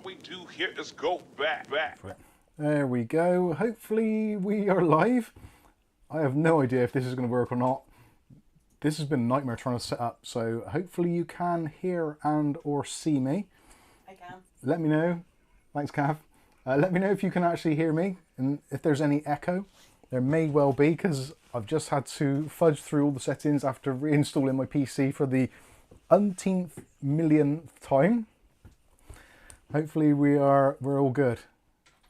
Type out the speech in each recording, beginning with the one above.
we do here is go back. There we go. Hopefully we are live. I have no idea if this is going to work or not. This has been a nightmare trying to set up, so hopefully you can hear and or see me. I can. Let me know. Thanks, Cav. Let me know if you can actually hear me and if there's any echo. There may well be, because I've just had to fudge through all the settings after reinstalling my PC for the umpteenth millionth time. Hopefully we're all good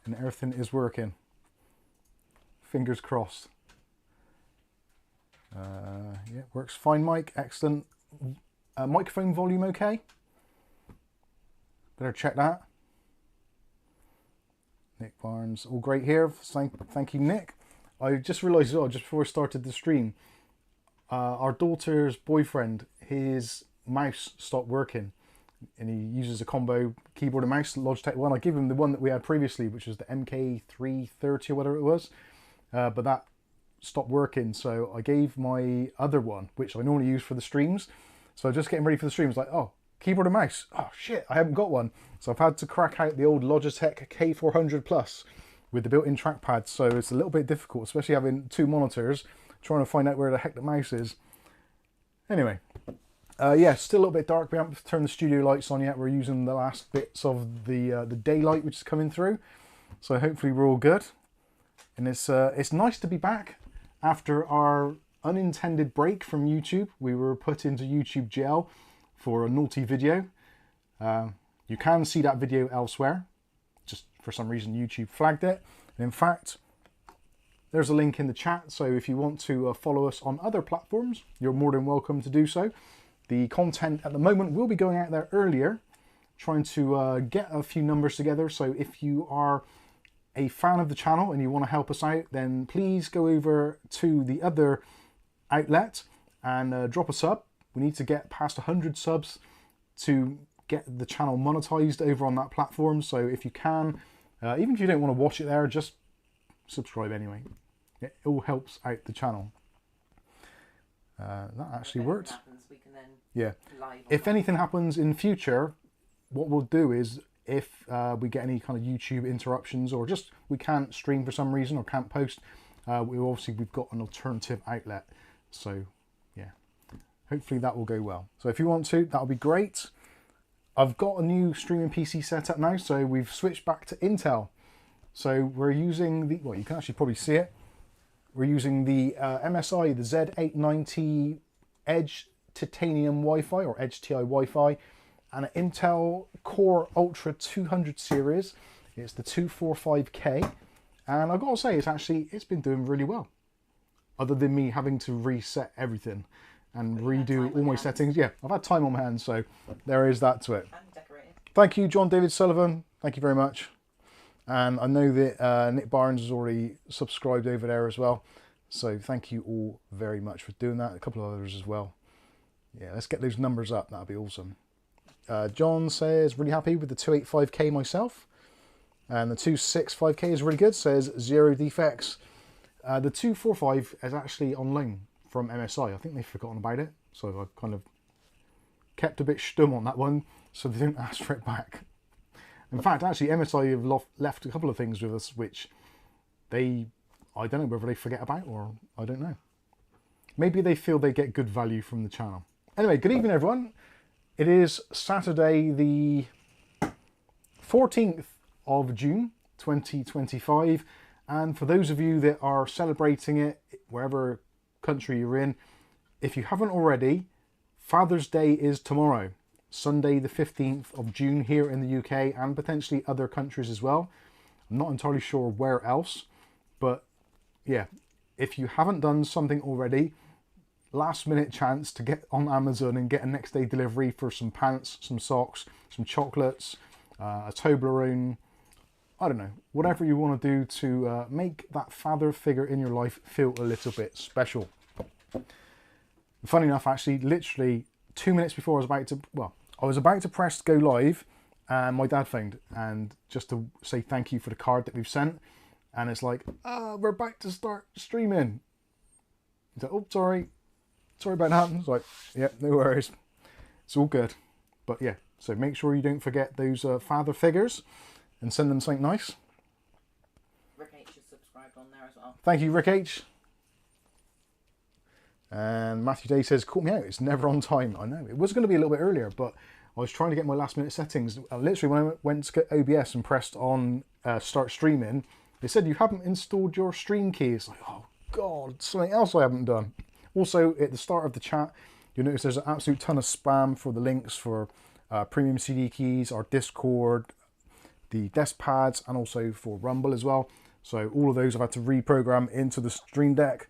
and everything is working. Fingers crossed. Yeah, works fine, Mike. Excellent. Microphone volume okay? Better check that. Nick Barnes, all great here. Thank you, Nick. I just realised, just before I started the stream, our daughter's boyfriend, his mouse stopped working, and he uses a combo keyboard and mouse, Logitech one. I gave him the one that we had previously, which was the MK330 or whatever it was, but that stopped working, so I gave my other one, which I normally use for the streams. So just getting ready for the streams, like, oh, keyboard and mouse. Oh shit, I haven't got one. So I've had to crack out the old Logitech K400 Plus with the built-in trackpad. So it's a little bit difficult, especially having two monitors, trying to find out where the heck the mouse is. Anyway, yeah, still a little bit dark. We haven't turned the studio lights on yet. We're using the last bits of the daylight which is coming through. So hopefully we're all good. And it's nice to be back after our unintended break from YouTube. We were put into YouTube jail for a naughty video. You can see that video elsewhere. Just for some reason YouTube flagged it. And in fact, there's a link in the chat, so if you want to follow us on other platforms, you're more than welcome to do so. The content at the moment will be going out there earlier, trying to get a few numbers together. So if you are a fan of the channel and you want to help us out, then please go over to the other outlet and drop a sub. We need to get past 100 subs to get the channel monetized over on that platform. So if you can, even if you don't want to watch it there, just subscribe anyway. It all helps out the channel. That actually worked. Yeah. If anything happens in future, what we'll do is, if we get any kind of YouTube interruptions, or just we can't stream for some reason or can't post, we've got an alternative outlet. So yeah, hopefully that will go well. So if you want to, that'll be great. I've got a new streaming PC set up now, so we've switched back to Intel. So we're using the, well, you can actually probably see it. We're using the MSI, the Z890 Edge Titanium Wi-Fi, or Edge TI Wi-Fi, and an Intel Core Ultra 200 series. It's the 245K, and I've got to say, it's been doing really well. Other than me having to reset everything and redo all my settings. Yeah, I've had time on my hands, so there is that to it. Thank you, John David Sullivan. Thank you very much. And I know that Nick Barnes has already subscribed over there as well. So thank you all very much for doing that. A couple of others as well. Yeah, let's get those numbers up. That'll be awesome. John says, really happy with the 285K myself. And the 265K is really good, says zero defects. The 245 is actually on loan from MSI. I think they've forgotten about it. So I've kind of kept a bit stum on that one, so they didn't ask for it back. In fact, actually, MSI have left a couple of things with us, which I don't know whether they forget about, or I don't know. Maybe they feel they get good value from the channel. Anyway, good evening, everyone. It is Saturday, the 14th of June, 2025. And for those of you that are celebrating it, wherever country you're in, if you haven't already, Father's Day is tomorrow, Sunday the 15th of June here in the UK, and potentially other countries as well. I'm not entirely sure where else, but yeah, if you haven't done something already, last minute chance to get on Amazon and get a next day delivery for some pants, some socks, some chocolates, a Toblerone, I don't know, whatever you want to do to make that father figure in your life feel a little bit special. Funny enough, actually, literally 2 minutes before I was about to press go live, and my dad phoned, and just to say thank you for the card that we've sent, and it's like, we're about to start streaming. He's like, oh, sorry about that. It's like, yeah, no worries, it's all good. But yeah, So make sure you don't forget those father figures and send them something nice. Rick H is subscribed on there as well. Thank you, Rick H. And Matthew Day says, caught me out, it's never on time. I know, it was going to be a little bit earlier, but I was trying to get my last minute settings. Literally when I went to get OBS and pressed on start streaming, it said you haven't installed your stream key. It's like, oh God, something else I haven't done. Also, at the start of the chat, you'll notice there's an absolute ton of spam for the links for premium CD keys, our Discord, the desk pads, and also for Rumble as well. So all of those I've had to reprogram into the Stream Deck.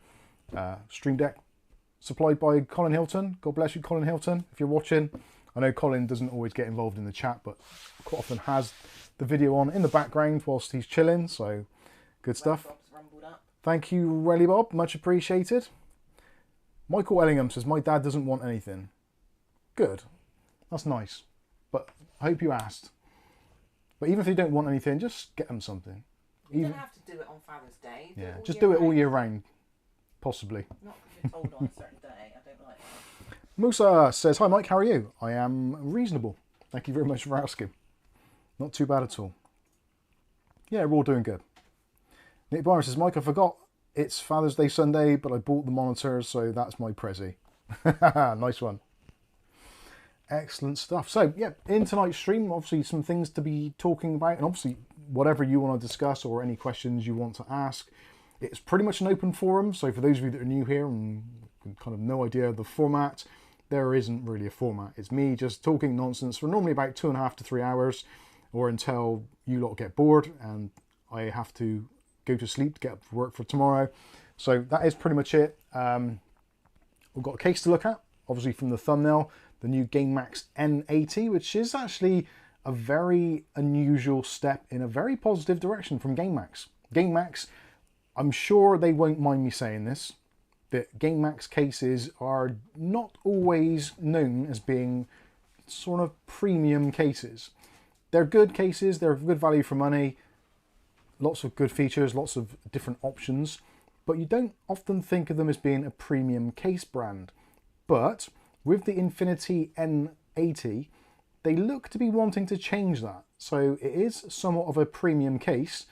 Supplied by Colin Hilton. God bless you, Colin Hilton, if you're watching. I know Colin doesn't always get involved in the chat, but quite often has the video on in the background whilst he's chilling, so good stuff. Thank you, Relly Bob, much appreciated. Michael Ellingham says, my dad doesn't want anything. Good, that's nice, but I hope you asked. But even if they don't want anything, just get them something. You don't have to do it on Father's Day. Yeah, just do it all year round, possibly. Not because you're told on a certain day. I don't like that. Musa says, hi Mike, how are you? I am reasonable. Thank you very much for asking. Not too bad at all. Yeah, we're all doing good. Nick Byron says, Mike, I forgot it's Father's Day Sunday, but I bought the monitor, so that's my prezi. Nice one. Excellent stuff. So, yeah, in tonight's stream, obviously some things to be talking about, and obviously whatever you want to discuss or any questions you want to ask. It's pretty much an open forum, so for those of you that are new here and kind of no idea of the format, there isn't really a format. It's me just talking nonsense for normally about 2.5 to 3 hours, or until you lot get bored and I have to go to sleep to get up for work for tomorrow. So that is pretty much it. We've got a case to look at, obviously from the thumbnail, the new Gamemax N80, which is actually a very unusual step in a very positive direction from Gamemax. Gamemax, I'm sure they won't mind me saying this, that Gamemax cases are not always known as being sort of premium cases. They're good cases, they're good value for money, lots of good features, lots of different options, but you don't often think of them as being a premium case brand. But with the Infinity N80, they look to be wanting to change that. So it is somewhat of a premium case,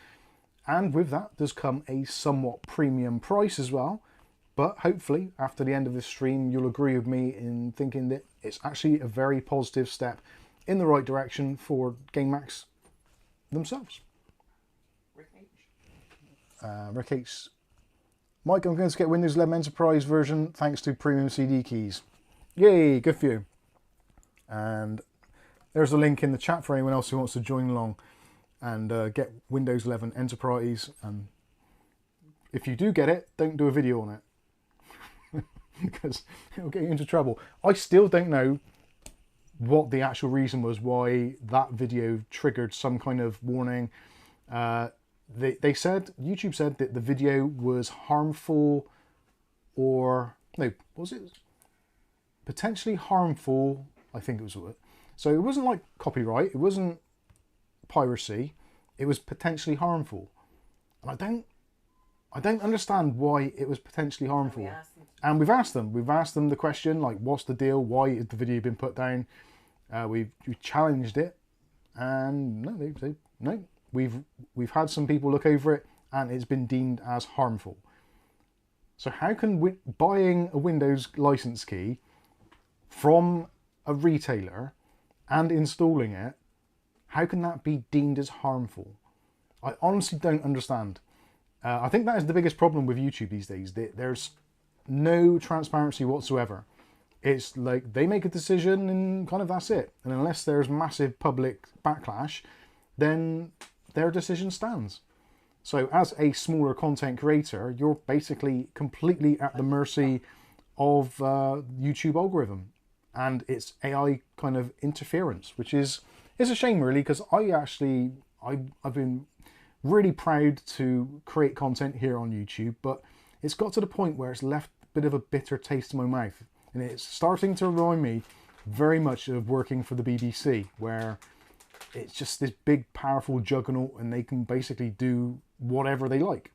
and with that does come a somewhat premium price as well. But hopefully, after the end of this stream, you'll agree with me in thinking that it's actually a very positive step in the right direction for Gamemax themselves. Rick H. Rick H. Mike, I'm going to get Windows 11 Enterprise version thanks to premium CD keys. Yay, good for you. And there's a link in the chat for anyone else who wants to join along and get Windows 11 Enterprise. And if you do get it, don't do a video on it, because it'll get you into trouble. I still don't know what the actual reason was why that video triggered some kind of warning. They said, YouTube said that the video was harmful, or no, was it potentially harmful? I think it was. So it wasn't like copyright, it wasn't piracy, it was potentially harmful. And I don't understand why it was potentially harmful. And we've asked them the question, like, what's the deal? Why has the video been put down? We've challenged it, and no, they say no. We've had some people look over it, and it's been deemed as harmful. So how can buying a Windows license key from a retailer and installing it, how can that be deemed as harmful? I honestly don't understand. I think that is the biggest problem with YouTube these days. There's no transparency whatsoever. It's like they make a decision and kind of that's it. And unless there's massive public backlash, then their decision stands. So as a smaller content creator, you're basically completely at the mercy of YouTube algorithm and its AI kind of interference, which is a shame really, because I've been really proud to create content here on YouTube, but it's got to the point where it's left a bit of a bitter taste in my mouth. And it's starting to remind me very much of working for the BBC, where it's just this big, powerful juggernaut and they can basically do whatever they like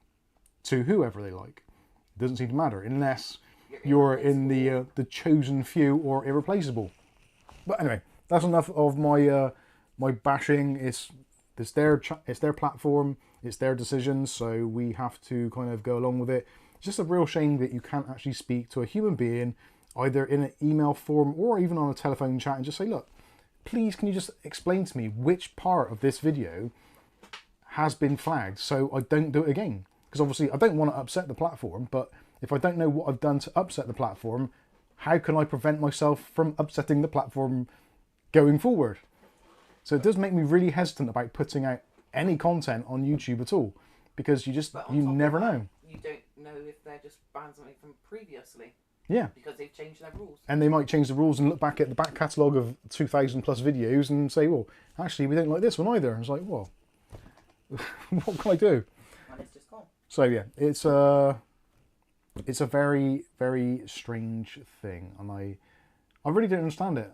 to whoever they like. It doesn't seem to matter unless you're in the chosen few or irreplaceable. But anyway, that's enough of my my bashing. It's their platform, it's their decision, so we have to kind of go along with it. It's just a real shame that you can't actually speak to a human being, either in an email form or even on a telephone chat, and just say, look, please, can you just explain to me which part of this video has been flagged so I don't do it again? Because obviously I don't want to upset the platform, but if I don't know what I've done to upset the platform, how can I prevent myself from upsetting the platform going forward? So it does make me really hesitant about putting out any content on YouTube at all, because you never know. You don't know if they're just banned something from previously. Yeah. Because they've changed their rules. And they might change the rules and look back at the back catalogue of 2,000 plus videos and say, well, actually, we don't like this one either. And it's like, well, what can I do? And it's just gone. So yeah, it's a very, very strange thing, and I really don't understand it.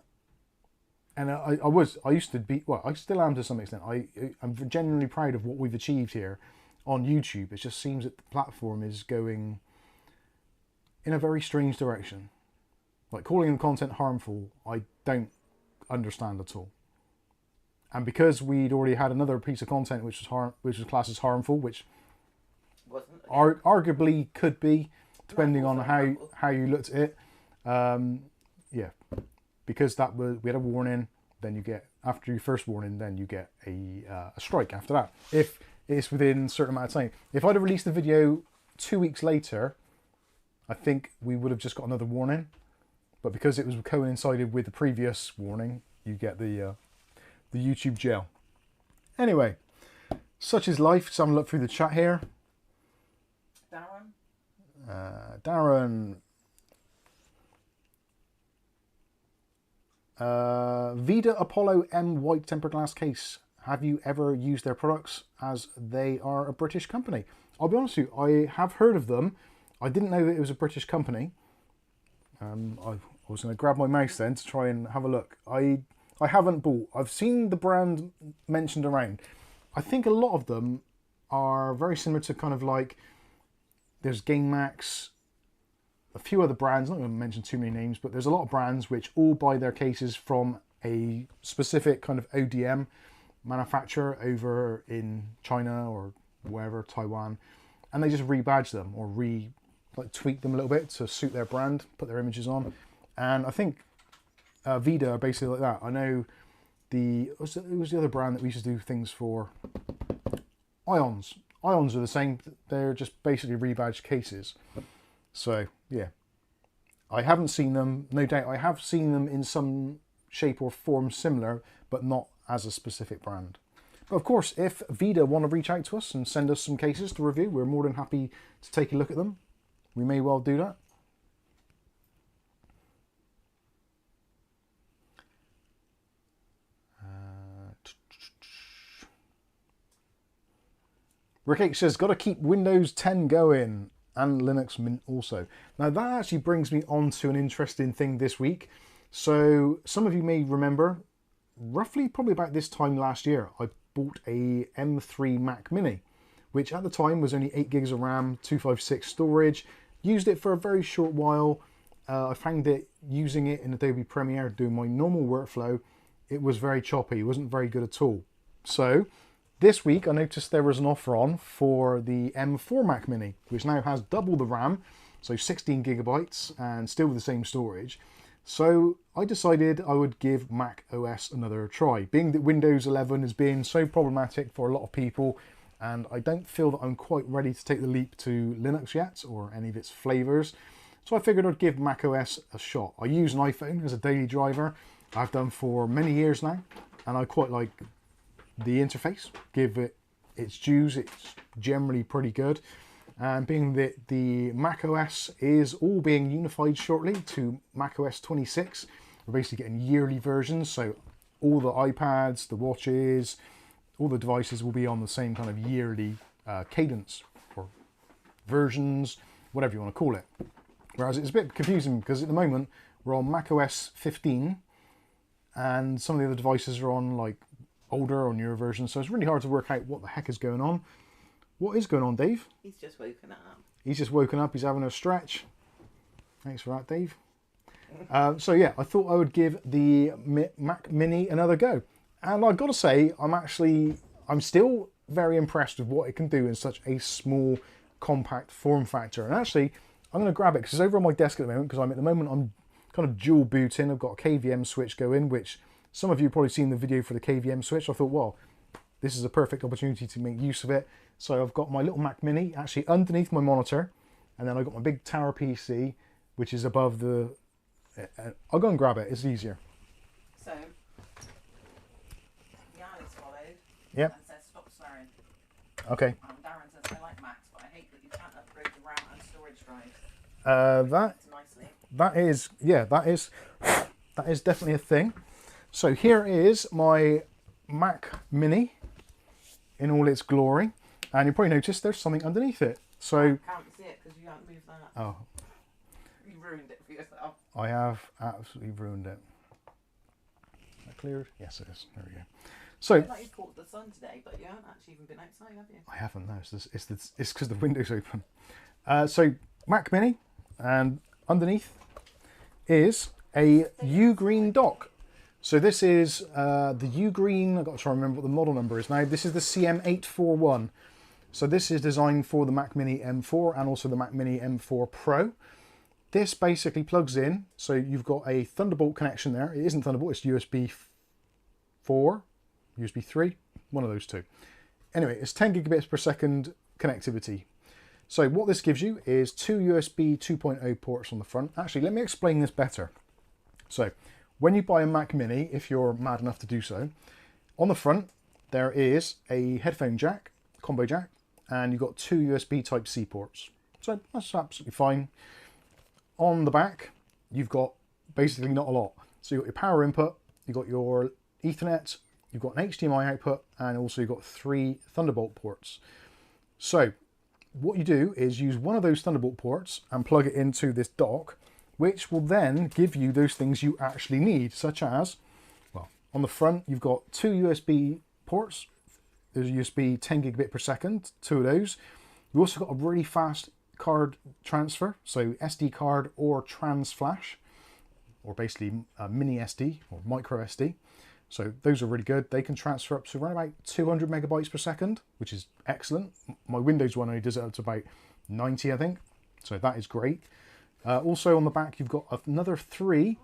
And I used to be, well, I still am to some extent. I'm genuinely proud of what we've achieved here on YouTube. It just seems that the platform is going in a very strange direction. Like, calling the content harmful, I don't understand at all. And because we'd already had another piece of content which was classed as harmful, which Wasn't arguably could be, depending on how you looked at it. Yeah, because we had a warning. Then you get, after your first warning, then you get a strike after that, if it's within a certain amount of time. If I'd have released the video 2 weeks later, I think we would have just got another warning. But because it was coincided with the previous warning, you get the YouTube jail. Anyway, such is life. Just having a look through the chat here. Darren. Vida Apollo M white tempered glass case. Have you ever used their products, as they are a British company? I'll be honest with you, I have heard of them. I didn't know that it was a British company. I was going to grab my mouse then to try and have a look. I haven't bought. I've seen the brand mentioned around. I think a lot of them are very similar to kind of like, there's Gamemax, a few other brands, I'm not going to mention too many names, but there's a lot of brands which all buy their cases from a specific kind of ODM manufacturer over in China or wherever, Taiwan, and they just rebadge them or tweak them a little bit to suit their brand, put their images on. And I think Vida are basically like that. I know it was the other brand that we used to do things for. Ions are the same. They're just basically rebadged cases. So yeah, I haven't seen them. No doubt I have seen them in some shape or form similar, but not as a specific brand. But of course, if Vida want to reach out to us and send us some cases to review, we're more than happy to take a look at them. We may well do that. Rick H says, got to keep Windows 10 going, and Linux Mint also. Now that actually brings me on to an interesting thing this week. So some of you may remember, roughly probably about this time last year, I bought a M3 Mac Mini, which at the time was only 8 gigs of RAM, 256 storage. Used it for a very short while. I found that using it in Adobe Premiere, doing my normal workflow, it was very choppy. It wasn't very good at all. So this week I noticed there was an offer on for the M4 Mac Mini, which now has double the RAM, so 16 gigabytes and still with the same storage. So I decided I would give Mac OS another try, being that Windows 11 has been so problematic for a lot of people, and I don't feel that I'm quite ready to take the leap to Linux yet, or any of its flavors. So I figured I'd give Mac OS a shot. I use an iPhone as a daily driver. I've done for many years now, and I quite like the interface. Give it its dues, it's generally pretty good. And being that the Mac OS is all being unified shortly to Mac OS 26, we're basically getting yearly versions, so all the iPads, the watches, all the devices will be on the same kind of yearly cadence or versions, whatever you want to call it. Whereas it's a bit confusing because at the moment we're on Mac OS 15 and some of the other devices are on like older or newer versions, so it's really hard to work out what the heck is going on. What is going on, Dave? He's just woken up. He's just woken up, he's having a stretch. Thanks for that, Dave. So yeah, I thought I would give the Mac Mini another go. And I've got to say, I'm still very impressed with what it can do in such a small, compact form factor. And actually, I'm going to grab it because it's over on my desk at the moment, because I'm kind of dual booting. I've got a KVM switch going, which some of you have probably seen the video for the KVM switch. I thought, well, this is a perfect opportunity to make use of it. So I've got my little Mac Mini actually underneath my monitor, and then I've got my big tower PC, which is above the... I'll go and grab it, it's easier. So, Jan is followed. Yep. And says stop swearing. Okay. Darren says I like Macs, but I hate that you can't upgrade the RAM and storage drive. That is definitely a thing. So here is my Mac Mini in all its glory, and you probably noticed there's something underneath it. So I can't see it because you haven't moved that. oh, You ruined it for yourself. I have absolutely ruined it. Is that cleared? Yes, it is. There we go. So It's like you caught the sun today, but you haven't actually even been outside, have you? I haven't. No, it's because the window's open. So Mac Mini, and underneath is a U-Green dock. So this is the U-Green, I've got to try and remember what the model number is now. This is the CM841. So this is designed for the Mac Mini M4 and also the Mac Mini M4 Pro. This basically plugs in, so you've got a Thunderbolt connection there. It isn't Thunderbolt, it's USB 4, USB 3, one of those two. Anyway, it's 10 gigabits per second connectivity. So what this gives you is two USB 2.0 ports on the front. Actually, let me explain this better. So when you buy a Mac Mini, if you're mad enough to do so, on the front there is a headphone jack, combo jack, and you've got two USB Type-C ports. So that's absolutely fine. On the back, you've got basically not a lot. So you've got your power input, you've got your Ethernet, you've got an HDMI output, and also you've got 3 Thunderbolt ports. So what you do is use one of those Thunderbolt ports and plug it into this dock, which will then give you those things you actually need, such as, well, on the front, you've got 2 USB ports. There's a USB 10 gigabit per second, 2 of those. You've also got a really fast card transfer, so SD card or trans flash, or basically mini SD or micro SD. So those are really good. They can transfer up to around about 200 megabytes per second, which is excellent. My Windows one only does it up to about 90, I think. So that is great. Also on the back, you've got another 3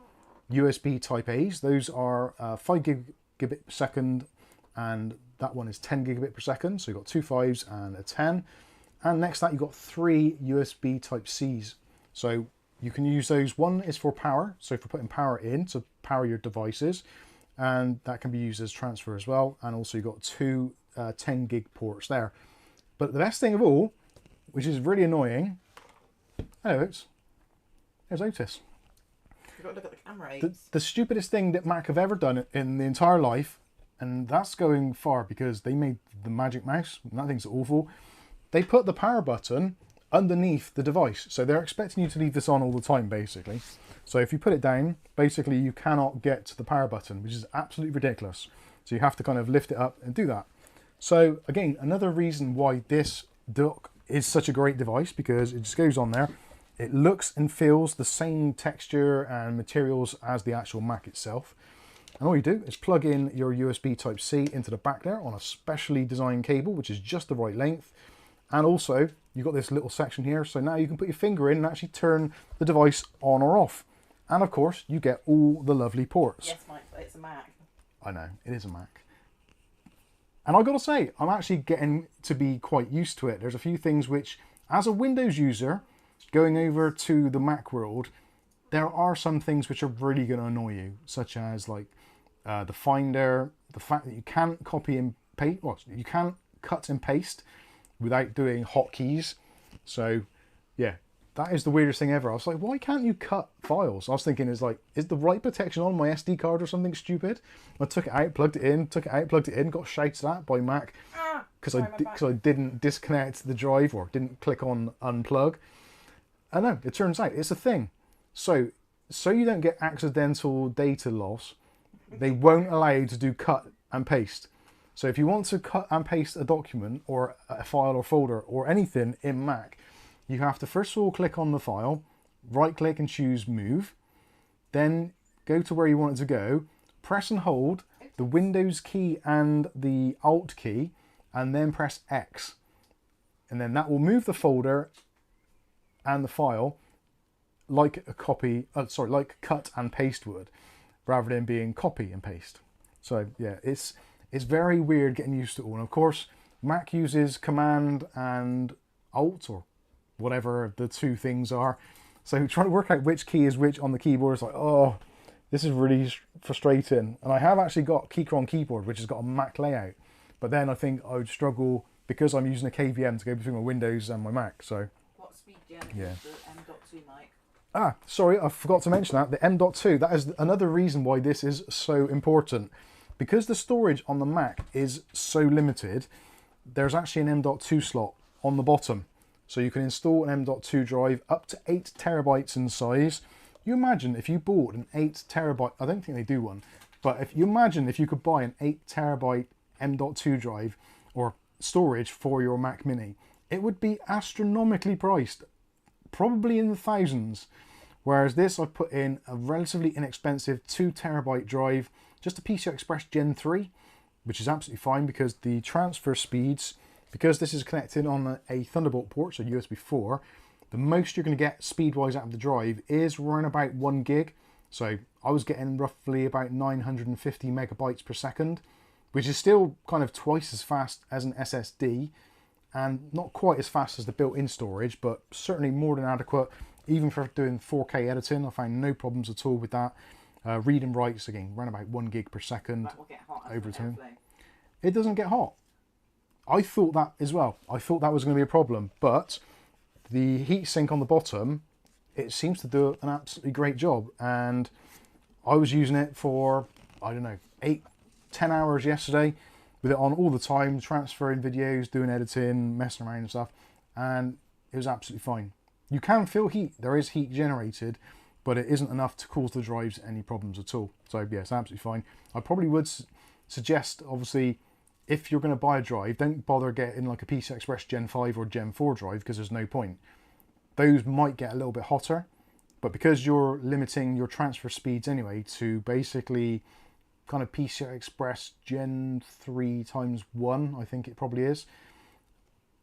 USB Type A's. Those are 5 gigabit per second, and that one is 10 gigabit per second. So you've got 2 5s and a 10. And next to that, you've got 3 USB Type C's. So you can use those. One is for power, so for putting power in to power your devices, and that can be used as transfer as well. And also you've got 2 10 gig ports there. But the best thing of all, which is really annoying, there's Otis. You've got to look at the camera. The stupidest thing that Mac have ever done in the entire life, and that's going far because they made the Magic Mouse, and that thing's awful. They put the power button underneath the device. So they're expecting you to leave this on all the time, basically. So if you put it down, basically you cannot get to the power button, which is absolutely ridiculous. So you have to kind of lift it up and do that. So again, another reason why this dock is such a great device, because it just goes on there. It looks and feels the same texture and materials as the actual Mac itself. And all you do is plug in your USB Type-C into the back there on a specially designed cable, which is just the right length. And also, you've got this little section here, so now you can put your finger in and actually turn the device on or off. And of course, you get all the lovely ports. Yes, Mike, but it's a Mac. I know, it is a Mac. And I've got to say, I'm actually getting to be quite used to it. There's a few things which, as a Windows user, going over to the Mac world, there are some things which are really going to annoy you, such as like the Finder, the fact that you can't copy and paste, well, you can't cut and paste without doing hotkeys. So yeah, that is the weirdest thing ever. I was like, why can't you cut files? I was thinking, is the write protection on my SD card or something stupid? I took it out, plugged it in, got shouted at by Mac because I didn't disconnect the drive or didn't click on unplug. I know, it turns out it's a thing. So you don't get accidental data loss, they won't allow you to do cut and paste. So if you want to cut and paste a document or a file or folder or anything in Mac, you have to first of all click on the file, right click and choose move. then go to where you want it to go, press and hold the Windows key and the Alt key, and then press X. And then that will move the folder and the file like a copy, like cut and paste would, rather than being copy and paste. So yeah, it's very weird getting used to it all. And of course, Mac uses Command and Alt, or whatever the two things are. So trying to work out which key is which on the keyboard is like, oh, this is really frustrating. And I have actually got Keychron keyboard, which has got a Mac layout. But then I think I would struggle because I'm using a KVM to go between my Windows and my Mac. So what speed gen yeah. is the M.2 mic? Ah, sorry, I forgot to mention that. The M.2, that is another reason why this is so important. Because the storage on the Mac is so limited, there's actually an M.2 slot on the bottom. So you can install an M.2 drive up to 8 terabytes in size. You imagine if you bought an 8 terabyte, I don't think they do one, but if you imagine if you could buy an 8 terabyte M.2 drive or storage for your Mac Mini, it would be astronomically priced, probably in the thousands. Whereas this, I've put in a relatively inexpensive 2 terabyte drive, just a PCI Express Gen 3, which is absolutely fine because the transfer speeds, because this is connected on a Thunderbolt port, so USB 4, the most you're going to get speed-wise out of the drive is around about 1 gig. So I was getting roughly about 950 megabytes per second, which is still kind of twice as fast as an SSD, and not quite as fast as the built-in storage, but certainly more than adequate. Even for doing 4K editing, I found no problems at all with that. Read and writes, again, around about 1 gig per second. That will get hot over time. airflow. It doesn't get hot. I thought that as well. I thought that was going to be a problem, but the heatsink on the bottom, it seems to do an absolutely great job. And I was using it for, I don't know, 8-10 hours yesterday with it on all the time, transferring videos, doing editing, messing around and stuff, and it was absolutely fine. You can feel heat, there is heat generated, but it isn't enough to cause the drives any problems at all. So yeah, it's absolutely fine. I probably would suggest, obviously, if you're going to buy a drive, don't bother getting like a PCI Express Gen 5 or Gen 4 drive, because there's no point. Those might get a little bit hotter, but because you're limiting your transfer speeds anyway to basically kind of PCI Express Gen 3 times 1, I think it probably is,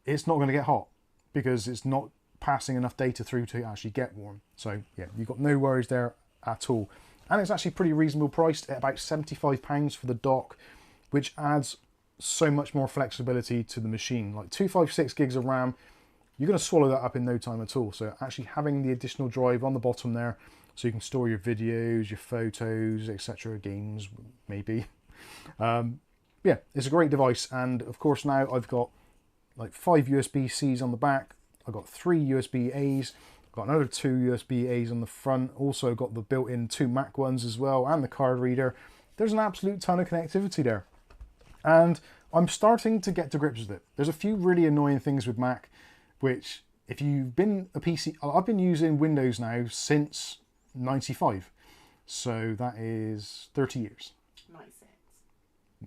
it's not going to get hot because it's not passing enough data through to actually get warm. So yeah, you've got no worries there at all. And it's actually pretty reasonable priced at about £75 for the dock, which adds so much more flexibility to the machine. Like 256 gigs of RAM, you're going to swallow that up in no time at all. So actually having the additional drive on the bottom there, so you can store your videos, your photos, etc., games maybe. Yeah, it's a great device. And of course now I've got like 5 USB-Cs on the back. I've got 3 USB-As, got another 2 USB-As on the front, also got the built-in 2 Mac ones as well, and the card reader. There's an absolute ton of connectivity there. And I'm starting to get to grips with it. There's a few really annoying things with Mac, which if you've been a PC, I've been using Windows now since 95. So that is 30 years. 96.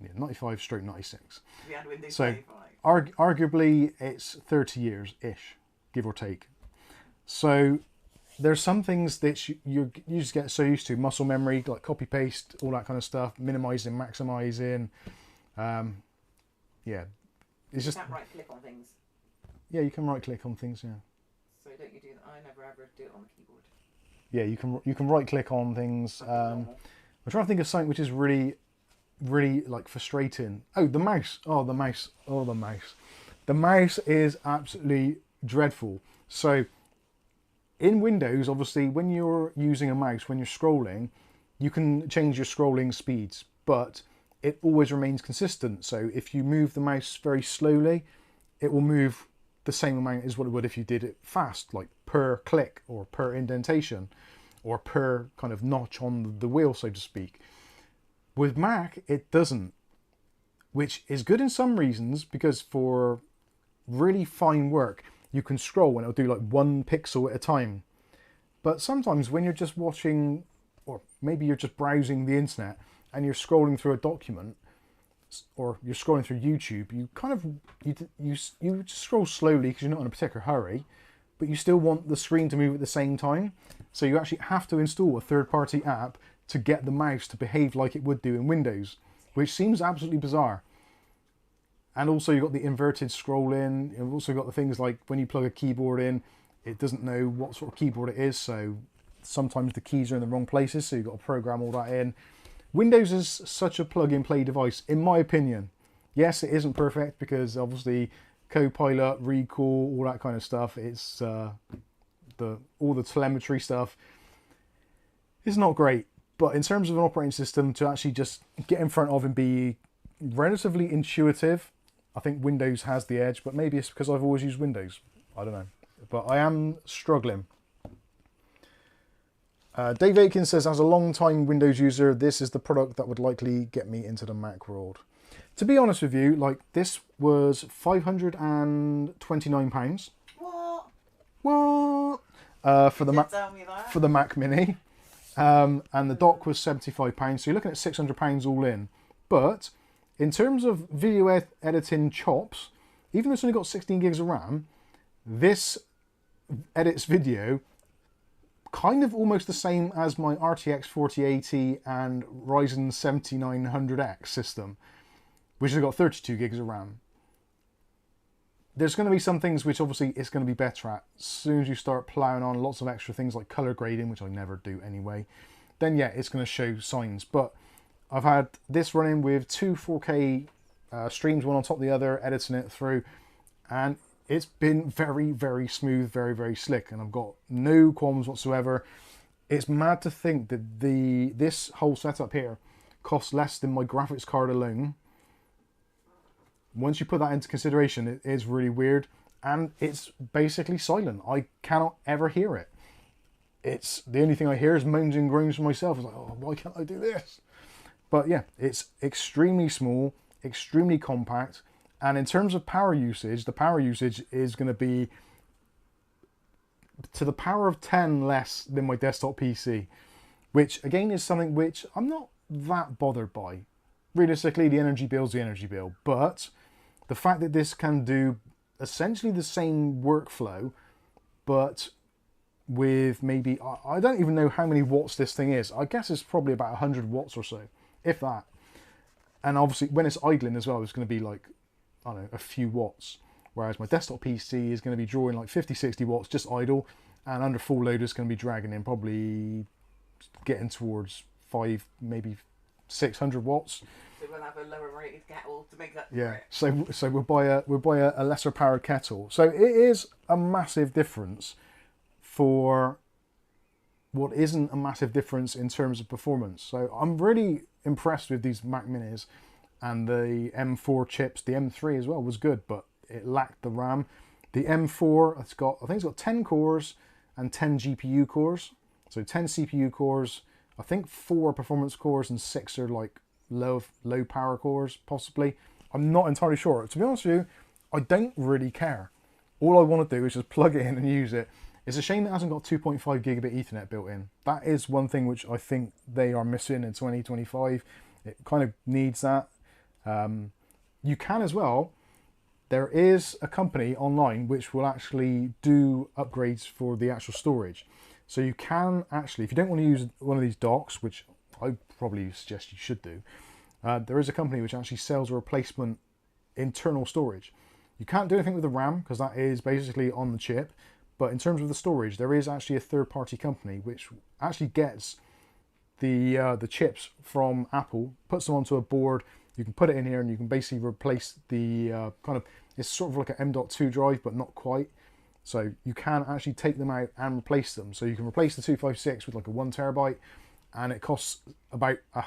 Yeah, 95 stroke 96. We had Windows So 95. arguably it's 30 years-ish, give or take. So there's some things that you just get so used to, muscle memory, like copy paste, all that kind of stuff, minimizing, maximizing. Yeah, it's just, You can't right click on things. yeah, you can right click on things. Yeah, So don't you do that? I never ever do it on the keyboard. yeah, you can right click on things. I'm trying to think of something which is really like frustrating. Oh, the mouse. Oh, the mouse. Oh, the mouse. The mouse is absolutely dreadful. So in Windows, obviously, when you're using a mouse, when you're scrolling, you can change your scrolling speeds, but it always remains consistent. So if you move the mouse very slowly, it will move the same amount as what it would if you did it fast, like per click or per indentation or per kind of notch on the wheel, so to speak. With Mac, it doesn't, which is good in some reasons, because for really fine work, you can scroll and it'll do like 1 pixel at a time. But sometimes when you're just watching, or maybe you're just browsing the internet and you're scrolling through a document, or you're scrolling through YouTube, you kind of, you just scroll slowly because you're not in a particular hurry, but you still want the screen to move at the same time. So you actually have to install a third-party app to get the mouse to behave like it would do in Windows, which seems absolutely bizarre. And also you've got the inverted scrolling. You've also got the things like when you plug a keyboard in, it doesn't know what sort of keyboard it is, so sometimes the keys are in the wrong places, so you've got to program all that in. Windows is such a plug-and-play device, in my opinion. Yes, it isn't perfect because obviously Copilot, recall, all that kind of stuff. It's all the telemetry stuff is not great. But in terms of an operating system to actually just get in front of and be relatively intuitive, I think Windows has the edge. But maybe it's because I've always used Windows. I don't know. But I am struggling. Dave Aiken says, as a long-time Windows user, this is the product that would likely get me into the Mac world. To be honest with you, like, this was £529. What? For the Mac Mini. And the dock was £75. So you're looking at £600 all in. But in terms of video editing chops, even though it's only got 16 gigs of RAM, this edits video kind of almost the same as my RTX 4080 and Ryzen 7900X system, which has got 32 gigs of RAM. There's going to be some things which obviously it's going to be better at. As soon as you start ploughing on lots of extra things like color grading, which I never do anyway, then yeah, it's going to show signs. But I've had this running with two 4K streams, one on top of the other, editing it through, and it's been very, very smooth, very, very slick, and I've got no qualms whatsoever. It's mad to think that this whole setup here costs less than my graphics card alone. Once you put that into consideration, it is really weird, and it's basically silent. I cannot ever hear it. It's the only thing I hear is moans and groans from myself. It's like, oh, why can't I do this? But yeah, it's extremely small, extremely compact. And in terms of power usage, the power usage is going to be to the power of 10 less than my desktop PC, which again is something which I'm not that bothered by. Realistically, the energy bill is the energy bill, but the fact that this can do essentially the same workflow, but with maybe, I don't even know how many watts this thing is. I guess it's probably about 100 watts or so, if that. And obviously when it's idling as well, it's going to be like, I don't know, a few watts, whereas my desktop PC is going to be drawing like 50-60 watts just idle, and under full load it's going to be dragging in probably getting towards 5, maybe 600 watts. So we'll have a lower rated kettle to make that. Yeah, so we'll buy a lesser powered kettle. So it is a massive difference for what isn't a massive difference in terms of performance. So I'm really impressed with these Mac Minis. And the M4 chips, the M3 as well was good, but it lacked the RAM. The M4, I think it's got 10 cores and 10 GPU cores. So 10 CPU cores, I think 4 performance cores and 6 are like low power cores, possibly. I'm not entirely sure. To be honest with you, I don't really care. All I want to do is just plug it in and use it. It's a shame it hasn't got 2.5 gigabit Ethernet built in. That is one thing which I think they are missing in 2025. It kind of needs that. You can as well, there is a company online which will actually do upgrades for the actual storage. So you can actually, if you don't want to use one of these docks, which I probably suggest you should do, there is a company which actually sells a replacement internal storage. You can't do anything with the RAM because that is basically on the chip, but in terms of the storage, there is actually a third-party company which actually gets the chips from Apple, puts them onto a board. You can put it in here and you can basically replace the it's sort of like an M.2 drive, but not quite. So you can actually take them out and replace them. So you can replace the 256 with like a 1 terabyte, and it costs about, I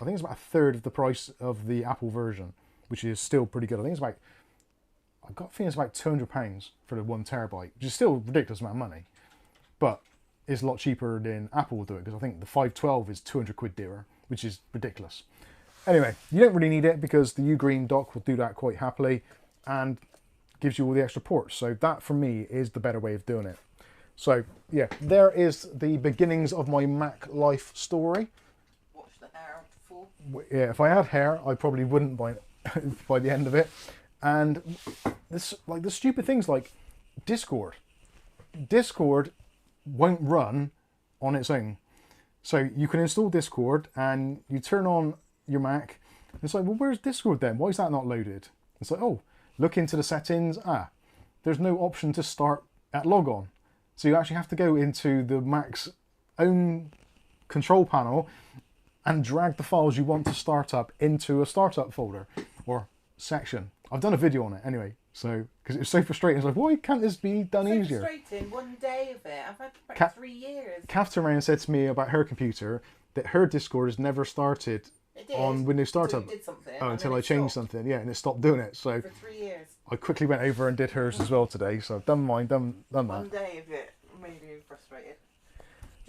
think it's about a third of the price of the Apple version, which is still pretty good. I think it's about, I've got a feeling it's about £200 for the 1 terabyte, which is still a ridiculous amount of money. But it's a lot cheaper than Apple will do it, because I think the 512 is 200 quid dearer, which is ridiculous. Anyway, you don't really need it because the Ugreen dock will do that quite happily and gives you all the extra ports. So that, for me, is the better way of doing it. So, yeah, there is the beginnings of my Mac life story. Watch the hair fall. Yeah, if I had hair, I probably wouldn't by the end of it. And this, like the stupid things like Discord. Discord won't run on its own. So you can install Discord and you turn on your Mac. It's like, well, where's Discord then? Why is that not loaded? It's like, oh, look into the settings. There's no option to start at logon. So you actually have to go into the Mac's own control panel and drag the files you want to start up into a startup folder or section. I've done a video on it anyway, so because it was so frustrating. It's like, why can't this be done easier? Frustrating. One day of it. I've had about 3 years. Kath turned around and said to me about her computer that her Discord has never started on Windows Startup. Until you did something, until I changed something, yeah, and it stopped doing it. So for 3 years. I quickly went over and did hers as well today. So I've done mine, done that. One day of it made you frustrated.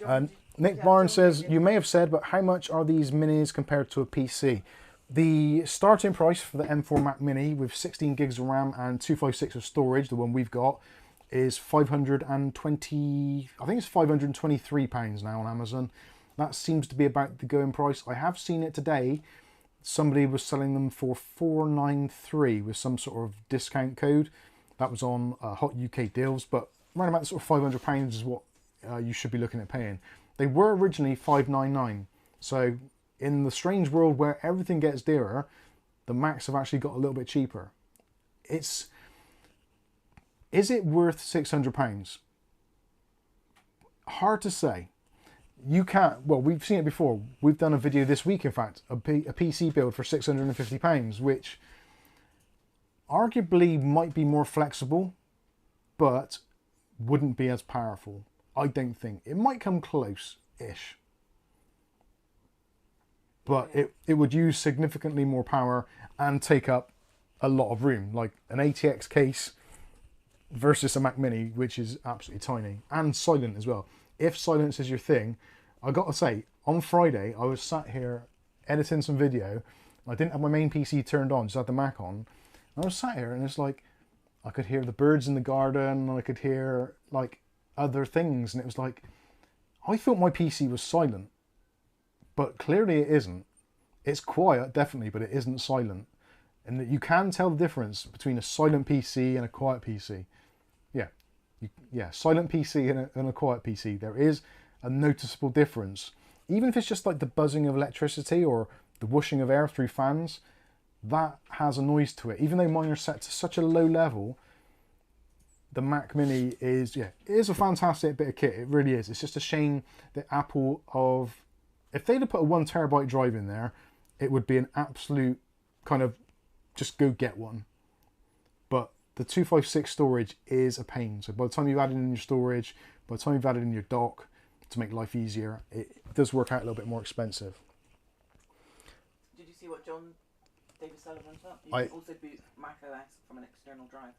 And Nick Barnes says, you may have said, but how much are these minis compared to a PC? The starting price for the M4 Mac Mini with 16 gigs of RAM and 256 of storage, the one we've got, is 520, I think it's £523 now on Amazon. That seems to be about the going price. I have seen it today. Somebody was selling them for $493 with some sort of discount code. That was on Hot UK Deals, but around about sort of £500 is what you should be looking at paying. They were originally $599. So in the strange world where everything gets dearer, the Macs have actually got a little bit cheaper. Is it worth £600? Hard to say. You can't, well, we've seen it before. We've done a video this week, in fact, a PC build for £650, which arguably might be more flexible, but wouldn't be as powerful. I don't think. It might come close-ish. But it would use significantly more power and take up a lot of room, like an ATX case versus a Mac Mini, which is absolutely tiny and silent as well. If silence is your thing, I got to say, on Friday I was sat here editing some video. I didn't have my main PC turned on, just had the Mac on. And I was sat here and it's like I could hear the birds in the garden, and I could hear like other things, and it was like I thought my PC was silent, but clearly it isn't. It's quiet, definitely, but it isn't silent. And that you can tell the difference between a silent PC and a quiet PC. Yeah, silent PC and a quiet PC. There is a noticeable difference. Even if it's just like the buzzing of electricity or the whooshing of air through fans, that has a noise to it. Even though mine are set to such a low level, the Mac Mini is, it is a fantastic bit of kit. It really is. It's just a shame that Apple if they'd have put a 1 terabyte drive in there, it would be an absolute kind of just go get one. But the 256 storage is a pain. So by the time you've added in your storage, by the time you've added in your dock to make life easier, it does work out a little bit more expensive. Did you see what John David Sullivan's up? You can also boot Mac OS from an external drive.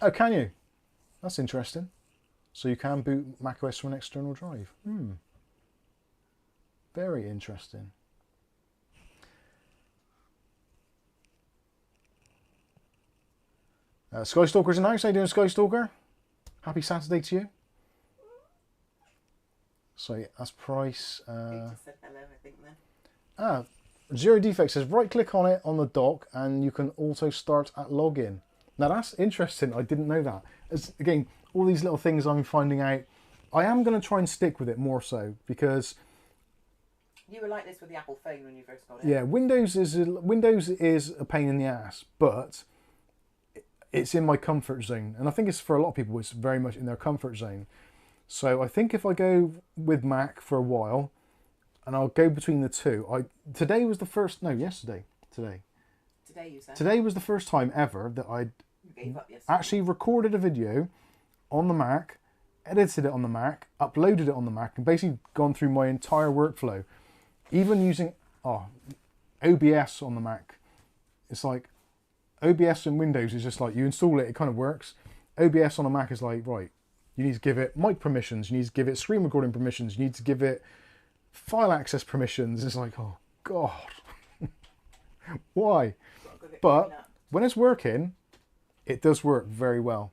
Oh, can you? That's interesting. So you can boot macOS from an external drive. Very interesting. Skystalker's in the house. How you doing, Skystalker? Happy Saturday to you. So yeah, that's price. He just said hello, I think, then. Zero Defect says right click on it on the dock and you can auto start at login. Now that's interesting. I didn't know that. Again, all these little things I'm finding out. I am going to try and stick with it more so because you were like this with the Apple phone when you first got it. Yeah, Windows is a pain in the ass, but it's in my comfort zone, and I think it's for a lot of people. It's very much in their comfort zone. So I think if I go with Mac for a while, and I'll go between the two. Today was the first. No, yesterday. Today. Today you said. Today was the first time ever that I'd actually recorded a video on the Mac, edited it on the Mac, uploaded it on the Mac, and basically gone through my entire workflow. Even using OBS on the Mac. It's like OBS in Windows is just like you install it, it kind of works. OBS on a Mac is like, right, you need to give it mic permissions, you need to give it screen recording permissions, you need to give it file access permissions. It's like, oh God, why? But when it's working, it does work very well.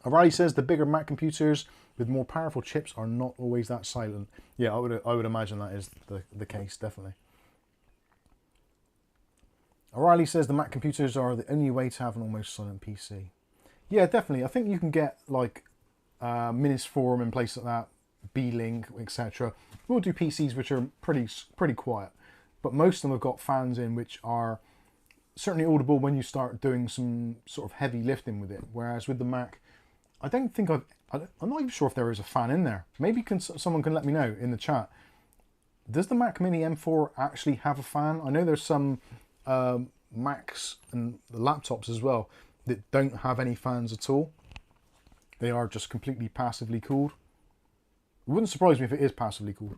O'Reilly says the bigger Mac computers with more powerful chips are not always that silent. Yeah, I would imagine that is the case, definitely. O'Reilly says the Mac computers are the only way to have an almost silent PC. Yeah, definitely. I think you can get like Minis Forum and places like that, B-Link, etc. We'll do PCs which are pretty quiet, but most of them have got fans in which are certainly audible when you start doing some sort of heavy lifting with it. Whereas with the Mac, I don't think I'm not even sure if there is a fan in there. Maybe someone can let me know in the chat. Does the Mac Mini M4 actually have a fan? I know there's some Macs and laptops as well that don't have any fans at all. They are just completely passively cooled. It wouldn't surprise me if it is passively cooled.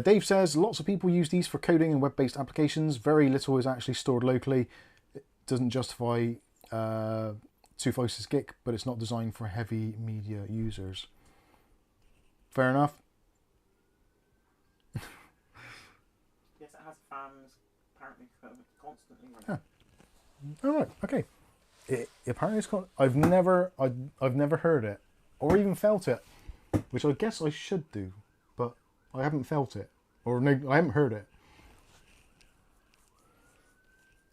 Dave says lots of people use these for coding and web-based applications. Very little is actually stored locally. It doesn't justify 256 gig, but it's not designed for heavy media users. Fair enough. Yes, it has fans apparently constantly running. All right. Okay. Apparently it's called. I've never heard it or even felt it, which I guess I should do, but I haven't felt it, or no, I haven't heard it.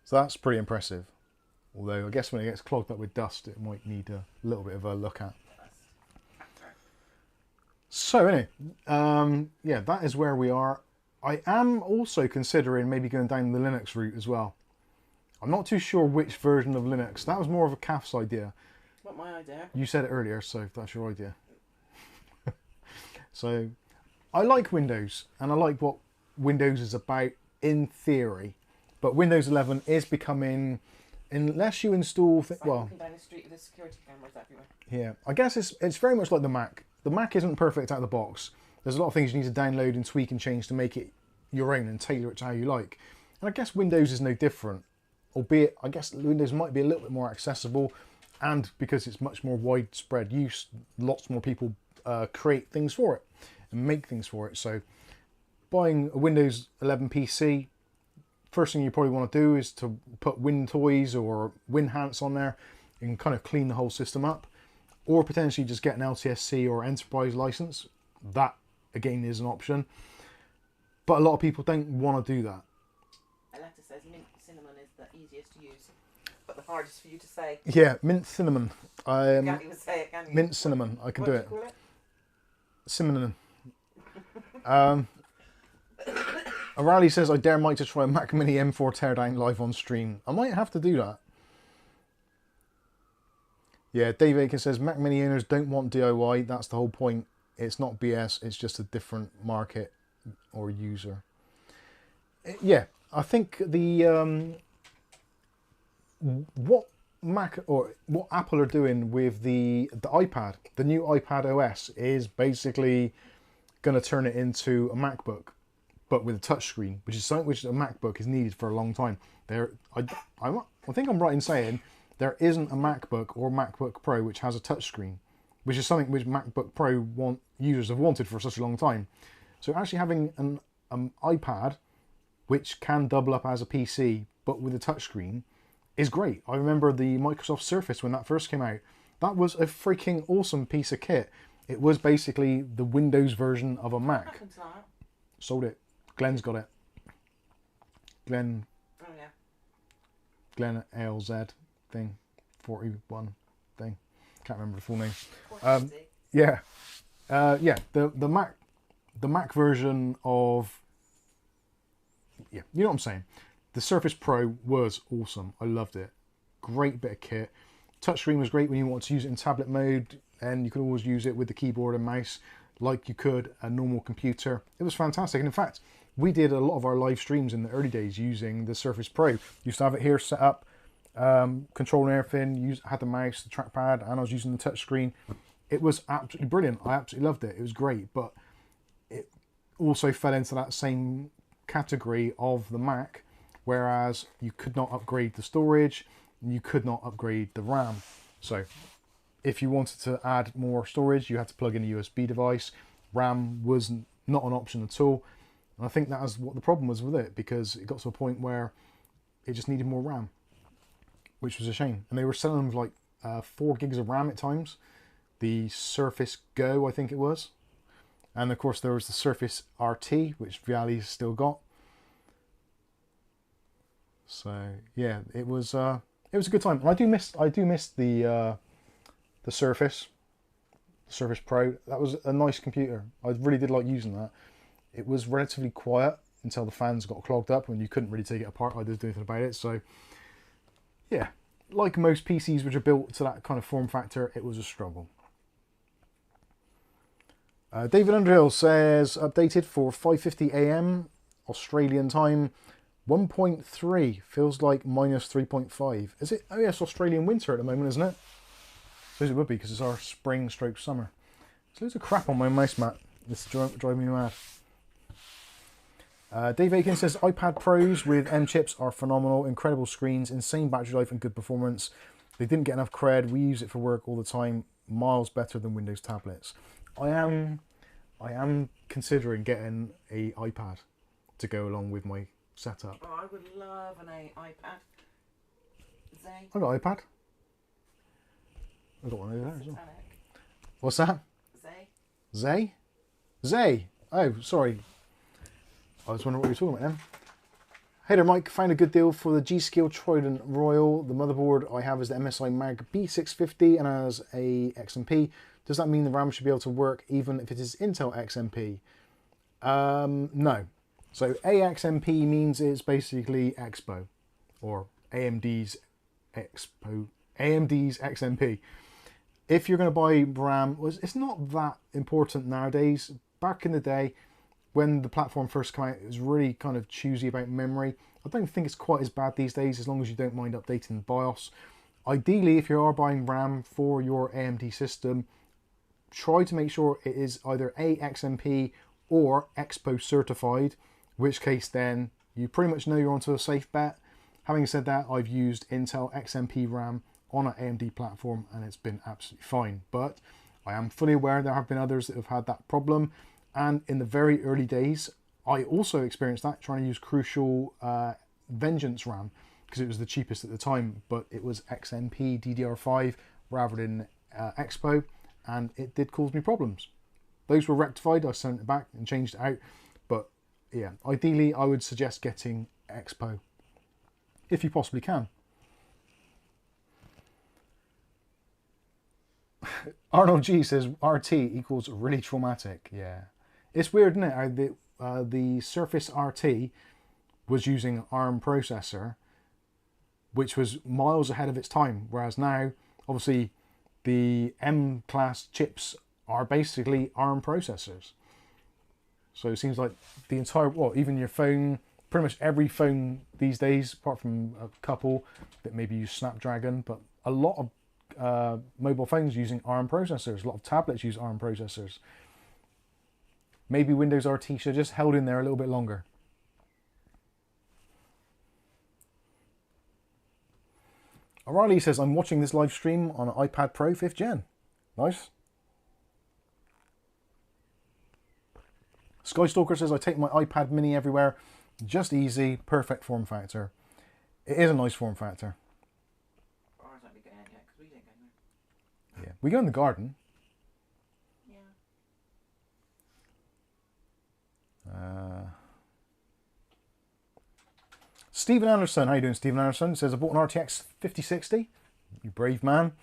So that's pretty impressive. Although I guess when it gets clogged up with dust, it might need a little bit of a look at. So anyway, yeah, that is where we are. I am also considering maybe going down the Linux route as well. I'm not too sure which version of Linux. That was more of a CAF's idea. Not my idea. You said it earlier, so that's your idea. So, I like Windows, and I like what Windows is about in theory. But Windows 11 is becoming, unless you install... It's like well, walking down the street with the security cameras everywhere. yeah, I guess it's very much like the Mac. The Mac isn't perfect out of the box. There's a lot of things you need to download and tweak and change to make it your own and tailor it to how you like. And I guess Windows is no different. Albeit, I guess Windows might be a little bit more accessible, and because it's much more widespread use, lots more people create things for it and make things for it. So buying a Windows 11 PC, first thing you probably want to do is to put WinToys or WinHance on there and kind of clean the whole system up, or potentially just get an LTSC or enterprise license. That again is an option, but a lot of people don't want to do that. Aletta says mint cinnamon is the easiest to use, but the hardest for you to say. Yeah, mint cinnamon. You can't even say it, can you? Mint cinnamon. I can What do do it. you call it? Cinnamon. O'Reilly says I dare Mike to try a Mac Mini M4 teardown live on stream. I might have to do that. Yeah, Dave Aiken says Mac Mini owners don't want DIY. That's the whole point. It's not BS. It's just a different market or user. Yeah, I think the what Mac or what Apple are doing with the iPad, the new iPad OS, is basically going to turn it into a MacBook, but with a touchscreen, which is something which a MacBook has needed for a long time. I think I'm right in saying there isn't a MacBook or MacBook Pro which has a touchscreen, which is something which MacBook Pro users have wanted for such a long time. So actually having an iPad which can double up as a PC but with a touchscreen is great. I remember the Microsoft Surface when that first came out. That was a freaking awesome piece of kit. It was basically the Windows version of a Mac. What happened to that? Sold it. Glenn's got it. Glenn Oh yeah. Glenn ALZ thing, 41 thing. Can't remember the full name. Yeah, yeah. The Mac version of, yeah, you know what I'm saying. The Surface Pro was awesome. I loved it. Great bit of kit. Touchscreen was great when you want to use it in tablet mode, and you could always use it with the keyboard and mouse like you could a normal computer. It was fantastic. And in fact, we did a lot of our live streams in the early days using the Surface Pro. Used to have it here set up, controlling everything, had the mouse, the trackpad, and I was using the touchscreen. It was absolutely brilliant. I absolutely loved it. It was great, but it also fell into that same category of the Mac, whereas you could not upgrade the storage, and you could not upgrade the RAM. So if you wanted to add more storage, you had to plug in a USB device. RAM was not an option at all. And I think that was what the problem was with it, because it got to a point where it just needed more RAM, which was a shame. And they were selling them with like 4 gigs of RAM at times. The Surface Go, I think it was. And of course there was the Surface RT, which Viali's still got. So yeah, it was a good time. And I do miss the Surface Pro. That was a nice computer. I really did like using that. It was relatively quiet until the fans got clogged up when you couldn't really take it apart. I didn't do anything about it. So yeah, like most PCs which are built to that kind of form factor, it was a struggle. David Underhill says, updated for 5:50 AM Australian time, 1.3, feels like minus 3.5. Is it? Oh yes, Australian winter at the moment, isn't it? I suppose it would be because it's our spring stroke summer. There's loads of crap on my mouse mat. It's driving me mad. Dave Aiken says, iPad Pros with M chips are phenomenal, incredible screens, insane battery life and good performance. They didn't get enough cred. We use it for work all the time. Miles better than Windows tablets. I am considering getting a iPad to go along with my setup. Oh, I would love an iPad. Zay. I got an iPad. I got one over there as well. Satanic. What's that? Zay. Zay? Zay? Oh, sorry. I was wondering what you were talking about then. Hey there, Mike. Found a good deal for the G-Skill Trident Royal. The motherboard I have is the MSI Mag B650 and has a XMP. Does that mean the RAM should be able to work even if it is Intel XMP? No. So AXMP means it's basically Expo, or AMD's XMP. If you're going to buy RAM, it's not that important nowadays. Back in the day, when the platform first came out, it was really kind of choosy about memory. I don't think it's quite as bad these days, as long as you don't mind updating the BIOS. Ideally, if you are buying RAM for your AMD system, try to make sure it is either AXMP or Expo certified, in which case then you pretty much know you're onto a safe bet. Having said that, I've used Intel XMP RAM on an AMD platform and it's been absolutely fine. But I am fully aware there have been others that have had that problem. And in the very early days, I also experienced that trying to use Crucial Vengeance RAM because it was the cheapest at the time, but it was XMP DDR5 rather than Expo, and it did cause me problems. Those were rectified. I sent it back and changed it out. But yeah, ideally, I would suggest getting Expo if you possibly can. Arnold G says RT equals really traumatic. Yeah, it's weird, isn't it? How the Surface RT was using ARM processor, which was miles ahead of its time, whereas now, obviously, the M-class chips are basically ARM processors. So it seems like the entire, well, even your phone, pretty much every phone these days, apart from a couple that maybe use Snapdragon, but a lot of mobile phones using ARM processors, a lot of tablets use ARM processors. Maybe Windows RT should have just held in there a little bit longer. O'Reilly says, I'm watching this live stream on an iPad Pro 5th Gen. Nice. Skystalker says, I take my iPad mini everywhere. Just easy, perfect form factor. It is a nice form factor. Ours won't be going yet because we didn't go there. Yeah, we go in the garden. Yeah. Stephen Anderson, how you doing, Stephen Anderson? Says, I bought an RTX 5060. You brave man.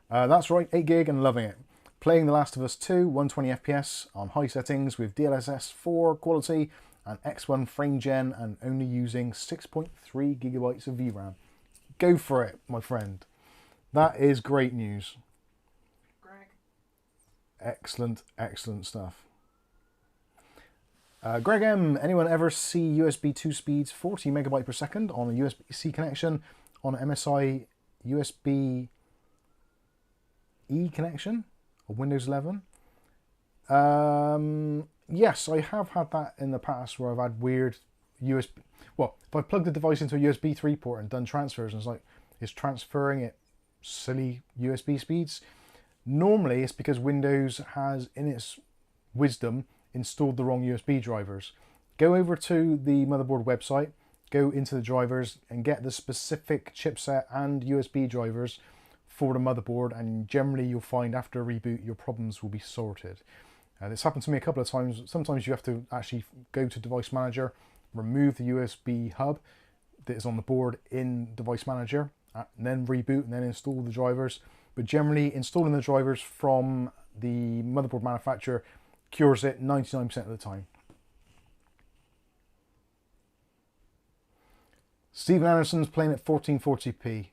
That's right, 8 gig and loving it. Playing The Last of Us 2, 120 FPS on high settings with DLSS 4 quality and X1 frame gen and only using 6.3 gigabytes of VRAM. Go for it, my friend. That is great news. Greg. Excellent, excellent stuff. Greg M, anyone ever see USB 2 speeds 40 megabyte per second on a USB-C connection on an MSI USB-E connection or Windows 11? Yes, I have had that in the past where I've had weird USB... Well, if I plugged the device into a USB 3 port and done transfers and it's like, it's transferring at silly USB speeds. Normally it's because Windows has, in its wisdom, installed the wrong USB drivers. Go over to the motherboard website, go into the drivers and get the specific chipset and USB drivers for the motherboard, and generally you'll find after a reboot your problems will be sorted. This happened to me a couple of times. Sometimes you have to actually go to Device Manager, remove the USB hub, that is on the board in Device Manager, and then reboot and then install the drivers. But generally, installing the drivers from the motherboard manufacturer cures it 99% of the time. Stephen Anderson's playing at 1440p,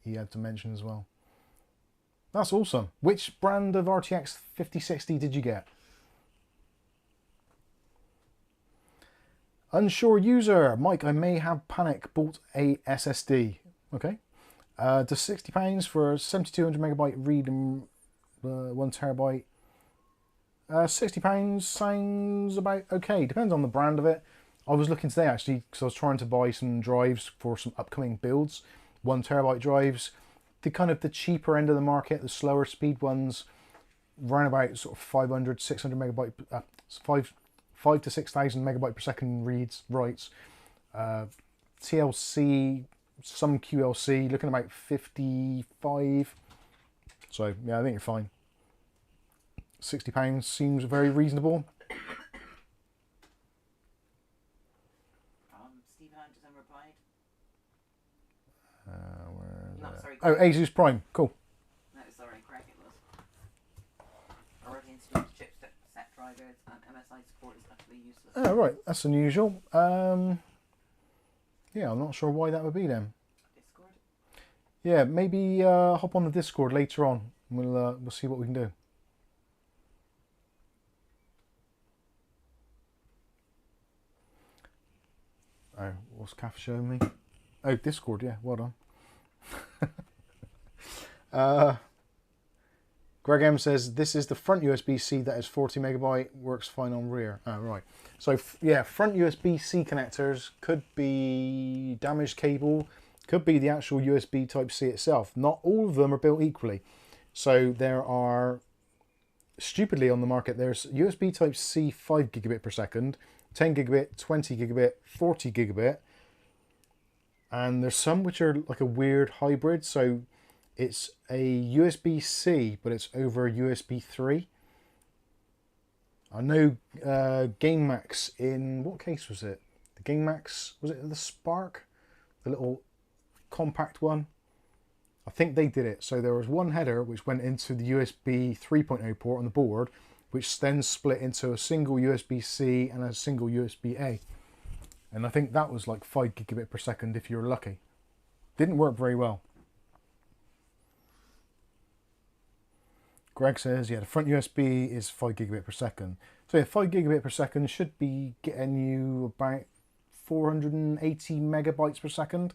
he had to mention as well. That's awesome. Which brand of RTX 5060 did you get? Unsure user. Mike, I may have panic, bought a SSD. Okay. Does £60 for 7200 megabyte read and 1 terabyte? £60 sounds about okay. Depends on the brand of it. I was looking today actually because I was trying to buy some drives for some upcoming builds. 1 terabyte drives. The kind of the cheaper end of the market, the slower speed ones, around about sort of 500, 600 megabyte, 5 to 6,000 megabyte per second reads, writes. TLC, some QLC, looking about 55. So yeah, I think you're fine. £60 seems very reasonable. Stephen Anderson replied. Where is No, it? sorry. Oh, Asus Prime, cool. No, sorry, Greg, it was. Already installed chipset set drivers and MSI support is utterly useless. Oh, right, that's unusual. Yeah, I'm not sure why that would be then. Discord? Yeah, maybe hop on the Discord later on. We'll see what we can do. Oh, what's Kath showing me? Oh, Discord, yeah, well done. Greg M says, this is the front USB-C that is 40 megabyte, works fine on rear. Oh, right. So, yeah, front USB-C connectors could be damaged cable, could be the actual USB Type-C itself. Not all of them are built equally. So there are, stupidly on the market, there's USB Type-C 5 gigabit per second, 10 gigabit, 20 gigabit, 40 gigabit, and there's some which are like a weird hybrid. So it's a USB-C, but it's over USB 3. I know Gamemax in, what case was it? The Gamemax, was it the Spark? The little compact one? I think they did it. So there was one header which went into the USB 3.0 port on the board, which then split into a single USB-C and a single USB-A. And I think that was like 5 gigabit per second if you're lucky. Didn't work very well. Greg says, yeah, the front USB is 5 gigabit per second. So yeah, 5 gigabit per second should be getting you about 480 megabytes per second,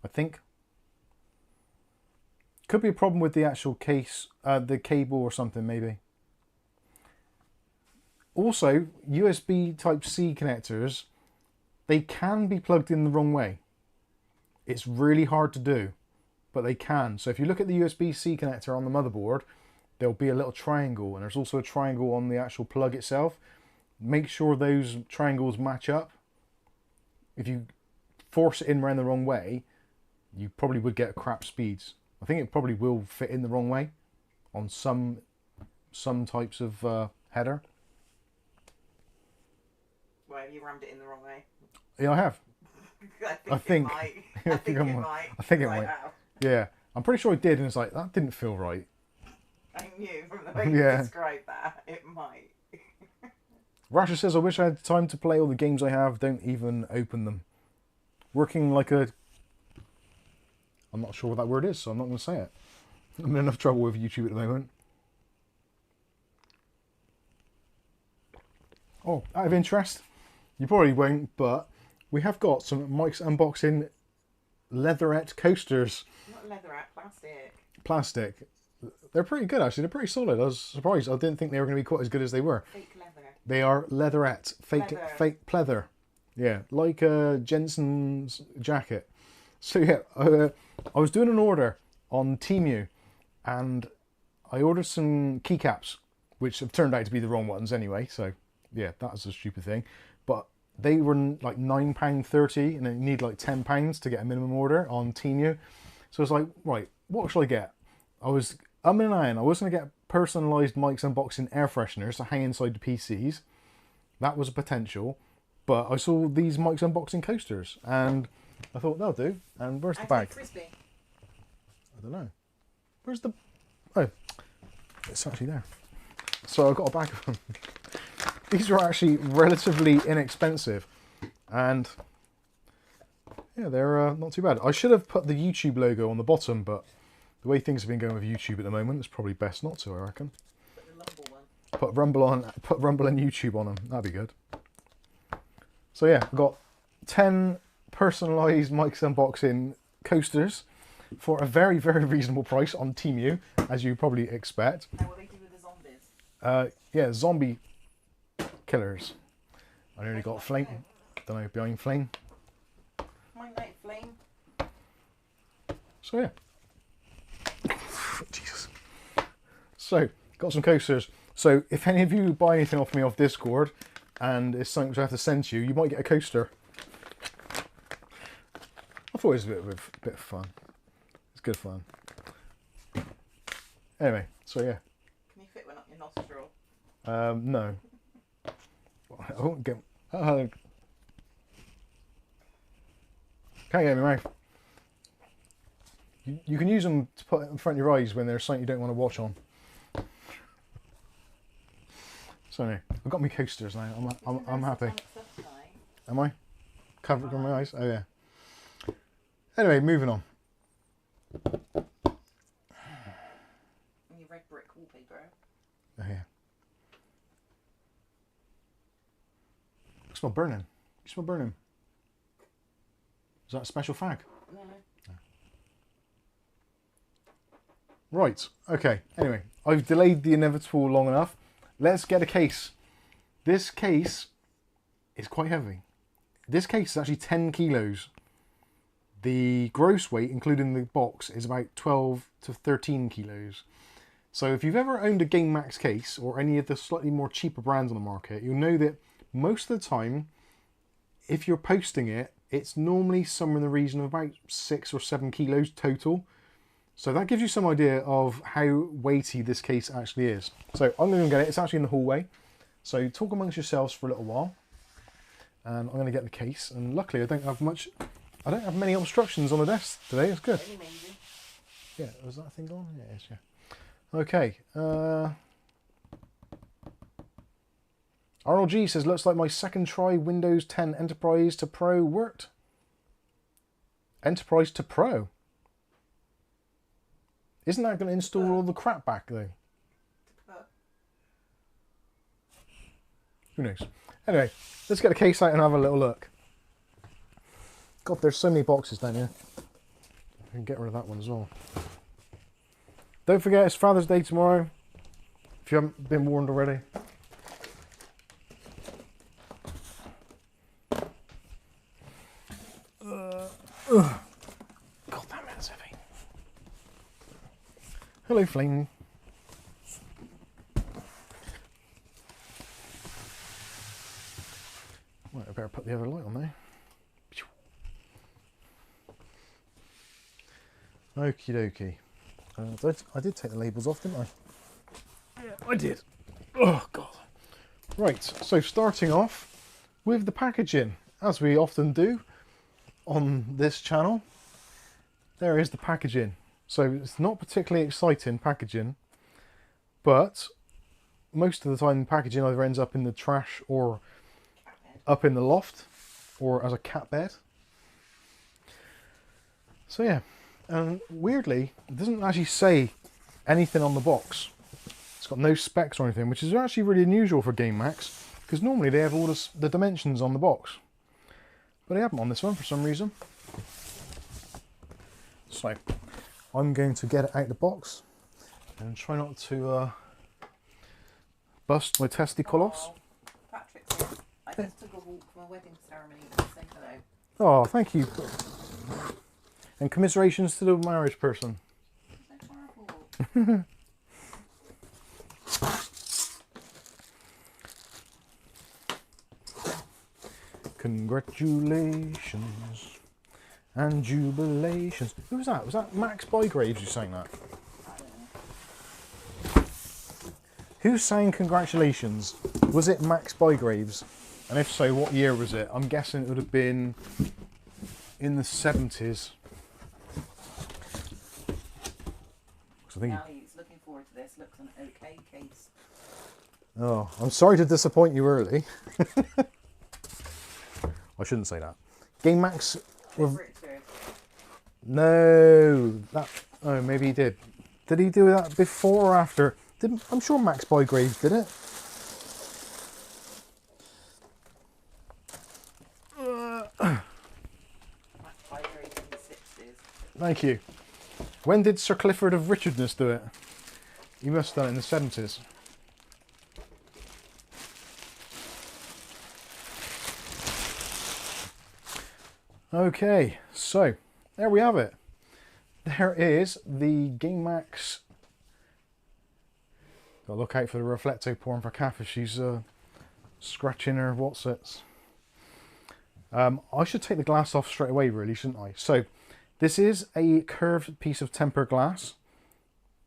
I think. Could be a problem with the actual case, the cable or something maybe. Also, USB Type-C connectors, they can be plugged in the wrong way. It's really hard to do, but they can. So if you look at the USB-C connector on the motherboard, there'll be a little triangle, and there's also a triangle on the actual plug itself. Make sure those triangles match up. If you force it in around the wrong way, you probably would get crap speeds. I think it probably will fit in the wrong way on some types of header. Well, have you rammed it in the wrong way? Yeah, I have. I think it might. I think it Right might. now. Yeah, I'm pretty sure it did, and it's like, that didn't feel right. I knew from the way you described that, it might. Rasher says, I wish I had time to play all the games I have. Don't even open them. Working like a... I'm not sure what that word is, so I'm not going to say it. I'm in enough trouble with YouTube at the moment. Oh, out of interest, you probably won't, but we have got some Mike's Unboxing leatherette coasters. Not leatherette, plastic. Plastic. They're pretty good, actually. They're pretty solid. I was surprised. I didn't think they were going to be quite as good as they were. Fake leather. They are leatherette. Fake pleather. Yeah, like a Jensen's jacket. So yeah, I was doing an order on Temu, and I ordered some keycaps, which have turned out to be the wrong ones anyway. So yeah, that was a stupid thing. But they were like £9.30, and you need like £10 to get a minimum order on Temu. So I was like, right, what shall I get? I was umming and ahhing. I was going to get personalised Mike's Unboxing air fresheners to hang inside the PCs. That was a potential. But I saw these Mike's Unboxing coasters, and I thought they'll do. And where's the And bag? Frisbee. I don't know. Where's the... Oh, it's actually there. So I've got a bag of them. These are actually relatively inexpensive. And yeah, they're not too bad. I should have put the YouTube logo on the bottom, but the way things have been going with YouTube at the moment, it's probably best not to, I reckon. Put the Lumble one. Put Rumble and YouTube on them. That'd be good. So yeah, I've got 10 personalised Mike's Unboxing coasters for a very, very reasonable price on Temu, as you probably expect. How will they do with the zombies? Yeah, zombie killers. I nearly got flame. Don't know, behind flame. Mine like flame. So yeah. Jesus. So, got some coasters. So, if any of you buy anything off me off Discord, and it's something which I have to send to you, you might get a coaster. I thought it was a bit of fun. It's good fun. Anyway, so yeah. Can you fit one up your nostril? No. I won't get... can't get in my mouth. You can use them to put in front of your eyes when there's something you don't want to watch on. So anyway, I've got my coasters now. I'm happy. Am I? Covered on my eyes? Oh yeah. Anyway, moving on. And your red brick wallpaper. Oh yeah. I smell burning. You smell burning. Is that a special fag? No. Right, okay. Anyway, I've delayed the inevitable long enough. Let's get a case. This case is quite heavy. This case is actually 10 kilos. The gross weight, including the box, is about 12 to 13 kilos. So if you've ever owned a Gamemax case or any of the slightly more cheaper brands on the market, you'll know that most of the time, if you're posting it, it's normally somewhere in the region of about 6 or 7 kilos total. So that gives you some idea of how weighty this case actually is. So I'm going to get it. It's actually in the hallway. So talk amongst yourselves for a little while. And I'm going to get the case. And luckily I don't have many obstructions on the desk today. It's good. Really amazing. Yeah, was that thing on? Yeah, it is, yeah. Okay. RLG says, looks like my second try Windows 10 Enterprise to Pro worked. Enterprise to Pro? Isn't that going to install all the crap back though? Who knows? Anyway, let's get the case out and have a little look. God, there's so many boxes down here. I can get rid of that one as well. Don't forget, it's Father's Day tomorrow. If you haven't been warned already. God damn it, it's heavy. Hello, Flame. Right, I better put the other light on there. Okie dokie. I did take the labels off, didn't I? Yeah, I did. Oh, God. Right, so starting off with the packaging, as we often do on this channel. There is the packaging. So it's not particularly exciting packaging, but most of the time packaging either ends up in the trash or up in the loft or as a cat bed. So yeah, and weirdly it doesn't actually say anything on the box. It's got no specs or anything, which is actually really unusual for Gamemax, because normally they have all the dimensions on the box, but they haven't on this one for some reason. So I'm going to get it out of the box and try not to bust my testiculos. Oh, Patrick said, I just took a walk from a wedding ceremony to say hello. Oh, thank you. And commiserations to the marriage person. So horrible. Congratulations and jubilations. Who was that? Was that Max Bygraves who sang that? I don't know. Who sang congratulations? Was it Max Bygraves? And if so, what year was it? I'm guessing it would have been in the 70s. I think. Now he's looking forward to this. Looks an okay case. Oh, I'm sorry to disappoint you early. I shouldn't say that. Gamemax. Richard. No, that. Oh, maybe he did. Did he do that before or after? Didn't I'm sure Max Bygrave did it. Thank you. When did Sir Clifford of Richardness do it? He must have done it in the 70s. Okay, so there we have it. There is the Gamemax. Gotta look out for the reflecto porn for Kath if she's scratching her whatsits. I should take the glass off straight away, really, shouldn't I? So, this is a curved piece of tempered glass,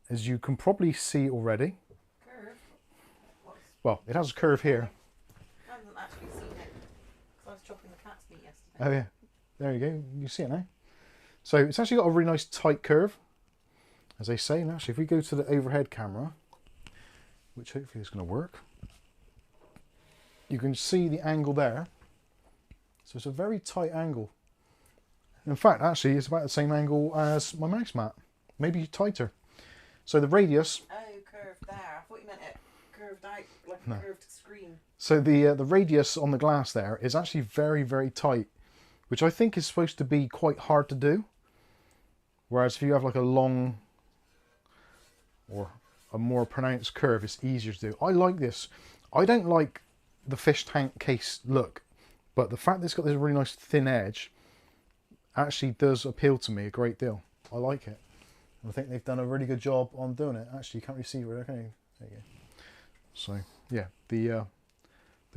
as you can probably see already. Curve? Well, it has a curve here. I haven't actually seen it, because I was chopping the cat's meat yesterday. Oh yeah, there you go. You see it now. So it's actually got a really nice tight curve, as they say. And actually, if we go to the overhead camera, which hopefully is going to work, you can see the angle there. So it's a very tight angle. In fact, actually, it's about the same angle as my mouse mat, maybe tighter. So the radius. Oh, curved there. I thought you meant it curved out like a curved screen. So the radius on the glass there is actually very, very tight, which I think is supposed to be quite hard to do. Whereas if you have like a long or a more pronounced curve, it's easier to do. I like this. I don't like the fish tank case look, but the fact that it's got this really nice thin edge actually does appeal to me a great deal. I like it. I think they've done a really good job on doing it. Actually, you can't really see where they're going. There you go. So yeah, the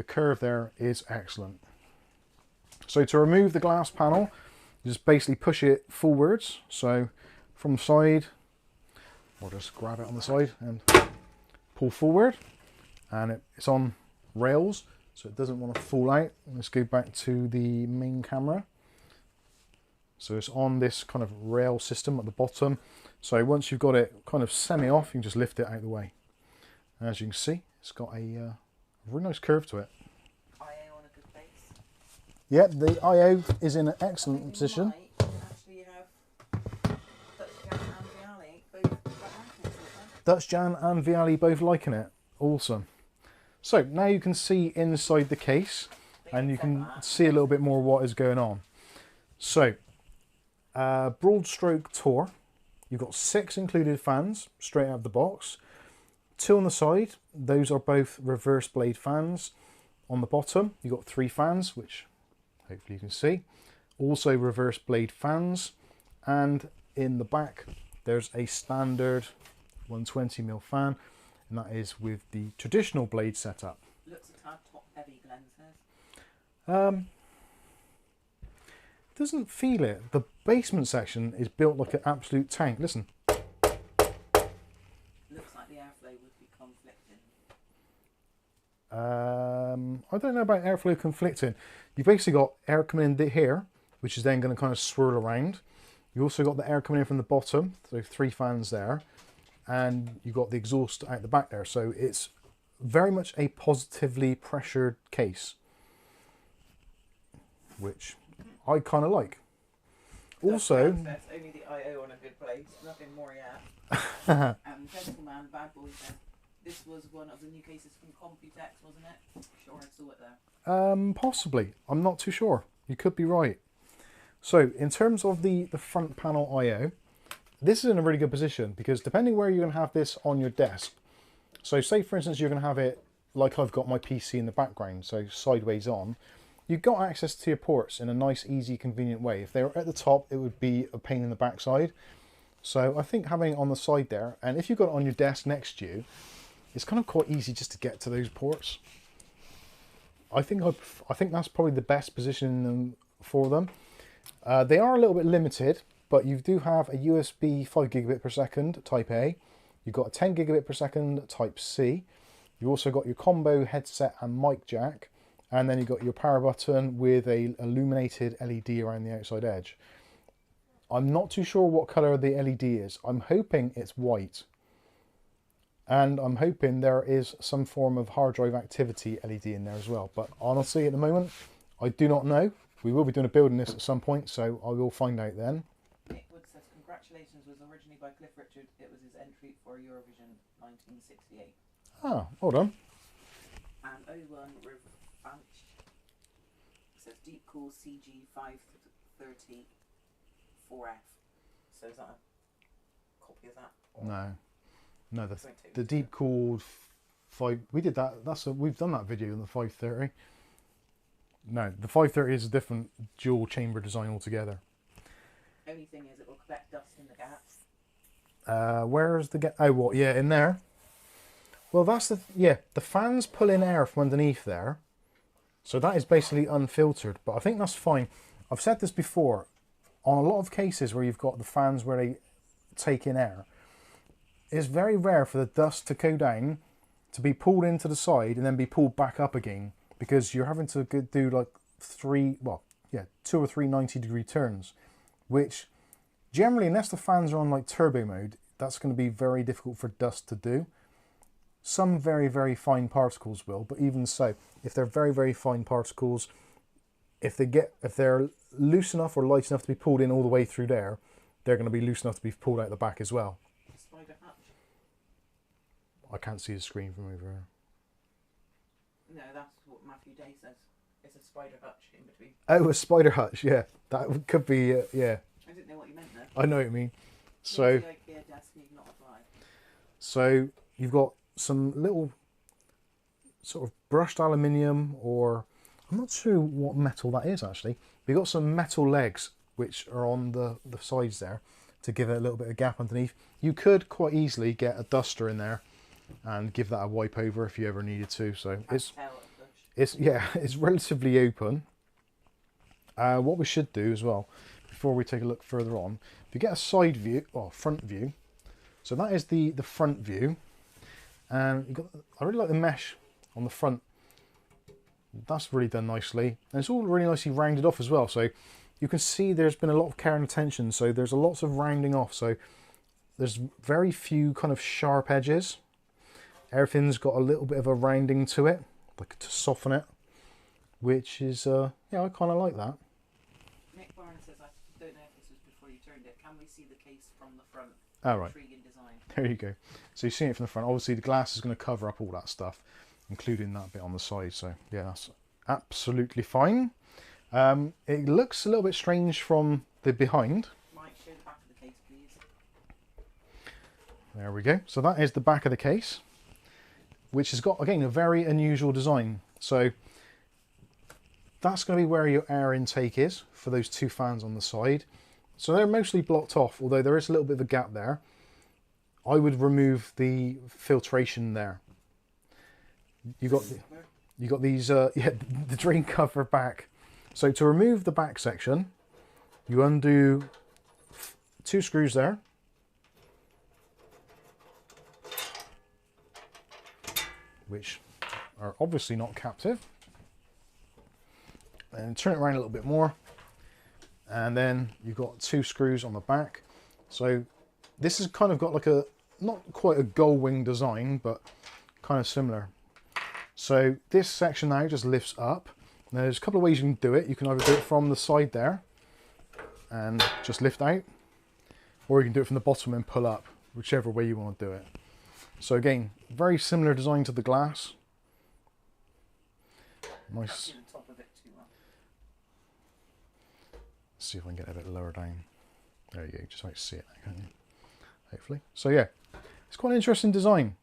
curve there is excellent. So to remove the glass panel, you just basically push it forwards. So from the side, or just grab it on the side and pull forward, and it's on rails, so it doesn't want to fall out. Let's go back to the main camera. So it's on this kind of rail system at the bottom. So once you've got it kind of semi-off, you can just lift it out of the way. And as you can see, it's got a really nice curve to it. IO on a good base. Yep, the IO is in an excellent position. Actually, Dutch Jan and Viali both liking it. Awesome. So now you can see inside the case, and you can see a little bit more what is going on. So, broad stroke tour. You've got 6 included fans straight out of the box. 2 on the side. Those are both reverse blade fans. On the bottom, you've got 3 fans, which hopefully you can see. Also reverse blade fans. And in the back, there's a standard 120mm fan, and that is with the traditional blade setup. Looks a tad top heavy, Glenn says. Doesn't feel it. The basement section is built like an absolute tank. Listen. Looks like the airflow would be conflicting. I don't know about airflow conflicting. You've basically got air coming in here, which is then going to kind of swirl around. You also got the air coming in from the bottom, so 3 fans there. And you've got the exhaust out the back there. So it's very much a positively pressured case, which I kind of like. Also, only the IO on a good place, nothing more yet. Gentleman, Bad Boy said this was one of the new cases from Computex, wasn't it? Sure, I saw it there. Possibly. I'm not too sure. You could be right. So in terms of the front panel IO, this is in a really good position because depending where you're going to have this on your desk. So say for instance you're going to have it like I've got my PC in the background, so sideways on. You've got access to your ports in a nice, easy, convenient way. If they were at the top, it would be a pain in the backside. So I think having it on the side there, and if you've got it on your desk next to you, it's kind of quite easy just to get to those ports. I think that's probably the best position for them. They are a little bit limited, but you do have a USB 5 gigabit per second Type A. You've got a 10 gigabit per second Type C. You've also got your combo headset and mic jack, and then you've got your power button with a illuminated LED around the outside edge. I'm not too sure what colour the LED is. I'm hoping it's white. And I'm hoping there is some form of hard drive activity LED in there as well. But honestly, at the moment, I do not know. We will be doing a build in this at some point, so I will find out then. Nick Wood says, congratulations, was originally by Cliff Richard. It was his entry for Eurovision 1968. Ah, hold on. And O1 Revanche says, Deep Cool CG 530 4F. So is that a copy of that? No. No, the deep cooled 5. We did that. We've done that video in the 530. No, the 530 is a different dual chamber design altogether. Only thing is, it will collect dust in the gaps. Where's the gap? Oh, what? Yeah, in there. Well, that's the fans pull in air from underneath there, so that is basically unfiltered. But I think that's fine. I've said this before. On a lot of cases where you've got the fans where they take in air, it's very rare for the dust to go down, to be pulled into the side and then be pulled back up again, because you're having to do like 2 or 3 90-degree turns, which generally, unless the fans are on like turbo mode, that's going to be very difficult for dust to do. Some very, very fine particles will, but even so, if they're very, very fine particles, if they're loose enough or light enough to be pulled in all the way through there, they're going to be loose enough to be pulled out the back as well. Spider hatch? I can't see the screen from over here. No, that's what Matthew Day says. It's a spider hutch in between. Oh, a spider hutch, yeah. That could be, yeah. I didn't know what you meant there. I know what you mean. So, The IKEA desk need not apply. so you've got some little sort of brushed aluminium, or I'm not sure what metal that is actually. But you've got some metal legs which are on the sides there to give it a little bit of gap underneath. You could quite easily get a duster in there and give that a wipe over if you ever needed to. So it's relatively open. What we should do as well, before we take a look further on, if you get a side view or front view, so that is the front view, and you got, I really like the mesh on the front. That's really done nicely, and it's all really nicely rounded off as well. So you can see there's been a lot of care and attention. So there's a lots of rounding off. So there's very few kind of sharp edges. Everything's got a little bit of a rounding to it, like to soften it, which is yeah, I kind of like that. Nick Barnes says, I don't know if this was before you turned it. Can we see the case from the front? Oh, right. Intriguing design. There you go. So you're seeing it from the front. Obviously the glass is going to cover up all that stuff, including that bit on the side. So yeah, that's absolutely fine. It looks a little bit strange from the behind. Mike, show the back of the case, please. There we go. So that is the back of the case, which has got, again, a very unusual design. So that's going to be where your air intake is for those 2 fans on the side. So they're mostly blocked off, although there is a little bit of a gap there. I would remove the filtration there. You got these yeah, the drain cover back. So to remove the back section, you undo 2 screws there. Which are obviously not captive. And turn it around a little bit more. And then you've got 2 screws on the back. So this has kind of got like a, not quite a gull wing design, but kind of similar. So this section now just lifts up. Now there's a couple of ways you can do it. You can either do it from the side there and just lift out, or you can do it from the bottom and pull up, whichever way you want to do it. So again, very similar design to the glass. Nice. The top of it too well. Let's see if I can get it a bit lower down. There you go, just like to see it, can't you? Hopefully. So yeah, it's quite an interesting design.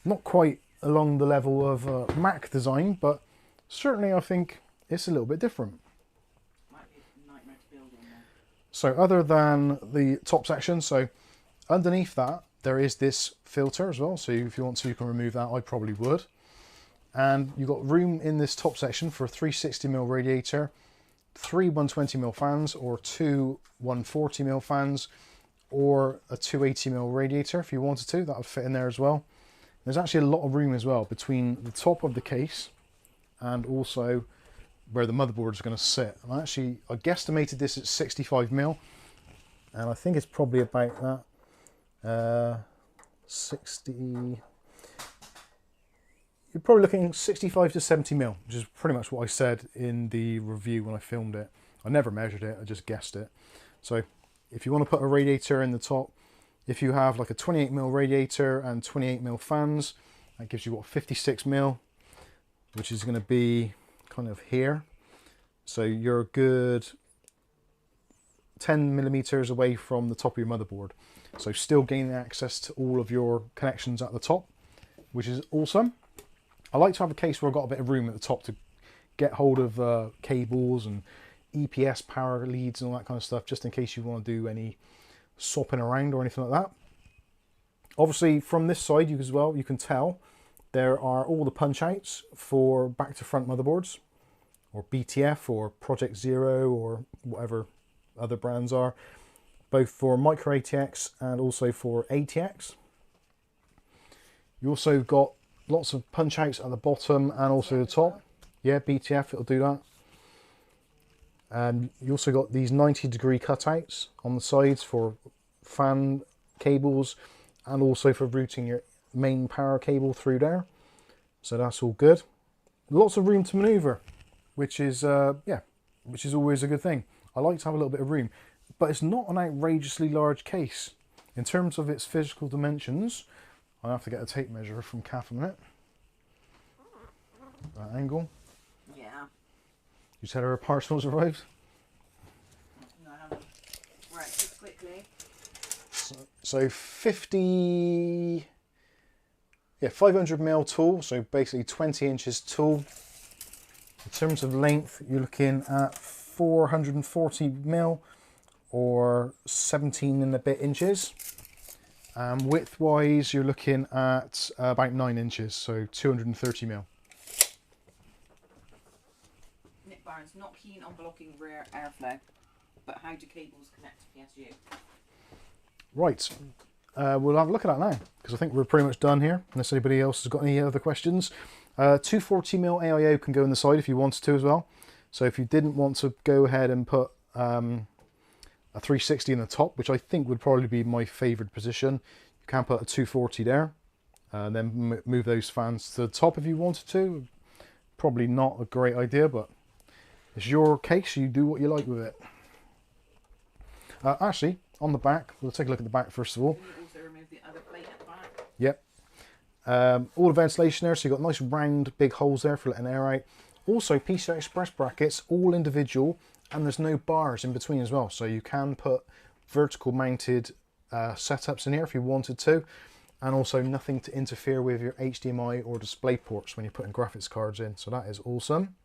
Not quite along the level of Mac design, but certainly I think it's a little bit different. Might be a nightmare to build in there. So other than the top section, so underneath that there is this filter as well. So if you want to, you can remove that. I probably would. And you've got room in this top section for a 360mm radiator, 3 120mm fans, or 2 140mm fans, or a 280mm radiator if you wanted to. That would fit in there as well. There's actually a lot of room as well between the top of the case and also where the motherboard is going to sit. And I guesstimated this at 65mm, and I think it's probably about that. 60. You're probably looking 65 to 70mm, which is pretty much what I said in the review when I filmed it. I never measured it, I just guessed it. So if you want to put a radiator in the top, if you have like a 28mm radiator and 28mm fans, that gives you what, 56mm, which is going to be kind of here. So you're a good 10mm away from the top of your motherboard. So still gaining access to all of your connections at the top, which is awesome. I like to have a case where I've got a bit of room at the top to get hold of cables and EPS power leads and all that kind of stuff, just in case you want to do any swapping around or anything like that. Obviously from this side you as well, you can tell there are all the punch outs for back to front motherboards, or BTF or Project Zero or whatever other brands are, both for micro ATX and also for ATX. You also got lots of punch outs at the bottom and also the top. Yeah, BTF, it'll do that. And you also got these 90-degree cutouts on the sides for fan cables and also for routing your main power cable through there. So that's all good. Lots of room to maneuver, which is which is always a good thing. I like to have a little bit of room, but it's not an outrageously large case. In terms of its physical dimensions, I have to get a tape measure from Kath a minute. That angle. Yeah. You said her parcels arrived? No, I haven't. Right, just quickly. So 50, yeah, 500mm tool, so basically 20 inches tool. In terms of length, you're looking at 440mm or 17 and a bit inches. Width-wise, you're looking at about 9 inches, so 230mm. Nick Barnes, not keen on blocking rear airflow, but how do cables connect to PSU? Right, we'll have a look at that now, because I think we're pretty much done here, unless anybody else has got any other questions. 240mm AIO can go in the side if you wanted to as well. So if you didn't want to go ahead and put a 360 in the top, which I think would probably be my favoured position, you can put a 240 there, and then move those fans to the top if you wanted to. Probably not a great idea, but it's your case, you do what you like with it. Actually, on the back, we'll take a look at the back first of all. Can you also remove the other plate at the back? Yep. All the ventilation there, so you've got nice round big holes there for letting air out. Also PCI Express brackets, all individual, and there's no bars in between as well, so you can put vertical mounted setups in here if you wanted to, and also nothing to interfere with your HDMI or display ports when you're putting graphics cards in, so that is awesome.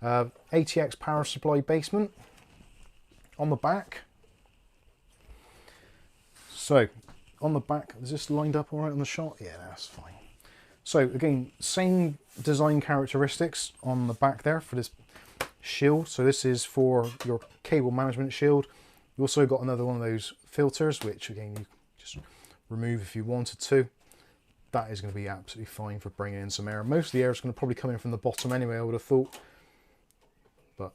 ATX power supply basement on the back. So on the back, is this lined up all right on the shot? Yeah, that's fine. So again, same design characteristics on the back there for this shield. So this is for your cable management shield. You also got another one of those filters, which again you just remove if you wanted to. That is going to be absolutely fine for bringing in some air. Most of the air is going to probably come in from the bottom anyway, I would have thought. But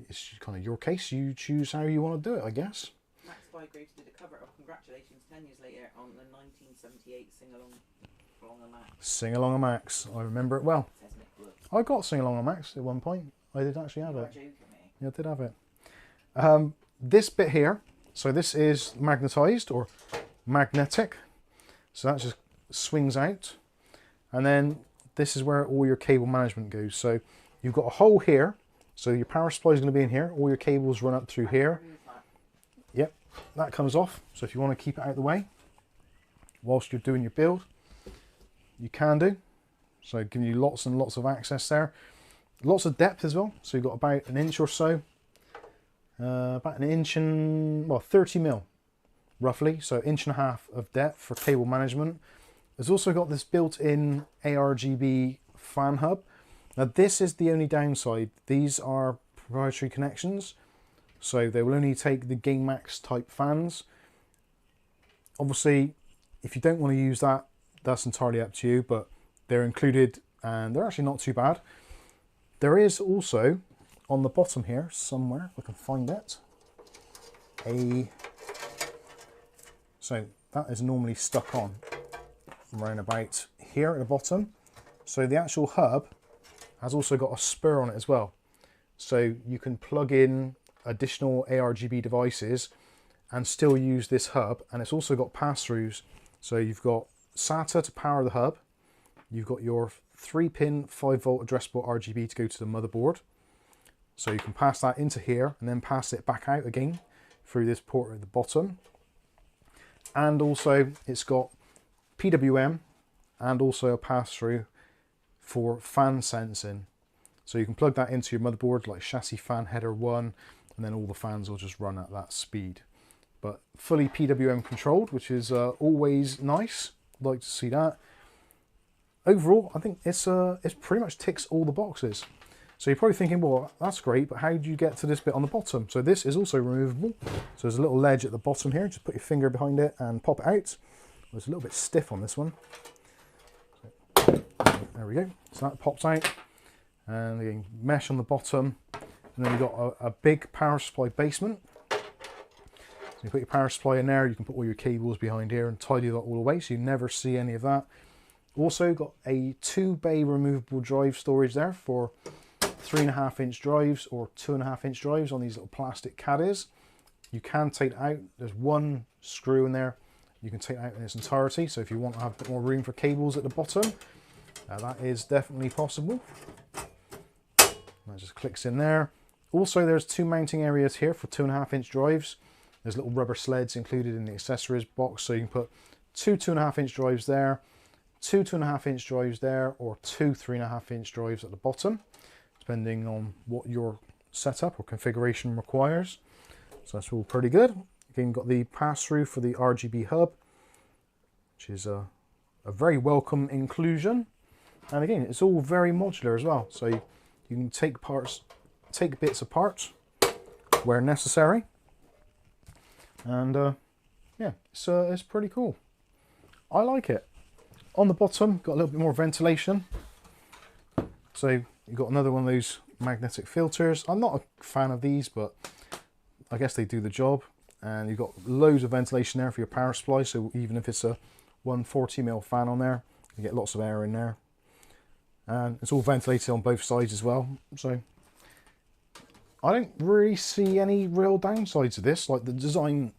it's kind of your case. You choose how you want to do it, I guess. Max Bygrave did a cover of Congratulations 10 years later on the 1978 sing-along a Max. Sing Along a Max. I remember it well. Says Nick Wood. I got Sing Along a Max at one point. I did actually have You are it. joking me. Yeah, I did have it. This bit here, so this is magnetized or magnetic. So that just swings out. And then this is where all your cable management goes. So you've got a hole here. So your power supply is going to be in here. All your cables run up through here. Remove that. Yep, that comes off. So if you want to keep it out of the way whilst you're doing your build, you can do. So giving you lots and lots of access there. Lots of depth as well. So you've got about an inch or so. About an inch and, well, 30mm roughly. So 1.5 inches of depth for cable management. There's also got this built-in ARGB fan hub. Now this is the only downside. These are proprietary connections. So they will only take the Gamemax type fans. Obviously, if you don't want to use that that's entirely up to you, but they're included and they're actually not too bad. There is also on the bottom here somewhere, if I can find it, so that is normally stuck on around about here at the bottom. So the actual hub has also got a spur on it as well. So you can plug in additional ARGB devices and still use this hub. And it's also got pass-throughs. So you've got SATA to power the hub. You've got your 3-pin 5-volt addressable RGB to go to the motherboard. So you can pass that into here and then pass it back out again through this port at the bottom. And also it's got PWM and also a pass-through for fan sensing. So you can plug that into your motherboard like chassis fan header 1, and then all the fans will just run at that speed. But fully PWM controlled, which is always nice. Like to see that. Overall, I think it's pretty much ticks all the boxes. So you're probably thinking, well, that's great, but how do you get to this bit on the bottom? So this is also removable. So there's a little ledge at the bottom here. Just put your finger behind it and pop it out. It's a little bit stiff on this one. So, there we go. So that pops out. And again, mesh on the bottom. And then you've got a big power supply basement. So you put your power supply in there. You can put all your cables behind here and tidy that all away so you never see any of that. Also got a 2-bay removable drive storage there for 3.5-inch drives or 2.5-inch drives on these little plastic caddies. You can take it out. There's one screw in there. You can take it out in its entirety. So if you want to have a bit more room for cables at the bottom, that is definitely possible. That just clicks in there. Also, there's 2 mounting areas here for 2.5-inch drives. There's little rubber sleds included in the accessories box, so you can put 2 2.5-inch drives there, 2 2.5-inch drives there, or 2 3.5-inch drives at the bottom, depending on what your setup or configuration requires. So that's all pretty good. Again, you've got the pass-through for the RGB hub, which is a very welcome inclusion. And again, it's all very modular as well. So you can take bits apart where necessary. And yeah, it's pretty cool. I like it. On the bottom, got a little bit more ventilation. So you've got another one of those magnetic filters. I'm not a fan of these, but I guess they do the job. And you've got loads of ventilation there for your power supply. So even if it's a 140mm fan on there, you get lots of air in there. And it's all ventilated on both sides as well. So I don't really see any real downsides to this. Like the design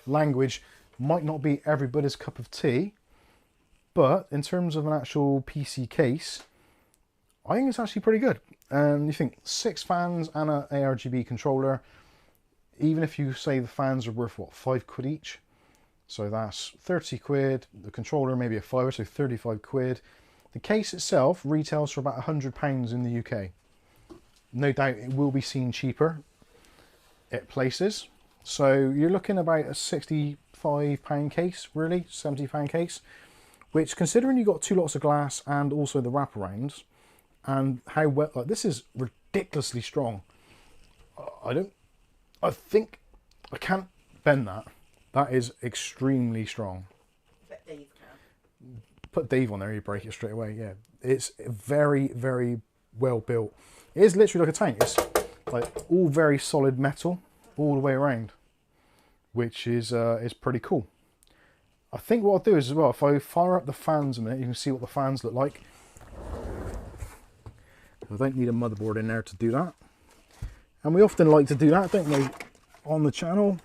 language might not be everybody's cup of tea, but in terms of an actual PC case, I think it's actually pretty good. And you think 6 fans and an ARGB controller, even if you say the fans are worth what, £5 each, so that's 30 quid. The controller maybe a fiver, so 35 quid. The case itself retails for about £100 in the UK. No doubt it will be seen cheaper at places. So you're looking about a £65 case, really, £70 case, which, considering you've got 2 lots of glass and also the wraparounds, and how well, like, this is ridiculously strong. I think I can't bend that. That is extremely strong. Bet Dave can. Put Dave on there, you break it straight away. Yeah, it's very, very well built. It is literally like a tank. It's like all very solid metal all the way around, which is pretty cool. I think what I'll do is as well, if I fire up the fans a minute, you can see what the fans look like. I don't need a motherboard in there to do that. And we often like to do that, don't we, on the channel?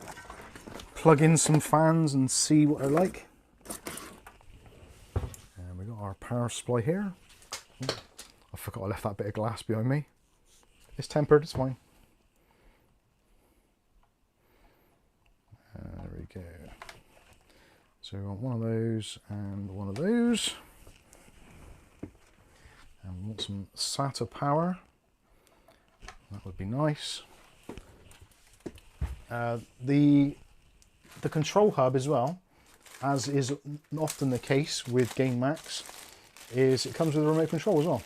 Plug in some fans and see what they're like. And we got our power supply here. I forgot I left that bit of glass behind me. It's tempered, it's fine. There we go. So we want one of those and one of those. And we want some SATA power. That would be nice. The control hub as well, as is often the case with Gamemax, is it comes with a remote control as well.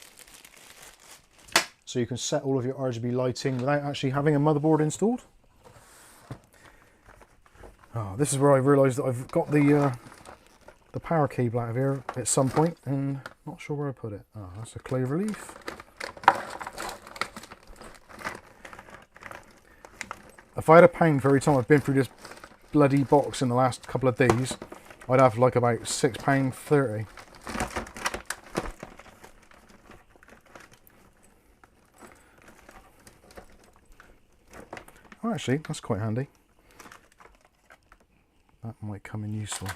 So you can set all of your RGB lighting without actually having a motherboard installed. Oh, this is where I realised that I've got the the power cable out of here at some point, and not sure where I put it. Oh, that's a clover leaf. If I had a pound for every time I've been through this bloody box in the last couple of days, I'd have like about £6.30. Oh, actually, that's quite handy. That might come in useful.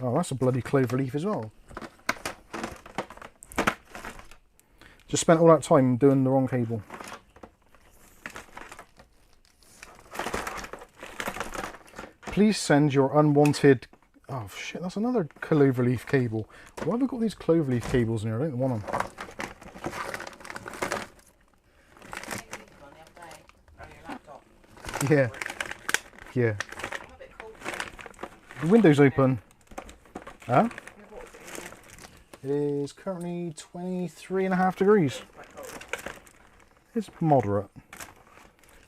Oh, that's a bloody clover leaf as well. Just spent all that time doing the wrong cable. Please send your unwanted... Oh shit, that's another cloverleaf cable. Why have we got these cloverleaf cables in here? I don't want them. Yeah. Yeah. The window's open. Huh? It is currently 23.5 degrees. It's moderate.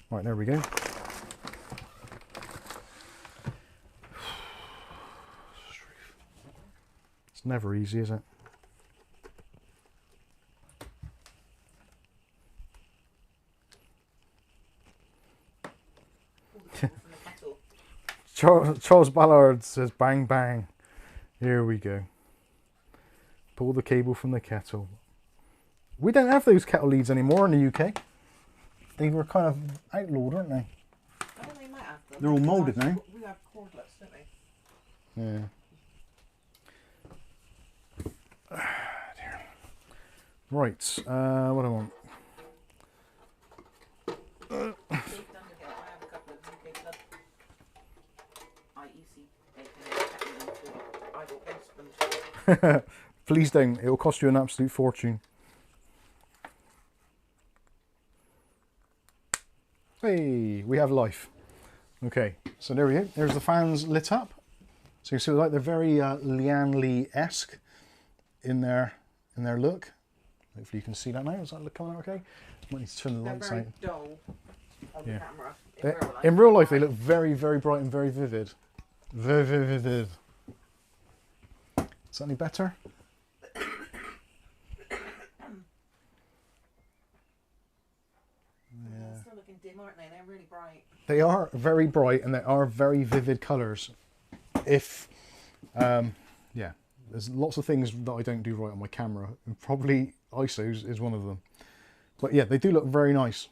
Right, there we go. It's never easy, is it? Charles Ballard says bang bang. Here we go. Pull the cable from the kettle. We don't have those kettle leads anymore in the UK. They were kind of outlawed, aren't they? Oh, they might have them. They're all moulded now. We have cordless, don't we? Yeah. Dear. Right, what do I want? They've done it here. I have a couple of UK club IEC idle husband. Please don't, it'll cost you an absolute fortune. Hey, we have life. Okay, so there we go. There's the fans lit up. So you see, like they're very Lian Li-esque in their look. Hopefully you can see that now. Is that look coming out okay? Might need to turn the They're lights very out. dull on the Yeah. camera. In real life, they look very, very bright and very vivid. Very, very vivid. Is that any better? They're still looking dim, aren't they? They're really bright. They are very bright and they are very vivid colours. If, yeah, there's lots of things that I don't do right on my camera, and probably ISOs is one of them. But yeah, they do look very nice,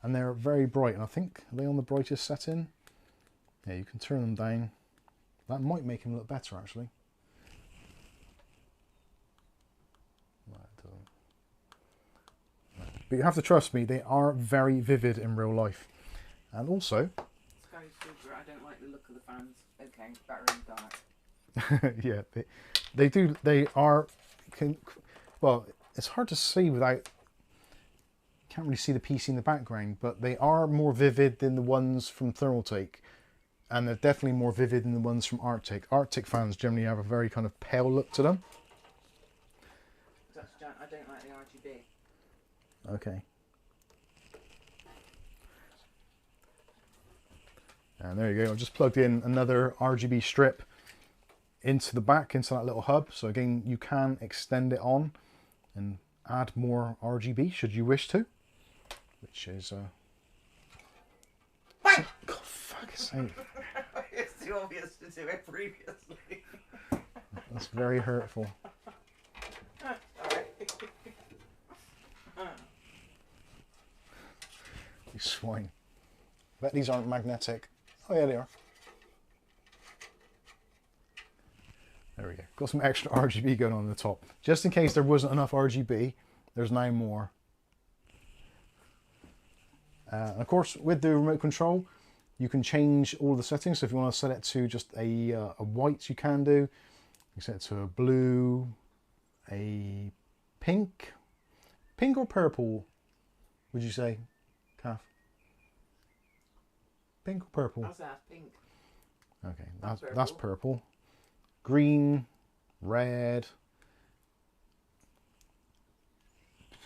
and they're very bright. And I think, are they on the brightest setting? Yeah, you can turn them down. That might make them look better, actually. No, it doesn't. No. But you have to trust me, they are very vivid in real life. And also, Sky Super, I don't like the look of the fans. Okay, better in dark. yeah, they are, well, it's hard to see without, can't really see the PC in the background, but they are more vivid than the ones from Thermaltake, and they're definitely more vivid than the ones from Arctic. Arctic fans generally have a very kind of pale look to them. I don't like the RGB. Okay. And there you go, I've just plugged in another RGB strip into the back, into that little hub. So again, you can extend it on and add more RGB should you wish to. Which is, God, fuck's sake. It's too obvious to do it previously. That's very hurtful. You swine. Bet these aren't magnetic. Oh yeah, they are. There we go. Got some extra RGB going on the top. Just in case there wasn't enough RGB, there's now more. And of course, with the remote control, you can change all the settings. So if you want to set it to just a white, you can do. You can set it to a blue, a pink. Pink or purple, would you say, Kath? Pink or purple? How's that? Pink. Okay, That's that's purple. Green, red,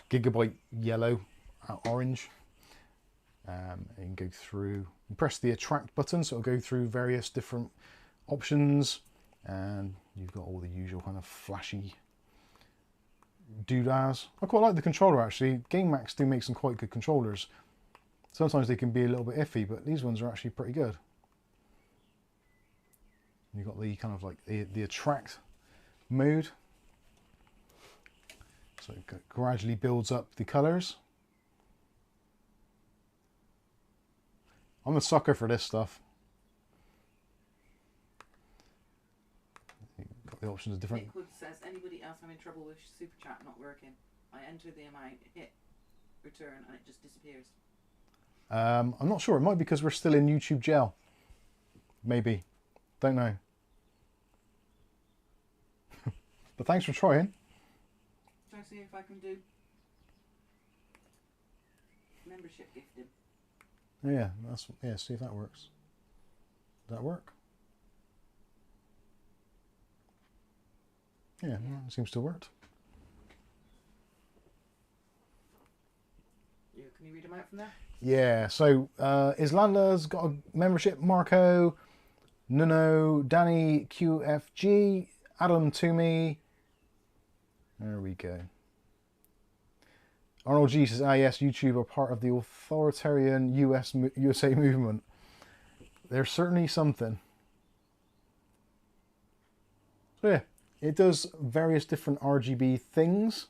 gigabyte yellow, orange, And you can go through, you press the attract button, so it'll go through various different options, and you've got all the usual kind of flashy doodads. I quite like the controller actually. Gamemax do make some quite good controllers. Sometimes they can be a little bit iffy, but these ones are actually pretty good. You've got the kind of like the attract mode, so it gradually builds up the colours. I'm a sucker for this stuff. You've got the options of different. Nick Wood says, anybody else having trouble with Super Chat not working? I enter the amount, hit return, and it just disappears. I'm not sure. It might be because we're still in YouTube jail. Maybe. Don't know. But thanks for trying. Try to see if I can do membership gifting. Yeah, see if that works. Does that work? Yeah, well, it seems to have worked. Yeah, can you read them out from there? Yeah, so Islanda's got a membership, Marco, Nuno, Danny, QFG, Adam Toomey. There we go. Arnold G says, ah yes, YouTube are part of the authoritarian USA movement. There's certainly something. So yeah, it does various different RGB things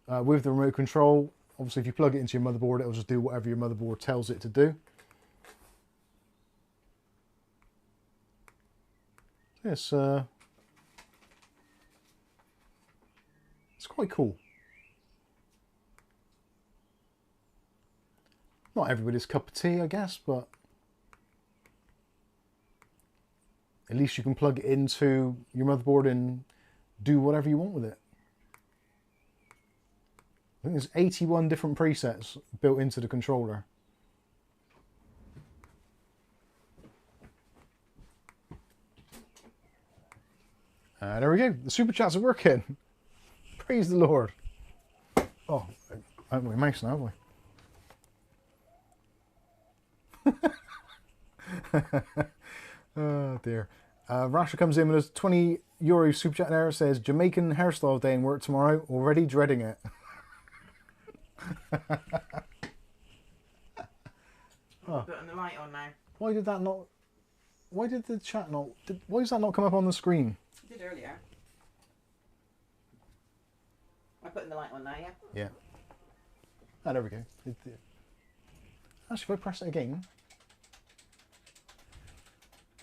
with the remote control. Obviously, if you plug it into your motherboard, it'll just do whatever your motherboard tells it to do. It's quite cool. Not everybody's cup of tea, I guess, but at least you can plug it into your motherboard and do whatever you want with it. I think there's 81 different presets built into the controller. There we go. The super chats are working. Praise the Lord. Oh, I haven't got my mouse now, have I? Oh dear. Rasha comes in with a €20 super chat there. Says Jamaican hairstyle day in work tomorrow. Already dreading it. Oh. Putting the light on now. Why did that not? Why did the chat not? Why does that not come up on the screen? I did earlier. I'm putting the light on now, yeah? Yeah. Ah, there we go. Actually, if I press it again.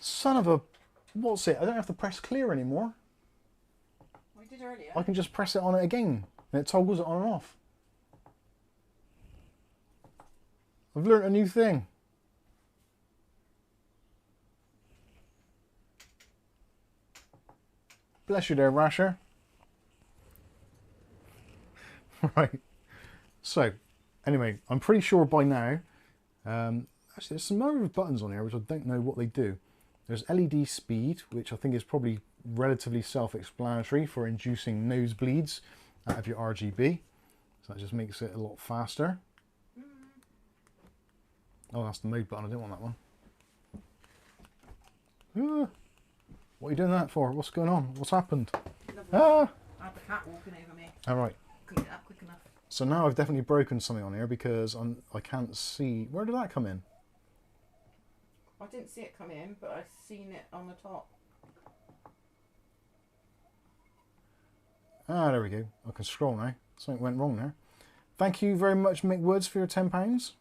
Son of a... What's it? I don't have to press clear anymore. We did earlier. I can just press it on it again. And it toggles it on and off. I've learnt a new thing. Bless you there, Rasher. Right. So, anyway, I'm pretty sure by now... actually, there's some other buttons on here which I don't know what they do. There's LED speed, which I think is probably relatively self-explanatory for inducing nosebleeds out of your RGB. So that just makes it a lot faster. Oh, that's the mode button. I didn't want that one. Ah, what are you doing that for? What's going on? What's happened? Ah! I had the cat walking over me. All right. Couldn't get up quick enough. So now I've definitely broken something on here because I can't see. Where did that come in? I didn't see it come in, but I've seen it on the top. Ah, there we go. I can scroll now. Something went wrong there. Thank you very much, Mick Woods, for your £10.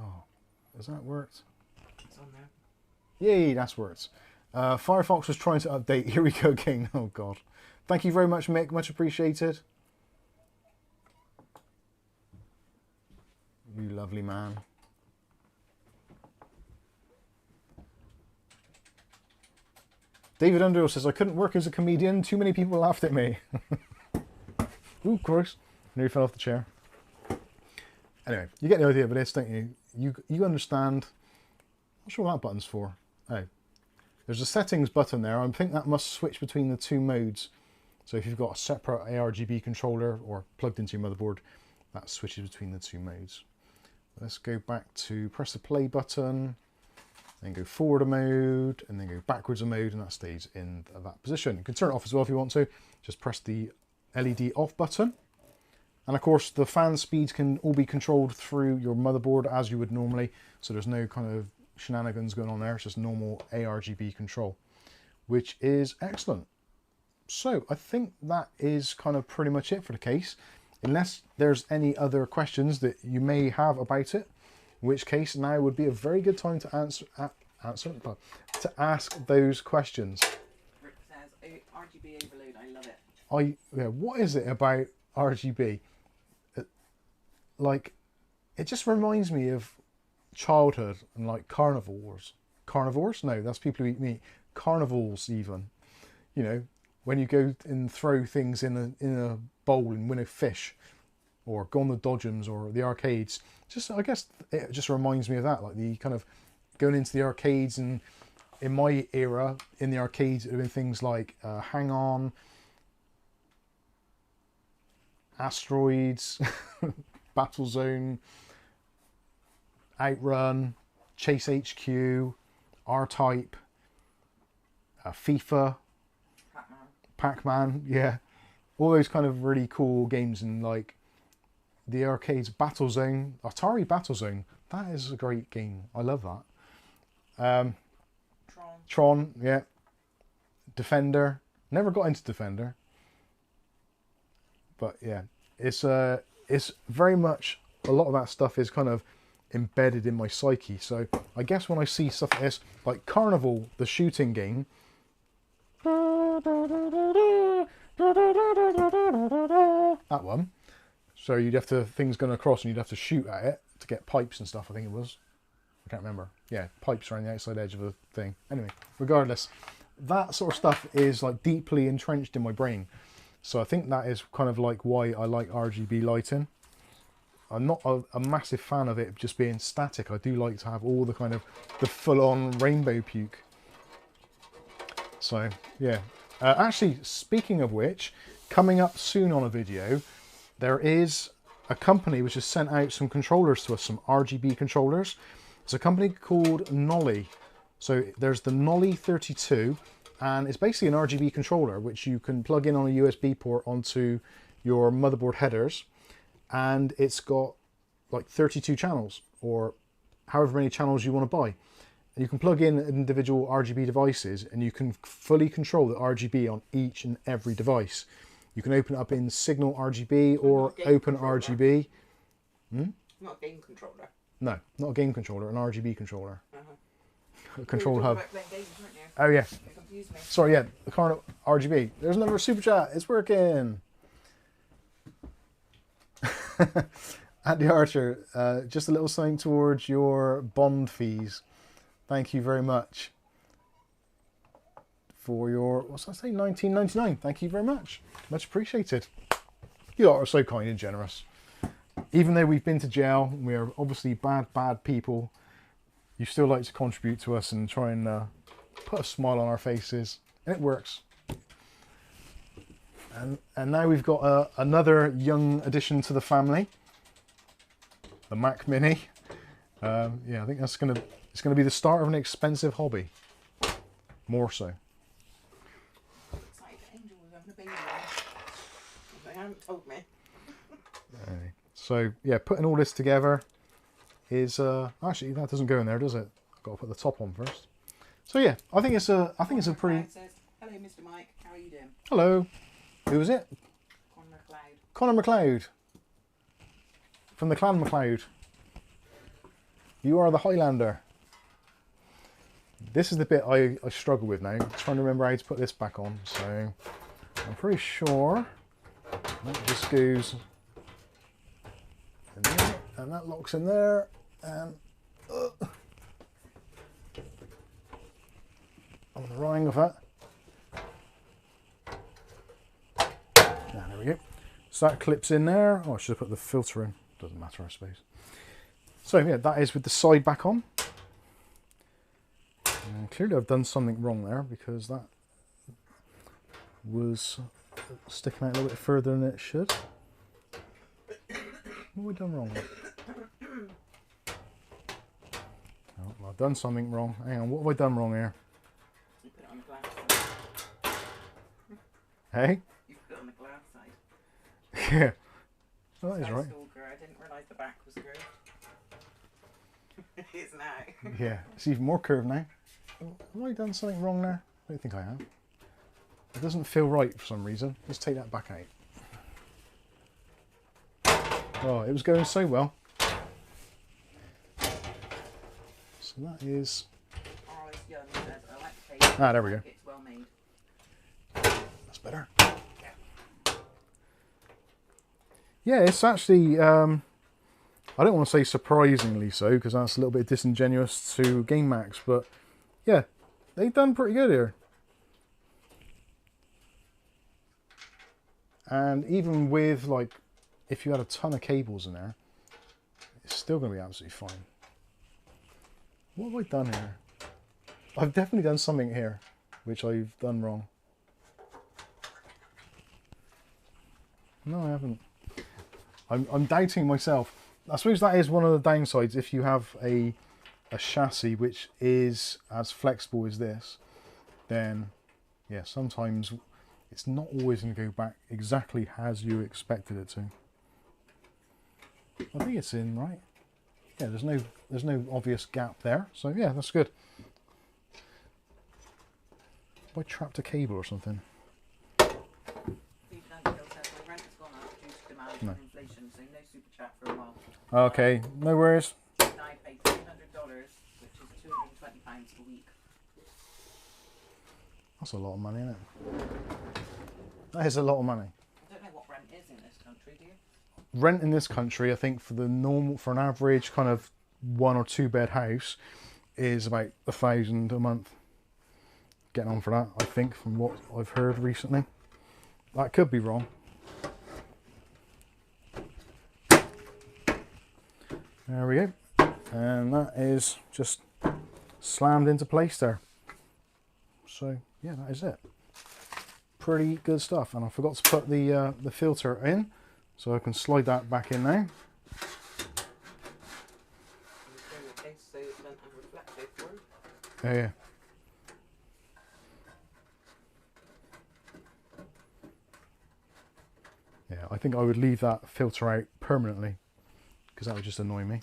Oh, has that worked? It's on there. Yay, that's worked. Firefox was trying to update. Here we go again. Oh, God. Thank you very much, Mick. Much appreciated. You lovely man. David Underhill says, I couldn't work as a comedian. Too many people laughed at me. Ooh, gross. Nearly fell off the chair. Anyway, you get the idea of this, don't you? You understand. I'm not sure what that button's for. Oh. There's a settings button there. I think that must switch between the two modes. So if you've got a separate ARGB controller or plugged into your motherboard, that switches between the two modes. Let's go back to press the play button, then go forward a mode, and then go backwards a mode, and that stays in that position. You can turn it off as well if you want to. Just press the LED off button. And of course the fan speeds can all be controlled through your motherboard as you would normally, so there's no kind of shenanigans going on there. It's just normal ARGB control, which is excellent. So I think that is kind of pretty much it for the case, unless there's any other questions that you may have about it, in which case now would be a very good time to to ask those questions. Rick says, RGB overload, I love it. Yeah, what is it about RGB? Like, it just reminds me of childhood and like carnivores. Carnivores? No, that's people who eat meat. Carnivals even. You know, when you go and throw things in a bowl and win a fish, or go on the dodgems or the arcades. Just, I guess it just reminds me of that, like the kind of going into the arcades. And in my era, in the arcades, it would have been things like Hang On, Asteroids, Battlezone, Outrun, Chase HQ, R-Type, FIFA, Pac-Man, yeah. All those kind of really cool games, and like the arcades. Battlezone, Atari Battlezone, that is a great game. I love that. Tron, yeah. Defender, never got into Defender. But yeah, it's very much, a lot of that stuff is kind of embedded in my psyche. So I guess when I see stuff like this, like Carnival, the shooting game, that one. So you'd have to, things going across and you'd have to shoot at it to get pipes and stuff, I think it was. I can't remember. Yeah, pipes around the outside edge of a thing. Anyway, regardless, that sort of stuff is like deeply entrenched in my brain. So I think that is kind of like why I like RGB lighting. I'm not a massive fan of it just being static. I do like to have all the kind of the full-on rainbow puke. So yeah, actually, speaking of which, coming up soon on a video, there is a company which has sent out some controllers to us, some RGB controllers. It's a company called Nolly. So there's the Nolly 32, and it's basically an RGB controller which you can plug in on a USB port onto your motherboard headers, and it's got like 32 channels, or however many channels you want to buy. And you can plug in individual RGB devices, and you can fully control the RGB on each and every device. You can open it up in Signal RGB or Open RGB. Not a game controller. No, not a game controller, an RGB controller. A control You were hub. talking about playing games, weren't you? Oh yeah. It confused me. Sorry, yeah, the current RGB. There's another super chat. It's working. Andy Archer, just a little something towards your bond fees. Thank you very much for your, what's that say, $19.99. Thank you very much. Much appreciated. You are so kind and generous. Even though we've been to jail, we are obviously bad people, you still like to contribute to us and try and put a smile on our faces. And it works. And now we've got another young addition to the family. The Mac Mini. Yeah, I think it's gonna be the start of an expensive hobby. More so. Excited Angel was having a baby. They haven't told me. Anyway, so yeah, putting all this together is actually that doesn't go in there, does it? I've got to put the top on first. So yeah, I think it's a pretty. Says, hello, Mr. Mike. How are you doing? Hello. Who was it? Connor McLeod. Connor McLeod. From the Clan McLeod. You are the Highlander. This is the bit I struggle with now. I'm trying to remember how to put this back on. So I'm pretty sure that just goes in there, and that locks in there, and on the rang of that. There we go. So that clips in there. Oh, I should have put the filter in. Doesn't matter, I suppose. So yeah, that is with the side back on. And clearly I've done something wrong there, because that was sticking out a little bit further than it should. What have we done wrong? Oh, I've done something wrong. Hang on, what have I done wrong here? You put it on the glass side. Hey? You put it on the glass side. Yeah. Oh, that is right. Stalker. I didn't realise the back was curved. It is now. Yeah, it's even more curved now. Have I done something wrong there? I don't think I have. It doesn't feel right for some reason. Let's take that back out. Oh, it was going so well. So that is... Oh, it's young. I like the taste. Ah, there we go. It's well made. That's better. Yeah, it's actually... I don't want to say surprisingly so, because that's a little bit disingenuous to Gamemax, but yeah, they've done pretty good here. And even with, like, if you had a ton of cables in there, it's still going to be absolutely fine. What have I done here? I've definitely done something here, which I've done wrong. No, I haven't. I'm doubting myself. I suppose that is one of the downsides if you have a chassis which is as flexible as this, then yeah, sometimes it's not always going to go back exactly as you expected it to. I think it's in right. Yeah, there's no obvious gap there, so yeah, that's good. Have I trapped a cable or something? No. Inflation, so no super chat for a while. Okay, no worries. I paid $300, which is £220 a week. That's a lot of money, isn't it? That is a lot of money. I don't know what rent is in this country, do you? Rent in this country, I think for an average kind of 1 or 2 bed house, is about £1,000 a month. Getting on for that, I think, from what I've heard recently. That could be wrong. There we go, and that is just slammed into place there. So yeah, that is it. Pretty good stuff, and I forgot to put the filter in, so I can slide that back in now. Yeah. Yeah, I think I would leave that filter out permanently, because that would just annoy me.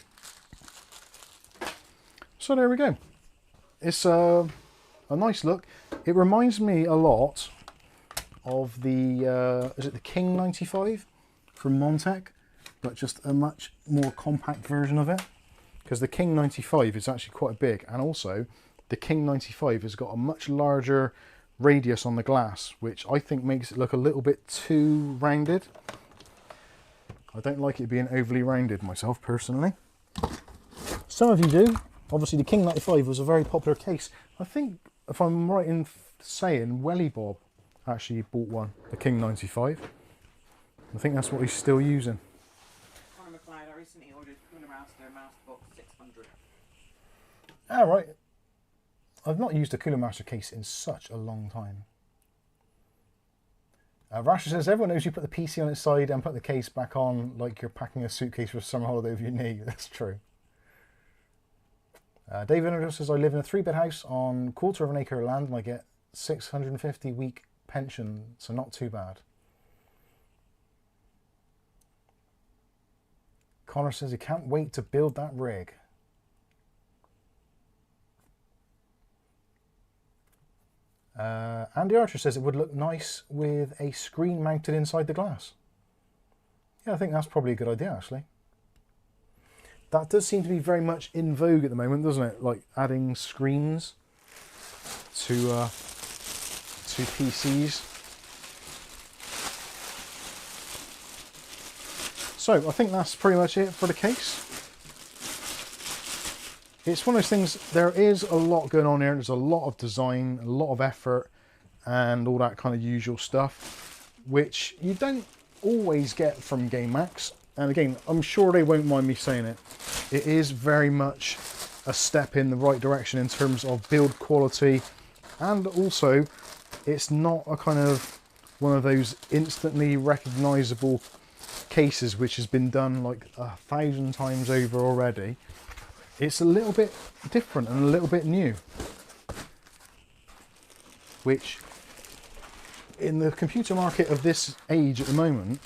So there we go. It's a nice look. It reminds me a lot of the, is it the King 95 from Montec, but just a much more compact version of it. Because the King 95 is actually quite big, and also the King 95 has got a much larger radius on the glass, which I think makes it look a little bit too rounded. I don't like it being overly rounded myself, personally. Some of you do. Obviously, the King 95 was a very popular case. I think, if I'm right in saying, Welly Bob actually bought one, the King 95. I think that's what he's still using. Connor McLeod, I recently ordered Cooler Master Mouse Box 600. Ah, right. I've not used a Cooler Master case in such a long time. Rasher says, everyone knows you put the PC on its side and put the case back on like you're packing a suitcase for a summer holiday with your knee. That's true. David Andrew says, I live in a 3-bed house on 1/4 of an acre of land and I get 650 week pension, so not too bad. Connor says he can't wait to build that rig. Andy Archer says it would look nice with a screen mounted inside the glass. Yeah, I think that's probably a good idea, actually. That does seem to be very much in vogue at the moment, doesn't it? Like adding screens to PCs. So I think that's pretty much it for the case. It's one of those things, there is a lot going on here. There's a lot of design, a lot of effort, and all that kind of usual stuff, which you don't always get from Gamemax. And again, I'm sure they won't mind me saying it. It is very much a step in the right direction in terms of build quality, and also it's not a kind of one of those instantly recognizable cases which has been done like 1,000 times over already, it's a little bit different and a little bit new. Which, in the computer market of this age at the moment,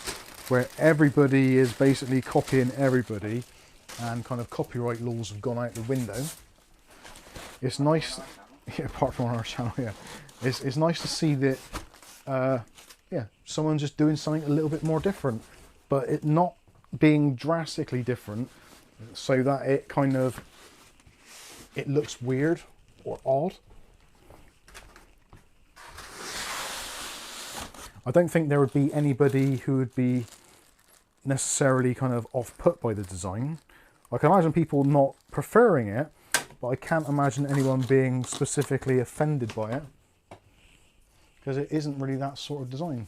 where everybody is basically copying everybody and kind of copyright laws have gone out the window, it's nice, yeah, apart from on our channel, yeah, it's nice to see that yeah, someone's just doing something a little bit more different, but it not being drastically different so that it kind of, it looks weird or odd. I don't think there would be anybody who would be necessarily kind of off-put by the design. I can imagine people not preferring it, but I can't imagine anyone being specifically offended by it, because it isn't really that sort of design.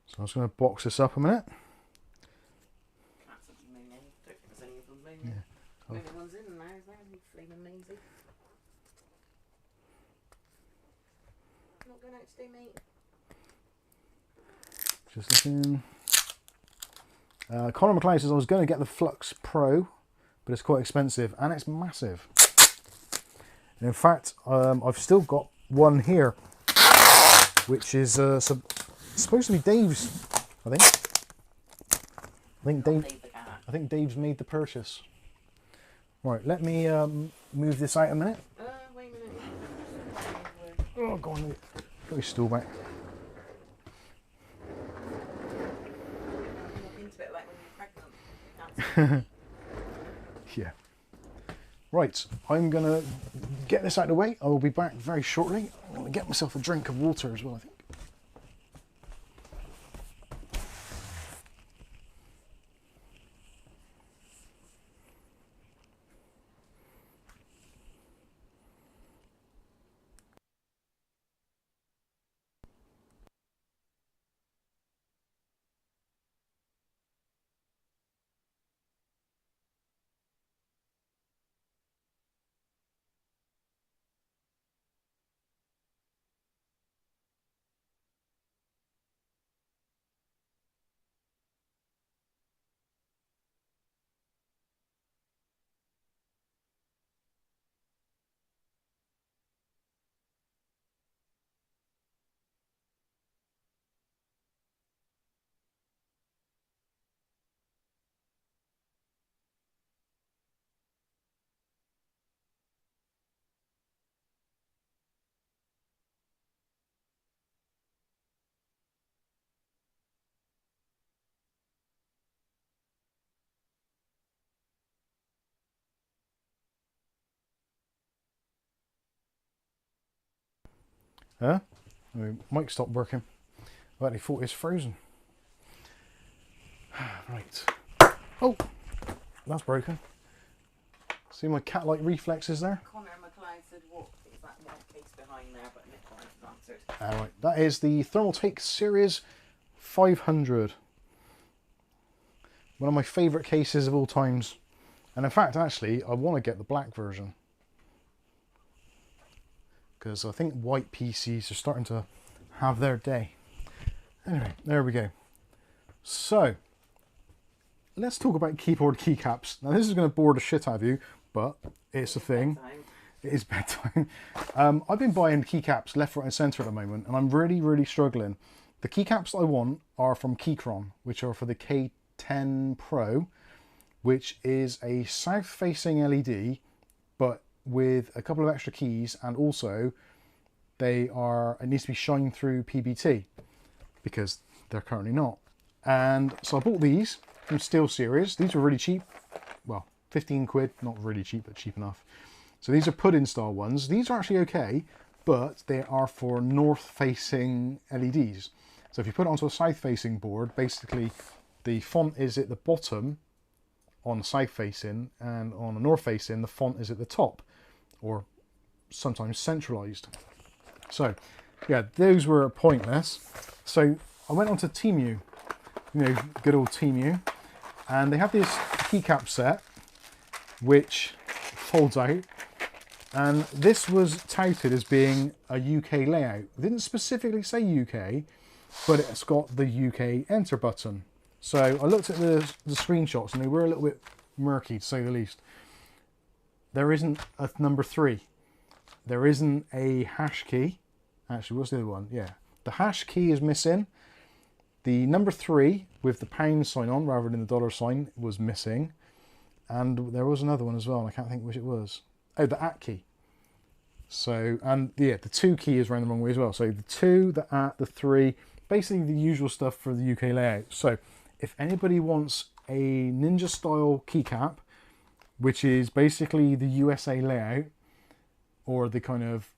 So I'm just going to box this up a minute. That's a moon in. Don't think there's any of them moon in. Yeah. The only one's in there, is there? Flaming Maisie. Not going out today, mate. Just looking. Conor McLeod says I was going to get the Flux Pro, but it's quite expensive and it's massive. And in fact, I've still got one here, which is supposed to be Dave's. I think Dave's made the purchase. Right, let me move this out a minute. Wait a minute. Oh, go on, put your stool back. Into it like when you're pregnant. Yeah. Right, I'm going to get this out of the way. I will be back very shortly. I'm going to get myself a drink of water as well, I think. Huh? My mic stopped working. I actually thought it's frozen. Right. Oh, that's broken. See my cat-like reflexes there? Conor McLeod said, what is that one case behind there? But Nick hasn't answered. Alright, that is the Thermaltake Series 500. One of my favourite cases of all times. And in fact, actually, I want to get the black version, because I think white PCs are starting to have their day. Anyway, there we go. So, let's talk about keyboard keycaps. Now, this is going to bore the shit out of you, but it's a thing. It is bedtime. I've been buying keycaps left, right and centre at the moment, and I'm really struggling. The keycaps I want are from Keychron, which are for the K10 Pro, which is a south-facing LED, but with a couple of extra keys, and also it needs to be shine through PBT, because they're currently not. And so I bought these from SteelSeries. These were really cheap. Well, 15 quid, not really cheap, but cheap enough. So these are pudding style ones. These are actually okay, but they are for north-facing LEDs. So if you put it onto a south-facing board, basically the font is at the bottom on the south-facing, and on the north-facing, the font is at the top, or sometimes centralized. So, yeah, those were pointless. So I went on to Temu, good old Temu, and they have this keycap set, which folds out, And this was touted as being a UK layout. It didn't specifically say UK, but it's got the UK enter button. So I looked at the screenshots and they were a little bit murky, to say the least. There isn't a number 3. There isn't a hash key. Actually, what's the other one? Yeah. The hash key is missing. The number 3 with the pound sign on rather than the dollar sign was missing. And there was another one as well, and I can't think which it was. Oh, the @ key. So, and yeah, the 2 key is around the wrong way as well. So the 2, the @ the 3, basically the usual stuff for the UK layout. So if anybody wants a Ninja style keycap, which is basically the USA layout, or the kind of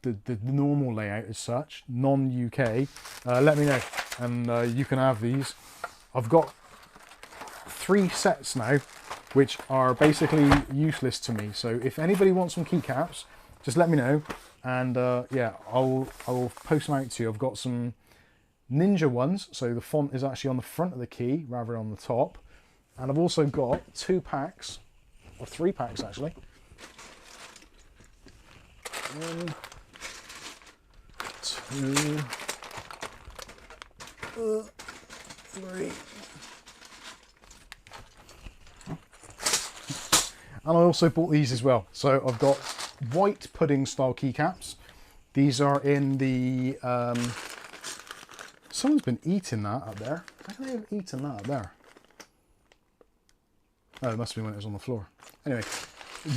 the normal layout as such, non-UK, let me know, and you can have these. I've got 3 sets now, which are basically useless to me. So if anybody wants some keycaps, just let me know, and yeah, I will post them out to you. I've got some Ninja ones, so the font is actually on the front of the key rather than on the top, and I've also got 2 packs, or 3 packs actually. 1, 2, 3. And I also bought these as well. So I've got white pudding style keycaps. These are in the... someone's been eating that up there. How can they have eaten that up there? Oh, it must be when it was on the floor. Anyway,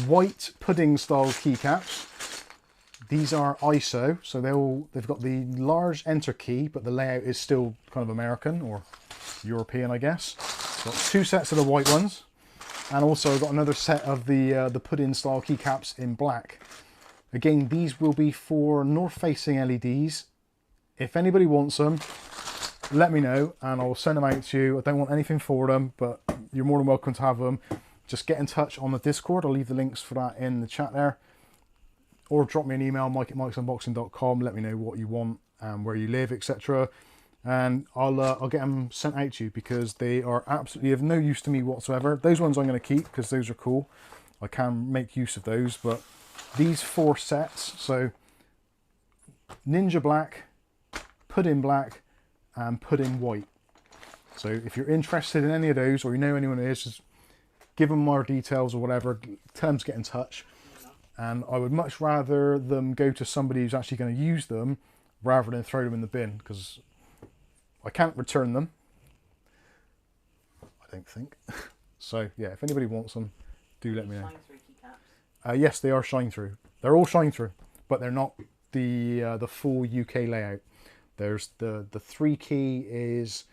white pudding style keycaps. These are ISO, so they've got the large enter key, but the layout is still kind of American or European, I guess. Got 2 sets of the white ones. And also I've got another set of the pudding style keycaps in black. Again, these will be for north facing LEDs. If anybody wants them, let me know and I'll send them out to you. I don't want anything for them, but you're more than welcome to have them. Just get in touch on the Discord. I'll leave the links for that in the chat there. Or drop me an email, mike@mikesunboxing.com. Let me know what you want and where you live, etc. And I'll get them sent out to you, because they are absolutely of no use to me whatsoever. Those ones I'm going to keep because those are cool. I can make use of those, but these 4 sets, so Ninja black, pudding black, and pudding white. So if you're interested in any of those, or you know anyone who is, just give them more details or whatever, tell them to get in touch. And I would much rather them go to somebody who's actually going to use them rather than throw them in the bin, because I can't return them, I don't think. So yeah, if anybody wants them, do let me know. Yes, they are shine through. They're all shine through, but they're not the full UK layout. There's the 3 key is,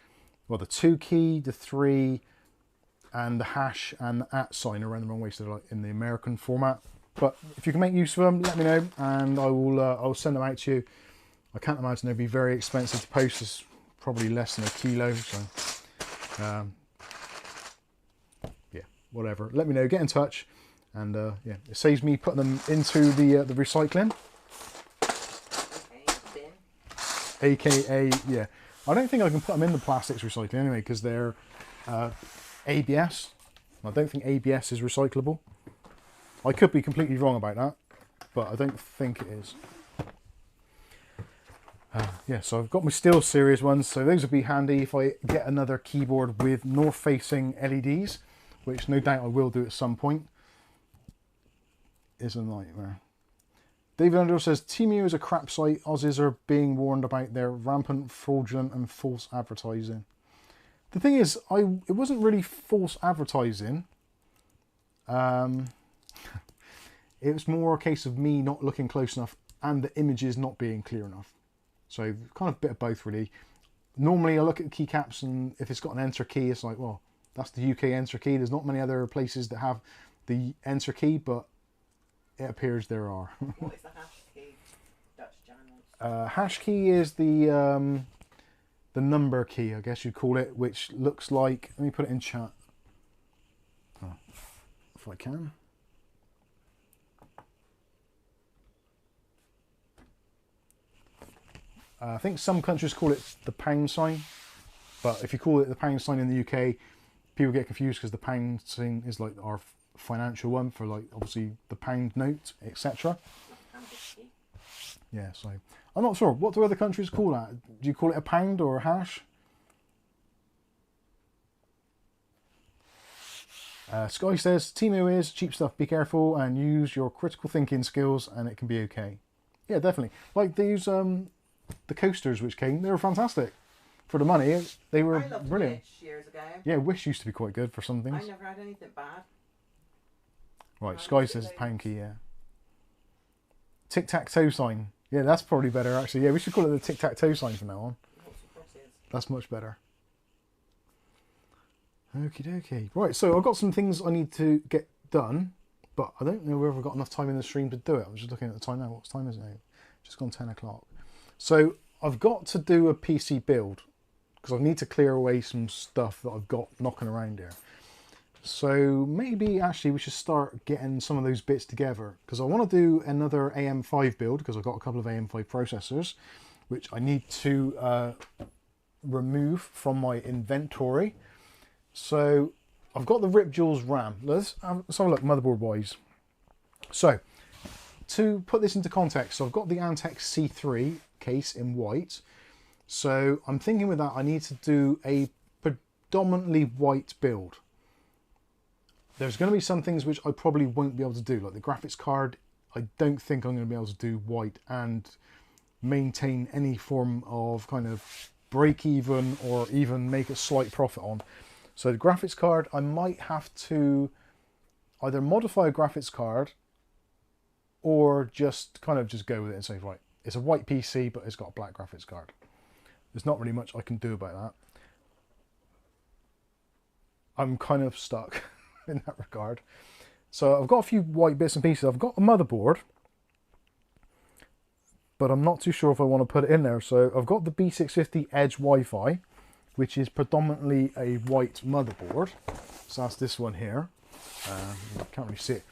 well, the 2 key, the 3, and the hash and the @ sign around the wrong way, so they're like in the American format. But if you can make use of them, let me know, and I'll send them out to you. I can't imagine they'd be very expensive to post. It's probably less than a kilo, so yeah, whatever. Let me know, get in touch, and yeah, it saves me putting them into the recycling. AKA, yeah. I don't think I can put them in the plastics recycling anyway, because they're ABS. I don't think ABS is recyclable. I could be completely wrong about that, but I don't think it is. Yeah, so I've got my Steel Series ones, so those would be handy if I get another keyboard with north-facing LEDs, which no doubt I will do at some point. Is a nightmare. David Underhill says, TMU is a crap site. Aussies are being warned about their rampant, fraudulent and false advertising. The thing is, it wasn't really false advertising. It was more a case of me not looking close enough and the images not being clear enough. So kind of a bit of both really. Normally I look at the keycaps, and if it's got an enter key, it's like, well, that's the UK enter key. There's not many other places that have the enter key, but it appears there are. What is the hash key? Dutch channels. Hash key is the number key, I guess you'd call it, which looks like, let me put it in chat. Oh, if I can. I think some countries call it the pound sign, but if you call it the pound sign in the UK, people get confused because the pound sign is like our financial one for like obviously the pound note, etc. Yeah, so I'm not sure. What do other countries call that? Do you call it a pound or a hash? Sky says, Timo is cheap stuff. Be careful and use your critical thinking skills and it can be okay. Yeah, definitely. Like these, the coasters which came, they were fantastic. For the money, they were I loved brilliant. Wish years ago. Yeah, Wish used to be quite good for some things. I never had anything bad. Right, Sky says pound key, yeah. Tic-tac-toe sign. Yeah, that's probably better actually. Yeah, we should call it the tic-tac-toe sign from now on. That's much better. Okie dokie. Right, so I've got some things I need to get done, but I don't know whether I've got enough time in the stream to do it. I'm just looking at the time now. What time is it now? Just gone 10 o'clock. So I've got to do a PC build because I need to clear away some stuff that I've got knocking around here. So maybe actually we should start getting some of those bits together because I want to do another AM5 build because I've got a couple of AM5 processors which I need to remove from my inventory. So I've got the Rip Jewels RAM. Let's have a look motherboard wise. So to put this into context, so I've got the Antex C3 case in white. So I'm thinking with that I need to do a predominantly white build. There's going to be some things which I probably won't be able to do, like the graphics card. I don't think I'm going to be able to do white and maintain any form of kind of break even or even make a slight profit on. So the graphics card, I might have to either modify a graphics card or just kind of just go with it and say, right, it's a white PC, but it's got a black graphics card. There's not really much I can do about that. I'm kind of stuck in that regard. So I've got a few white bits and pieces. I've got a motherboard, but I'm not too sure if I want to put it in there. So I've got the B650 Edge Wi-Fi, which is predominantly a white motherboard. So that's this one here. Can't really see it.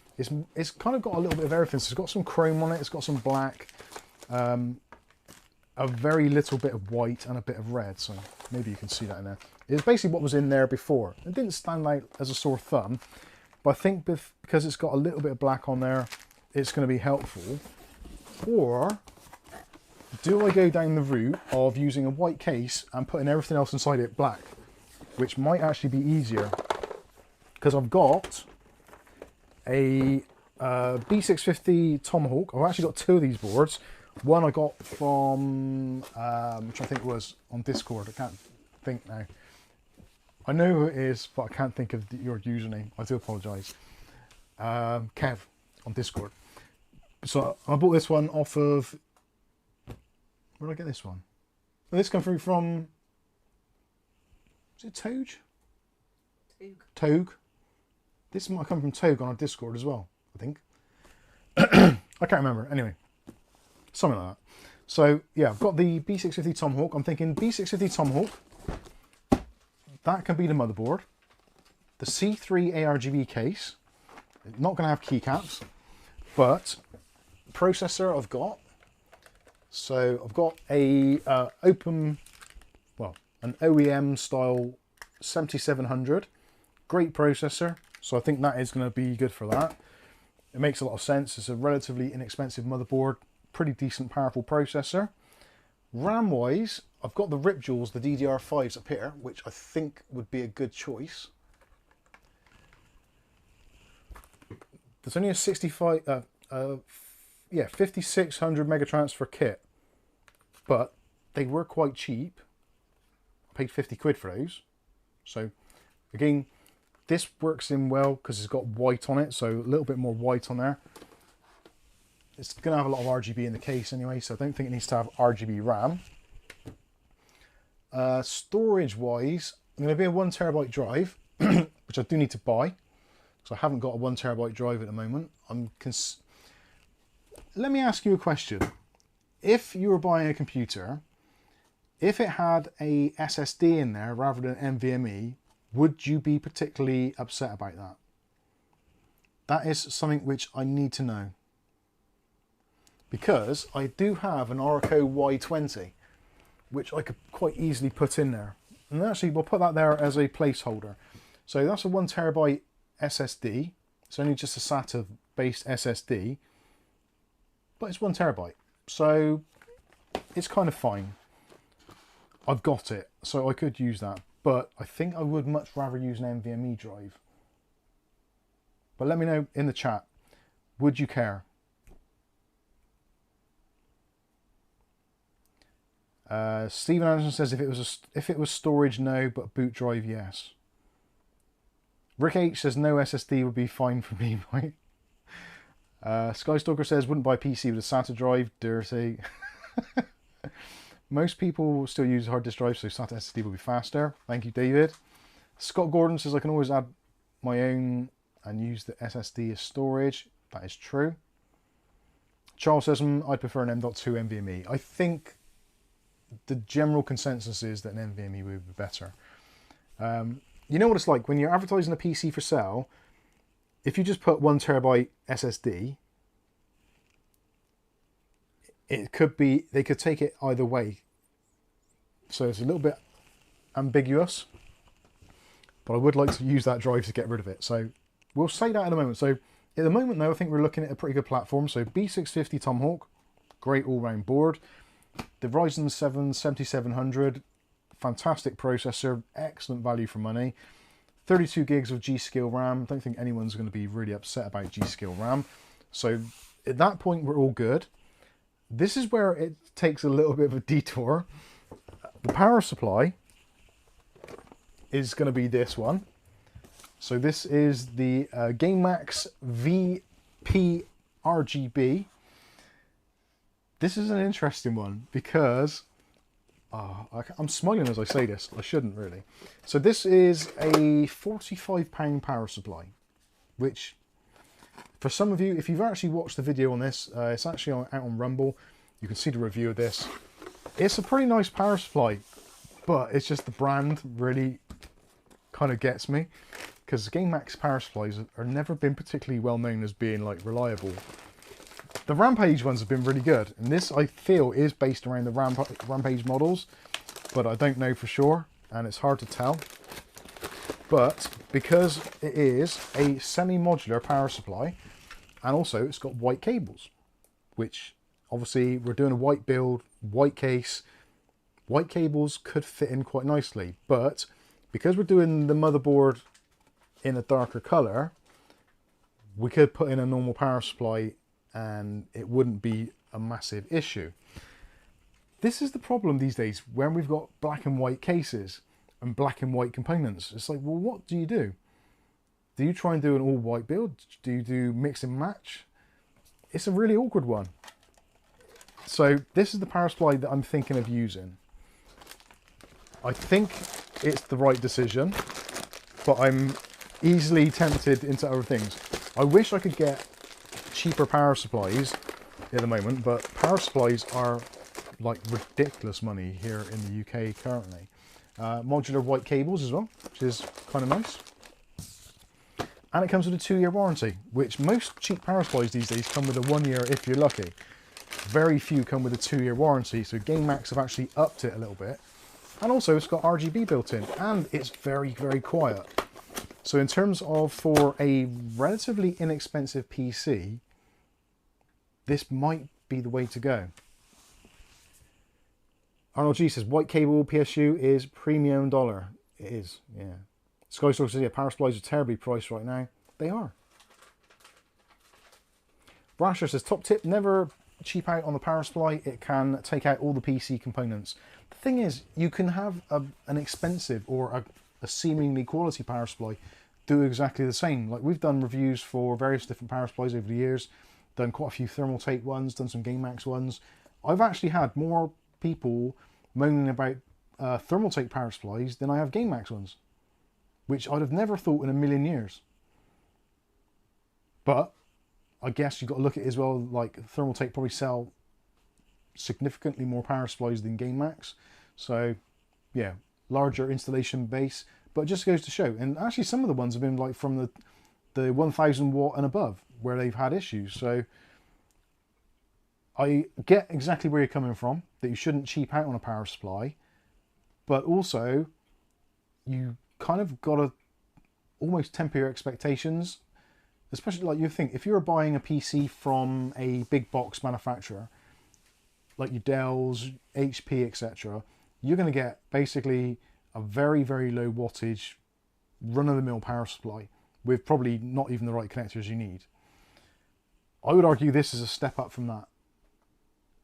It's kind of got a little bit of everything. So it's got some chrome on it. It's got some black, a very little bit of white and a bit of red. So maybe you can see that in there. It's basically what was in there before. It didn't stand out as a sore thumb, but I think because it's got a little bit of black on there, it's going to be helpful. Or do I go down the route of using a white case and putting everything else inside it black, which might actually be easier because I've got a B650 Tomahawk. I've actually got two of these boards. One I got from, which I think was on Discord. I can't think now. I know who it is, but I can't think of your username. I do apologise. Kev on Discord. So I bought this one off of... Where did I get this one? Well, this come through from... Is it Toge? Toge. This might come from Toge on our Discord as well, I think. I can't remember. Anyway, something like that. So, yeah, I've got the B650 Tomahawk. I'm thinking B650 Tomahawk. That can be the motherboard. The C3 ARGB case. Not going to have keycaps, but processor I've got. So I've got a an OEM style 7700. Great processor. So I think that is going to be good for that. It makes a lot of sense. It's a relatively inexpensive motherboard. Pretty decent, powerful processor. RAM-wise, I've got the Rip Jewels, the DDR5s up here, which I think would be a good choice. There's only a 5600 mega transfer kit, but they were quite cheap. I paid 50 quid for those. So again, this works in well because it's got white on it, so a little bit more white on there. It's going to have a lot of RGB in the case anyway, so I don't think it needs to have RGB RAM. Storage wise, I'm going to be a 1 terabyte drive, which I do need to buy. So I haven't got a 1 terabyte drive at the moment. Let me ask you a question. If you were buying a computer, if it had a SSD in there rather than NVMe, would you be particularly upset about that? That is something which I need to know. Because I do have an Oracle Y20, which I could quite easily put in there. And actually, we'll put that there as a placeholder. So that's a 1 terabyte SSD. It's only just a SATA based SSD, but it's 1 terabyte, so it's kind of fine. I've got it, so I could use that, but I think I would much rather use an NVMe drive. But let me know in the chat, would you care? Stephen Anderson says if it was storage, no, but boot drive, yes. Rick H says no SSD would be fine for me, Mike. Skystalker says wouldn't buy a PC with a SATA drive, dirty. Most people still use hard disk drives, so SATA SSD will be faster. Thank you, David. Scott Gordon says I can always add my own and use the SSD as storage. That is true. Charles says I prefer an M.2 NVMe. I think the general consensus is that an NVMe would be better. You know what it's like when you're advertising a PC for sale. If you just put 1 terabyte SSD, it could be, they could take it either way. So it's a little bit ambiguous, but I would like to use that drive to get rid of it. So we'll say that in a moment. So at the moment though, I think we're looking at a pretty good platform. So B650 Tomahawk, great all-round board. The Ryzen 7 7700, fantastic processor, excellent value for money. 32 gigs of G.Skill RAM. Don't think anyone's going to be really upset about G.Skill RAM. So at that point, we're all good. This is where it takes a little bit of a detour. The power supply is going to be this one. So this is the Gamemax VP RGB. This is an interesting one because I'm smiling as I say this. I shouldn't really. So this is a £45 power supply, which for some of you, if you've actually watched the video on this, it's actually out on Rumble. You can see the review of this. It's a pretty nice power supply, but it's just the brand really kind of gets me, because Gamemax power supplies are never been particularly well known as being like reliable. The Rampage ones have been really good, and this I feel is based around the Rampage models, but I don't know for sure, and it's hard to tell. But because it is a semi-modular power supply, and also it's got white cables, which obviously we're doing a white build, white case, white cables could fit in quite nicely, but because we're doing the motherboard in a darker color, we could put in a normal power supply and it wouldn't be a massive issue. This is the problem these days when we've got black and white cases and black and white components. It's like, well, what do you do? Do you try and do an all white build? Do you do mix and match? It's a really awkward one. So this is the power supply that I'm thinking of using. I think it's the right decision, but I'm easily tempted into other things. I wish I could get cheaper power supplies at the moment, but power supplies are like ridiculous money here in the UK currently. Modular white cables as well, which is kind of nice. And it comes with a 2-year warranty, which most cheap power supplies these days come with a 1 year if you're lucky. Very few come with a 2-year warranty, so Gamemax have actually upped it a little bit. And also it's got RGB built in, and it's very, very quiet. So in terms of for a relatively inexpensive PC, this might be the way to go. Arnold G says, white cable PSU is premium dollar. It is, yeah. Skystalker says, yeah, power supplies are terribly priced right now. They are. Brasher says, top tip, never cheap out on the power supply. It can take out all the PC components. The thing is, you can have an expensive or a seemingly quality power supply do exactly the same. Like we've done reviews for various different power supplies over the years, done quite a few thermal tape ones, done some Gamemax ones. I've actually had more people moaning about thermal tape power supplies than I have Gamemax ones, which I'd have never thought in a million years. But I guess you've got to look at it as well, like thermal tape probably sell significantly more power supplies than Gamemax. So yeah, larger installation base, but it just goes to show. And actually some of the ones have been like from the 1000 watt and above where they've had issues. So I get exactly where you're coming from, that you shouldn't cheap out on a power supply, but also you kind of got to almost temper your expectations especially like you think, if you're buying a PC from a big box manufacturer, like your Dells, HP, etc., you're going to get basically a very, very low wattage, run-of-the-mill power supply with probably not even the right connectors you need. I would argue this is a step up from that.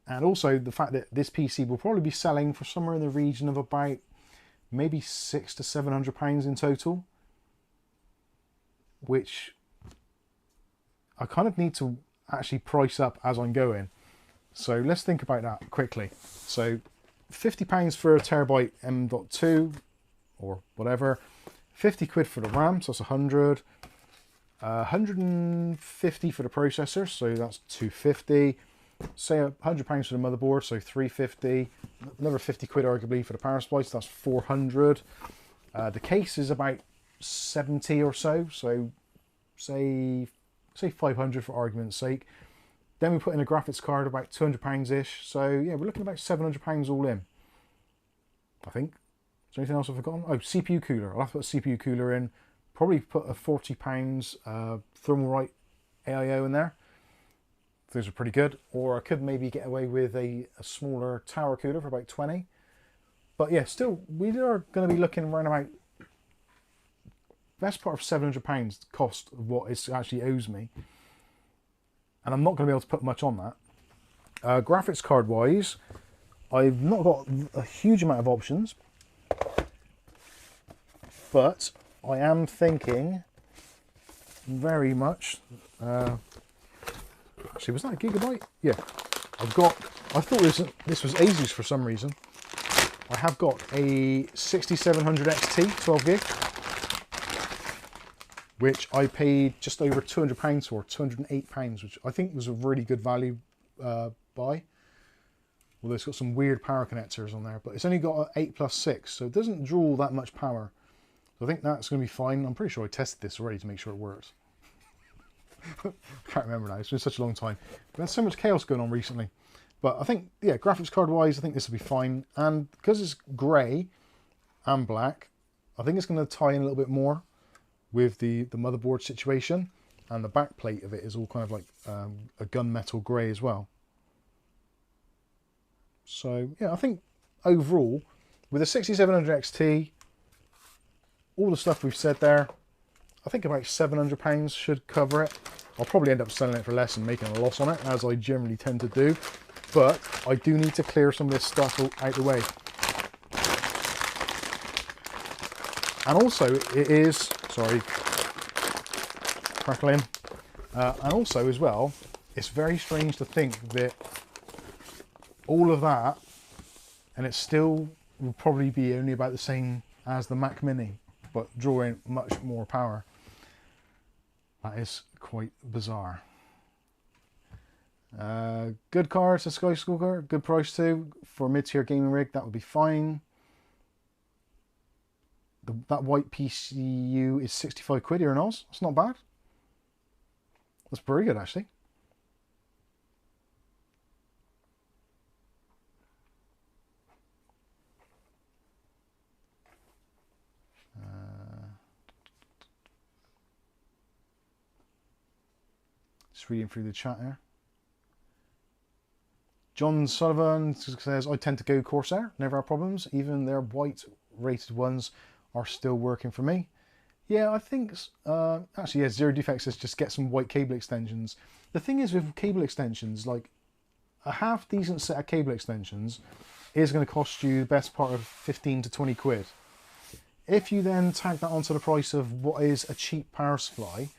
And also the fact that this PC will probably be selling for somewhere in the region of about maybe £600 to £700 in total, which I kind of need to actually price up as I'm going. So let's think about that quickly. So £50 for a terabyte M.2 or whatever, 50 quid for the RAM, so that's 100, 150 for the processor, so that's 250. Say £100 for the motherboard, so 350. Another 50 quid arguably for the power supply, so that's 400. The case is about 70 or so, so say 500 for argument's sake. Then we put in a graphics card about £200-ish, so yeah, we're looking at about £700 all in, I think. Is there anything else I've forgotten? Oh, CPU cooler. I'll have to put a CPU cooler in. Probably put a £40 Thermalright AIO in there. Those are pretty good. Or I could maybe get away with a smaller tower cooler for about 20. But yeah, still, we are going to be looking around about best part of £700 cost of what it actually owes me. And I'm not going to be able to put much on that. Graphics card wise, I've not got a huge amount of options, but I am thinking very much, actually was that a gigabyte? Yeah, I thought this was Asus for some reason. I have got a 6700 XT 12 gig, which I paid just over £200 for, £208, which I think was a really good value buy. Although it's got some weird power connectors on there, but it's only got an 8+6, so it doesn't draw that much power. So I think that's going to be fine. I'm pretty sure I tested this already to make sure it works. I can't remember now, it's been such a long time. We've had so much chaos going on recently. But I think, yeah, graphics card wise, I think this will be fine. And because it's grey and black, I think it's going to tie in a little bit more with the motherboard situation. And the back plate of it is all kind of like a gunmetal grey as well. So yeah, I think overall, with a 6700 XT, all the stuff we've said there, I think about £700 should cover it. I'll probably end up selling it for less and making a loss on it, as I generally tend to do. But I do need to clear some of this stuff out the way. And also, it is, sorry, crackling. And also as well, it's very strange to think that all of that, and it still will probably be only about the same as the Mac Mini, but drawing much more power. That is quite bizarre. Good cards, a Skyscraper, good price too. For a mid-tier gaming rig, that would be fine. That white PCU is 65 quid here in Oz. That's not bad. That's pretty good actually. Just reading through the chat here. John Sullivan says, I tend to go Corsair, never have problems. Even their white rated ones are still working for me. Yeah, I think, actually, yeah, Zero Defect says just get some white cable extensions. The thing is with cable extensions, like a half decent set of cable extensions is going to cost you the best part of 15 to 20 quid. If you then tag that onto the price of what is a cheap power supply,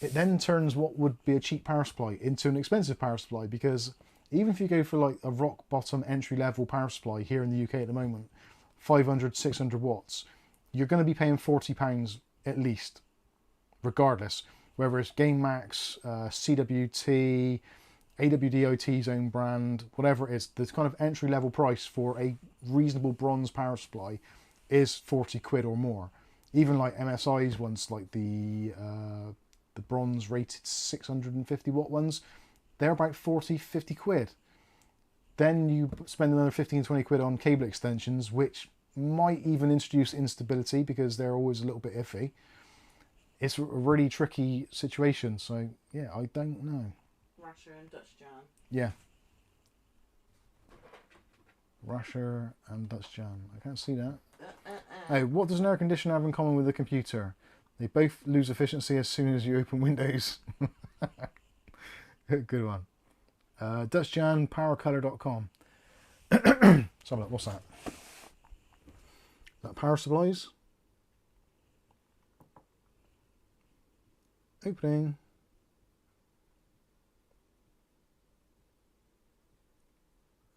it then turns what would be a cheap power supply into an expensive power supply, because even if you go for like a rock bottom entry level power supply here in the UK at the moment, 500, 600 watts, you're going to be paying £40 at least, regardless. Whether it's Gamemax, CWT, AWDOT's own brand, whatever it is, the kind of entry level price for a reasonable bronze power supply is 40 quid or more. Even like MSI's ones, like the bronze rated 650 watt ones, they're about 40, 50 quid. Then you spend another 15, 20 quid on cable extensions, which might even introduce instability because they're always a little bit iffy. it's a really tricky situation. So yeah, I don't know. Rasher and Dutch Jan. Yeah. Rasher and Dutch Jan. I can't see that. Oh, what does an air conditioner have in common with a computer? They both lose efficiency as soon as you open Windows. Good one. Dutch Jan, powercolor.com. So have a look. What's that? Is that power supplies? Opening.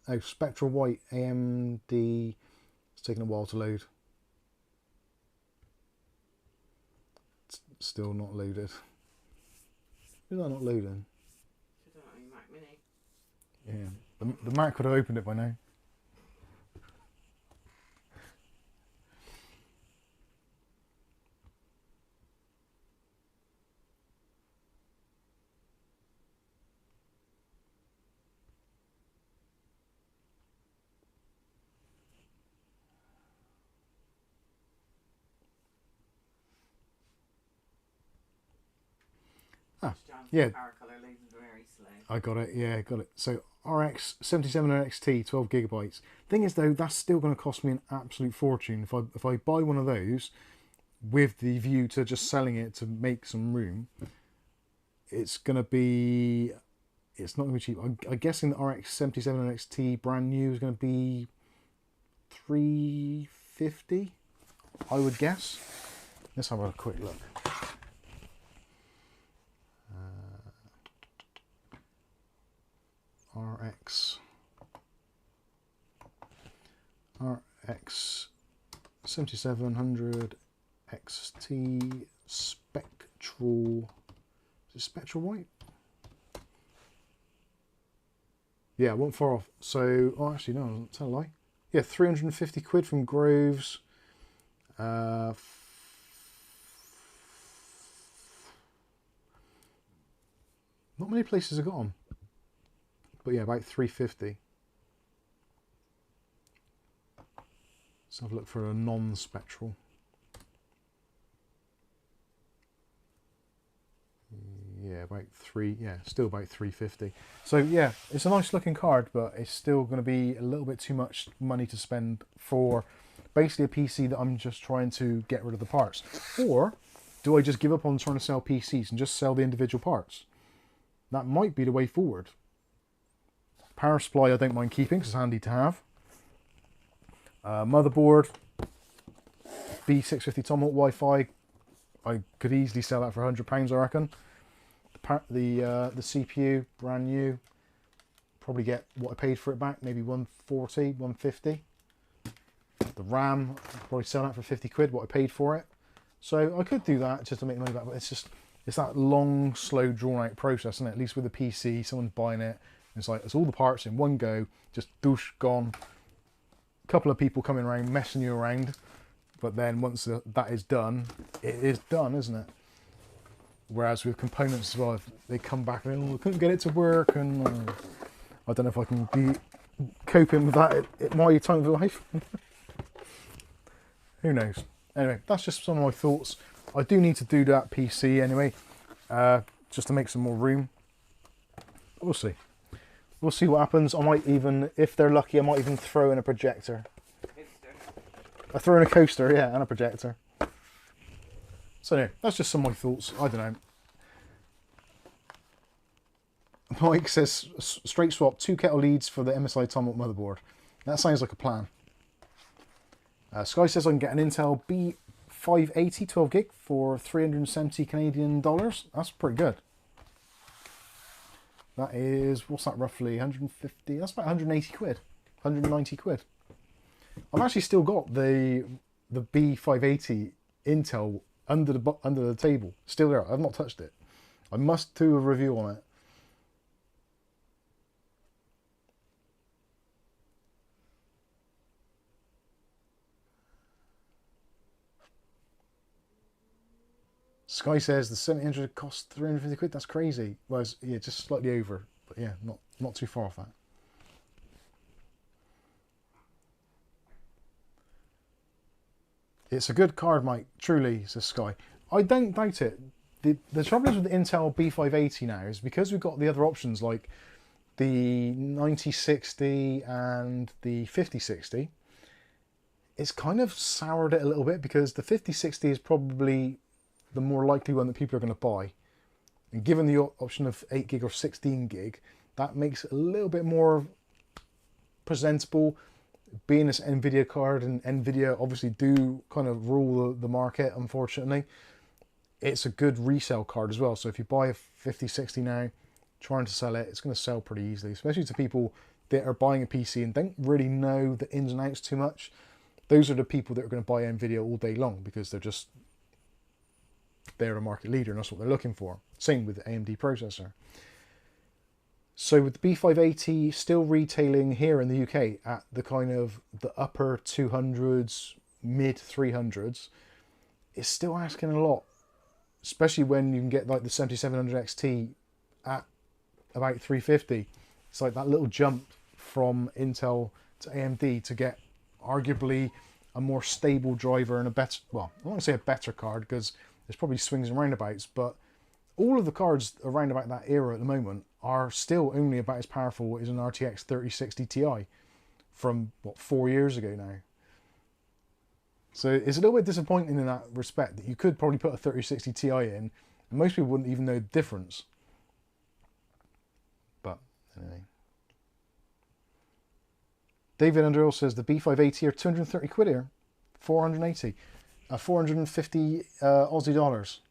Oh, Spectral White AMD. It's taking a while to load. It's still not loaded. Is that not loading? I don't know, Mac Mini. Yeah, the Mac could have opened it by now. Ah, yeah. Power color loads very slow. I got it, yeah, got it. So RX 7700 XT, 12 gigabytes. Thing is though, that's still going to cost me an absolute fortune. If I buy one of those with the view to just selling it to make some room, it's not going to be cheap. I'm guessing the RX 7700 XT brand new is going to be $350, I would guess. Let's have a quick look. RX 7700 XT Spectral. Is it Spectral White? Yeah, I wasn't far off. So, oh, actually, no, tell a lie. Yeah, 350 quid from Groves. Not many places have got them. But yeah, about 350. Let's have a look for a non-spectral. Yeah, still about 350. So yeah, it's a nice looking card, but it's still going to be a little bit too much money to spend for basically a PC that I'm just trying to get rid of the parts. Or do I just give up on trying to sell PCs and just sell the individual parts? That might be the way forward. Power supply I don't mind keeping because it's handy to have. Motherboard, B650 Tomahawk Wi-Fi. I could easily sell that for £100, I reckon. The CPU, brand new. Probably get what I paid for it back, maybe 140, 150. The RAM, probably sell that for 50 quid, what I paid for it. So I could do that just to make money back, but it's that long, slow, drawn out process, isn't it? At least with the PC, someone's buying it. It's like, it's all the parts in one go, just douche, gone. A couple of people coming around, messing you around. But then once that is done, it is done, isn't it? Whereas with components as well, if they come back and I couldn't get it to work, and I don't know if I can be coping with that at my time of life. Who knows? Anyway, that's just some of my thoughts. I do need to do that PC anyway, just to make some more room. We'll see. We'll see what happens. I might even, if they're lucky, I might even throw in a projector. I throw in a coaster, yeah, and a projector. So anyway, that's just some of my thoughts. I don't know. Mike says, straight swap, 2 kettle leads for the MSI Tomahawk motherboard. That sounds like a plan. Sky says I can get an Intel B580 12 gig for 370 Canadian dollars. That's pretty good. That is, what's that roughly, 150? That's about 180 quid, 190 quid. I've actually still got the B580 Intel under the table, still there. I've not touched it. I must do a review on it. Sky says the 700 cost 350 quid. That's crazy. Well, yeah, just slightly over, but yeah, not too far off that. It's a good card, Mike. Truly, says Sky. I don't doubt it. The trouble is with the Intel B580 now is because we've got the other options like the 9060 and the 5060, it's kind of soured it a little bit because the 5060 is probably the more likely one that people are going to buy. And given the option of 8 gig or 16 gig, that makes it a little bit more presentable. Being this NVIDIA card, and NVIDIA obviously do kind of rule the market, unfortunately. It's a good resale card as well. So if you buy a 5060 now, trying to sell it, it's going to sell pretty easily, especially to people that are buying a PC and don't really know the ins and outs too much. Those are the people that are going to buy NVIDIA all day long because they're a market leader and that's what they're looking for. Same with the AMD processor. So with the B580 still retailing here in the UK at the kind of the upper 200s, mid 300s, it's still asking a lot, especially when you can get like the 7700 XT at about 350. It's like that little jump from Intel to AMD to get arguably a more stable driver and a better, well, I don't want to say a better card because there's probably swings and roundabouts, but all of the cards around about that era at the moment are still only about as powerful as an RTX 3060 Ti from, what, 4 years ago now. So it's a little bit disappointing in that respect that you could probably put a 3060 Ti in and most people wouldn't even know the difference. But anyway. David Underhill says the B580 are 230 quid here. 480. 450 Aussie dollars.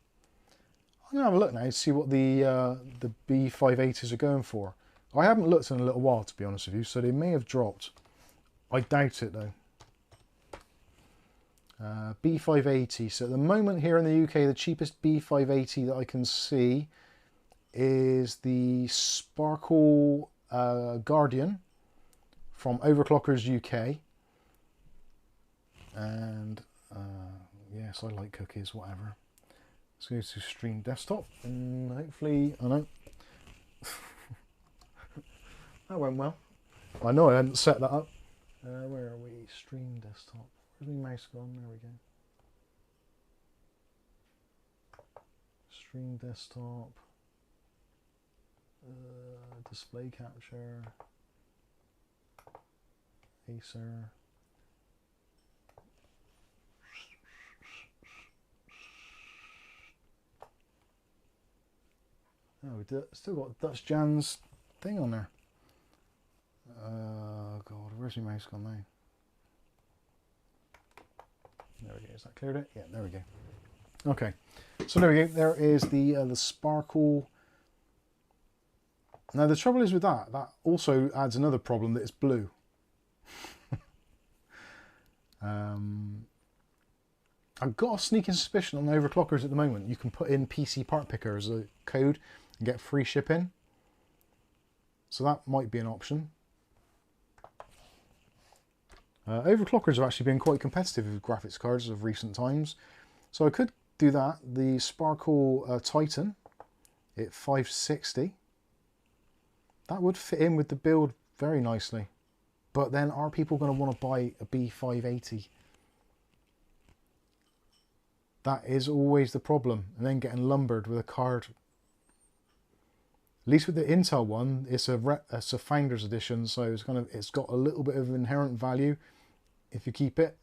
I'm going to have a look now to see what the B580s are going for. I haven't looked in a little while, to be honest with you, so they may have dropped. I doubt it, though. B580. So at the moment here in the UK, the cheapest B580 that I can see is the Sparkle Guardian from Overclockers UK. And yes, I like cookies, whatever. Let's go to Stream Desktop and hopefully, I know. That went well. I know I hadn't set that up. Where are we? Stream Desktop. Where's my mouse gone? There we go. Stream Desktop. Display Capture. Acer. Oh, we still got Dutch Jan's thing on there. God, where's my mouse gone now? There we go. Is that cleared it? Yeah, there we go. Okay, so there we go. There is the Sparkle. Now the trouble is with that also adds another problem that it's blue. I've got a sneaking suspicion on overclockers at the moment. You can put in PC Part Picker as a code and get free shipping. So that might be an option. Overclockers have actually been quite competitive with graphics cards of recent times. So I could do that. The Sparkle Titan at 560. That would fit in with the build very nicely. But then are people going to want to buy a B580? That is always the problem. And then getting lumbered with a card. At least with the Intel one, it's a Founders Edition, so it's got a little bit of inherent value if you keep it.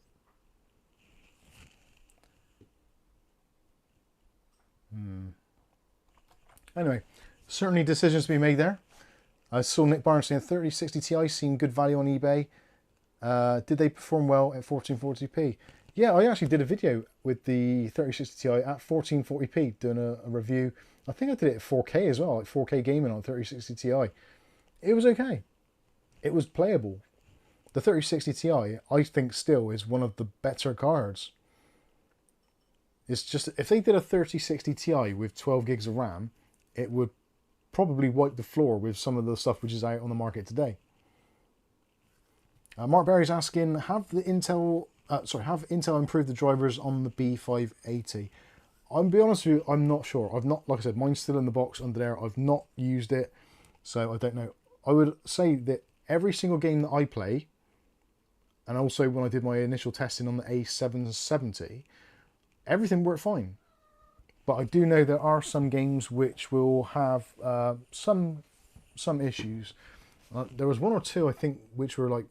Anyway, certainly decisions to be made there. I saw Nick Barnes saying 3060 Ti seen good value on eBay. Did they perform well at 1440p? Yeah, I actually did a video with the 3060 Ti at 1440p doing a review. I think I did it at 4K as well, like 4K gaming on 3060 Ti. It was okay. It was playable. The 3060 Ti, I think still is one of the better cards. It's just, if they did a 3060 Ti with 12 gigs of RAM, it would probably wipe the floor with some of the stuff which is out on the market today. Mark Berry's asking, have Intel improved the drivers on the B580? I'll be honest with you, I'm not sure. I've not, like I said, mine's still in the box under there. I've not used it, so I don't know. I would say that every single game that I play, and also when I did my initial testing on the A770, everything worked fine. But I do know there are some games which will have some issues. There was one or two, I think, which were like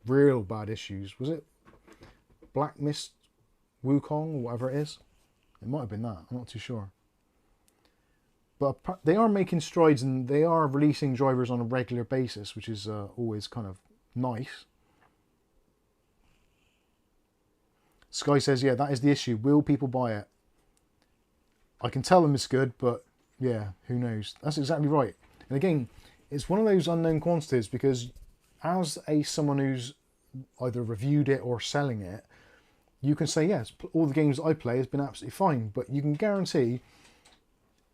real bad issues. Was it Black Mist Wukong or whatever it is? It might have been that. I'm not too sure. But they are making strides and they are releasing drivers on a regular basis, which is always kind of nice. Sky says, yeah, that is the issue. Will people buy it? I can tell them it's good, but yeah, who knows? That's exactly right. And again, it's one of those unknown quantities because as someone who's either reviewed it or selling it, you can say, yes, all the games that I play has been absolutely fine, but you can guarantee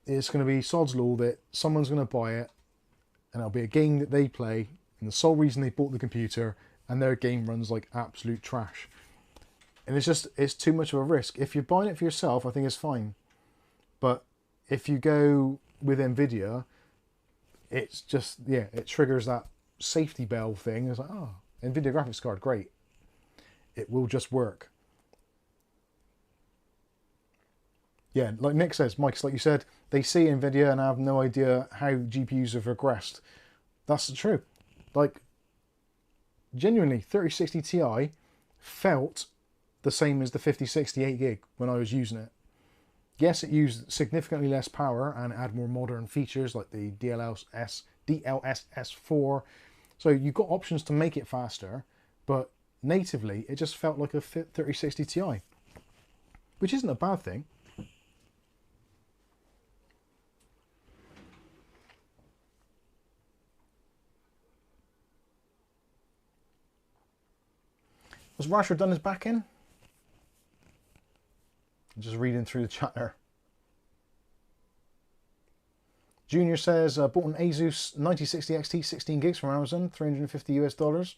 it's going to be sod's law that someone's going to buy it and it'll be a game that they play and the sole reason they bought the computer and their game runs like absolute trash. And it's too much of a risk. If you're buying it for yourself, I think it's fine. But if you go with NVIDIA, it's just, yeah, it triggers that safety bell thing. It's like, oh, NVIDIA graphics card, great. It will just work. Yeah, like Nick says, Mike's like you said, they see NVIDIA and have no idea how GPUs have regressed. That's true. Like, genuinely, 3060 Ti felt the same as the 5060 8GB when I was using it. Yes, it used significantly less power and had more modern features like the DLSS 4. So you've got options to make it faster, but natively it just felt like a 3060 Ti, which isn't a bad thing. Has Rasher done his back in? I'm just reading through the chat there. Junior says, bought an Asus 9060 XT 16 gigs from Amazon, $350 US.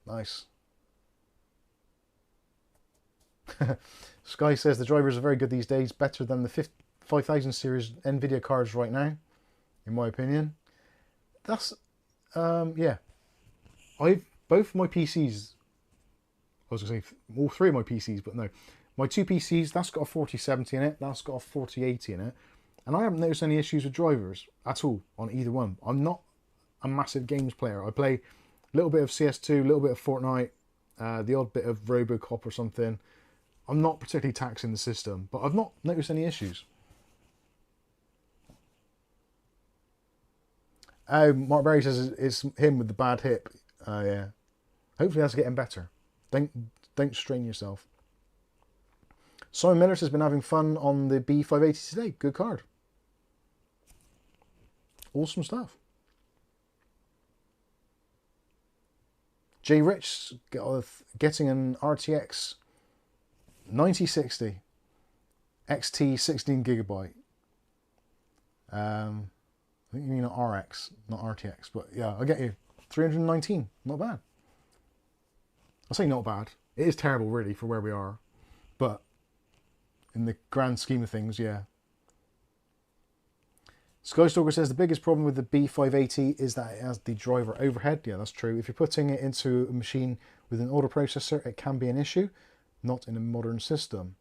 Nice. Sky says the drivers are very good these days, better than the 5000 series NVIDIA cards right now, in my opinion. That's, yeah. Both my PCs, I was going to say all three of my PCs, but no. My two PCs, that's got a 4070 in it, that's got a 4080 in it. And I haven't noticed any issues with drivers at all on either one. I'm not a massive games player. I play a little bit of CS2, a little bit of Fortnite, the odd bit of Robocop or something. I'm not particularly taxing the system, but I've not noticed any issues. Mark Berry says it's him with the bad hip. Yeah. Hopefully that's getting better. Don't strain yourself. Simon Miller has been having fun on the B580 today. Good card. Awesome stuff. Jay Rich getting an RTX 9060 XT 16GB. I think you mean an RX, not RTX, but yeah, I get you. 319, not bad. I say not bad. It is terrible, really, for where we are, but in the grand scheme of things, yeah. Skystalker says the biggest problem with the B580 is that it has the driver overhead. Yeah, that's true. If you're putting it into a machine with an auto processor, it can be an issue, not in a modern system.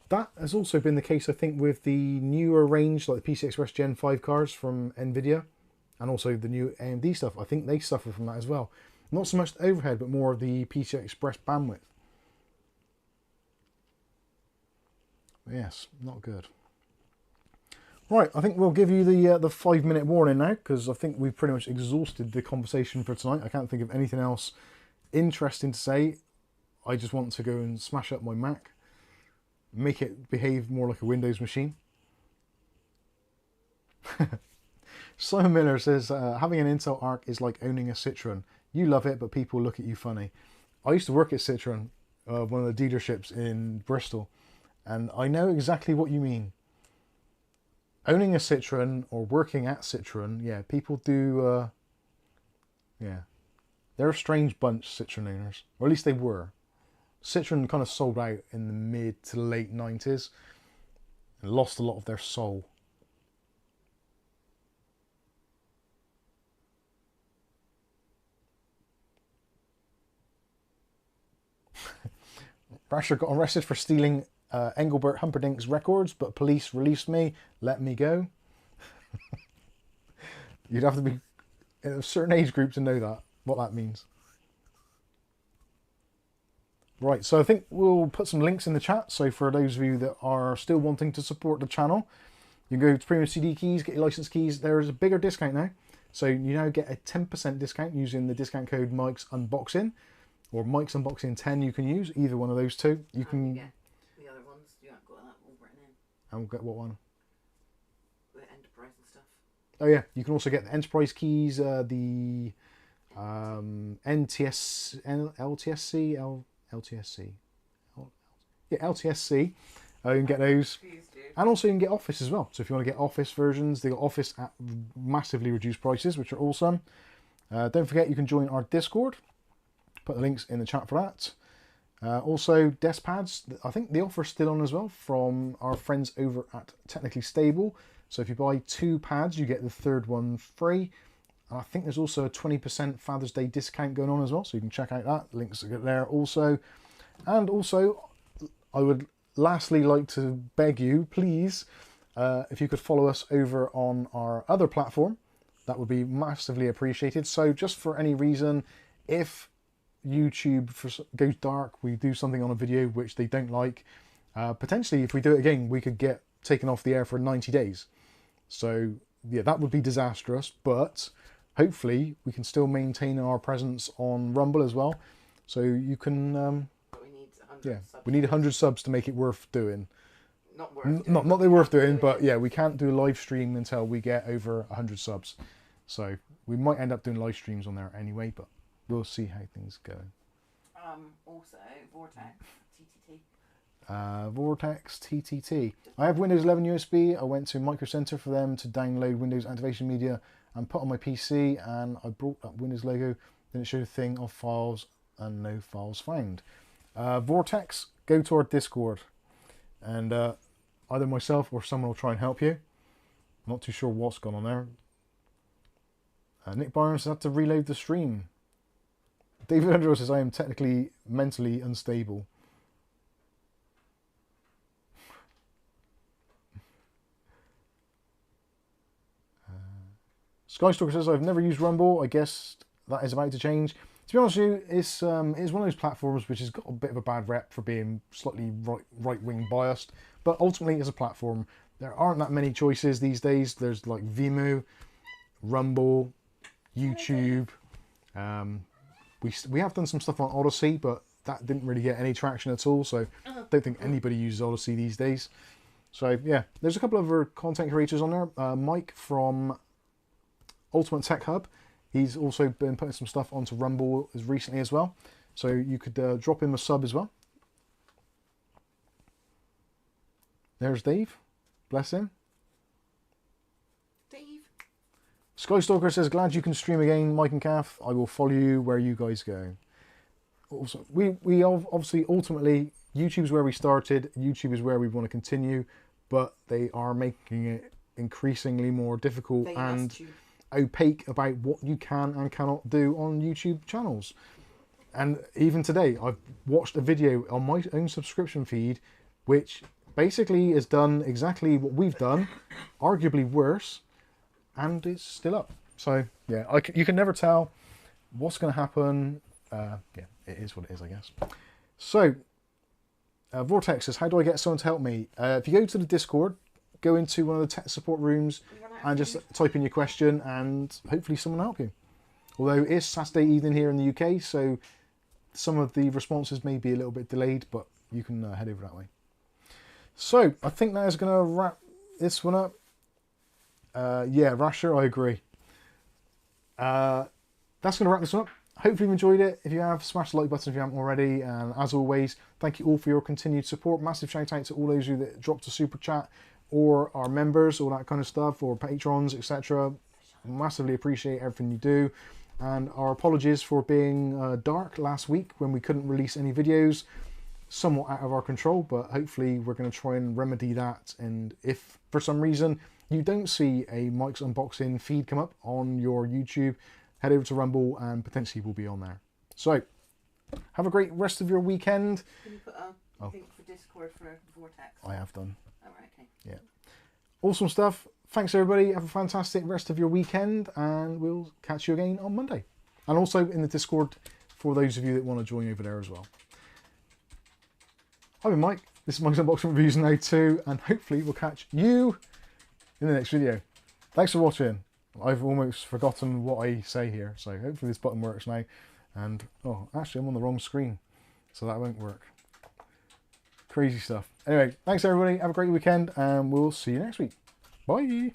That has also been the case, I think, with the newer range, like the PCI Express Gen 5 cards from NVIDIA, and also the new AMD stuff. I think they suffer from that as well. Not so much the overhead, but more of the PCI Express bandwidth. Yes, not good. Right, I think we'll give you the 5-minute warning now, because I think we've pretty much exhausted the conversation for tonight. I can't think of anything else interesting to say. I just want to go and smash up my Mac, make it behave more like a Windows machine. Simon Miller says, having an Intel Arc is like owning a Citroen. You love it, but people look at you funny. I used to work at Citroen, one of the dealerships in Bristol, and I know exactly what you mean. Owning a Citroen or working at Citroen, yeah, people do, yeah. They're a strange bunch, Citroen owners, or at least they were. Citroen kind of sold out in the mid to late 90s and lost a lot of their soul. Brasher got arrested for stealing Engelbert Humperdinck's records, but police released me, let me go. You'd have to be in a certain age group to know that, what that means. Right, so I think we'll put some links in the chat. So for those of you that are still wanting to support the channel, you can go to Premium CD Keys, get your license keys. There is a bigger discount now. So you now get a 10% discount using the discount code Mike's Unboxing, or Mike's Unboxing 10 you can use, either one of those two. You can get the other ones, you haven't got that all written in. And we'll get what one? The Enterprise and stuff. Oh yeah, you can also get the Enterprise keys, the NTS, LTSC, LTSC. Yeah, LTSC. You can get those. And also you can get Office as well. So if you want to get Office versions, they got Office at massively reduced prices, which are awesome. Don't forget you can join our Discord. Put the links in the chat for that. Also, desk pads. I think the offer's still on as well from our friends over at Technically Stable. So if you buy 2 pads, you get the third one free. And I think there's also a 20% Father's Day discount going on as well. So you can check out that. Links are there also. And also, I would lastly like to beg you, please, if you could follow us over on our other platform, that would be massively appreciated. So just for any reason, if YouTube goes dark, we do something on a video which they don't like, potentially if we do it again, we could get taken off the air for 90 days. So yeah, that would be disastrous, but hopefully we can still maintain our presence on Rumble as well. So you can... yeah, we need 100 subs to make it worth doing. Not worth doing. Not they're worth doing, but yeah, we can't do a live stream until we get over 100 subs. So we might end up doing live streams on there anyway, but we'll see how things go. Also, Vortex, TTT. Vortex, TTT. I have Windows 11 USB. I went to Micro Center for them to download Windows Activation Media and put on my PC, and I brought up Windows logo. Then it showed a thing of files and no files found. Vortex, go to our Discord, and either myself or someone will try and help you. I'm not too sure what's gone on there. Nick Barnes had to reload the stream. David Andrew says I am technically mentally unstable. Skystalker says I've never used Rumble. I guess that is about to change. To be honest with you, it's one of those platforms which has got a bit of a bad rep for being slightly right-wing biased, but ultimately as a platform, there aren't that many choices these days. There's like Vimeo, Rumble, YouTube. We have done some stuff on Odyssey, but that didn't really get any traction at all, so I don't think anybody uses Odyssey these days. So yeah, there's a couple of other content creators on there. Mike from Ultimate Tech Hub. He's also been putting some stuff onto Rumble as recently as well. So you could drop him a sub as well. There's Dave. Bless him. Dave. Skystalker says, glad you can stream again, Mike and Kath. I will follow you where you guys go. Also, we obviously, ultimately, YouTube's where we started. YouTube is where we want to continue. But they are making it increasingly more difficult and opaque about what you can and cannot do on YouTube channels. And even today, I've watched a video on my own subscription feed which basically has done exactly what we've done, arguably worse, and it's still up. So yeah, you can never tell what's going to happen. Yeah, it is what it is, I guess. So Vortex says, how do I get someone to help me? If you go to the Discord, go into one of the tech support rooms and just type in your question, and hopefully someone will help you. Although it is Saturday evening here in the UK, so some of the responses may be a little bit delayed, but you can head over that way. So I think that is going to wrap this one up. Yeah, Rasher, I agree. That's going to wrap this one up. Hopefully you enjoyed it. If you have, smash the like button if you haven't already. And as always, thank you all for your continued support. Massive shout out to all those of you that dropped a super chat, or our members, all that kind of stuff, or patrons, etc. Massively appreciate everything you do. And our apologies for being dark last week when we couldn't release any videos. Somewhat out of our control, but hopefully we're going to try and remedy that. And if for some reason you don't see a Mike's Unboxing feed come up on your YouTube, head over to Rumble and potentially we'll be on there. So have a great rest of your weekend. Can you put a Oh. Link for Discord for Vortex. I have done. Oh, right, okay. Yeah. Awesome stuff. Thanks everybody. Have a fantastic rest of your weekend, and we'll catch you again on Monday. And also in the Discord for those of you that want to join over there as well. I've been Mike. This is Mike's Unboxing Reviews Now 2, and hopefully we'll catch you in the next video. Thanks for watching. I've almost forgotten what I say here, so hopefully this button works now. And, oh, actually I'm on the wrong screen, so that won't work. Crazy stuff. Anyway, thanks everybody. Have a great weekend, and we'll see you next week. Bye.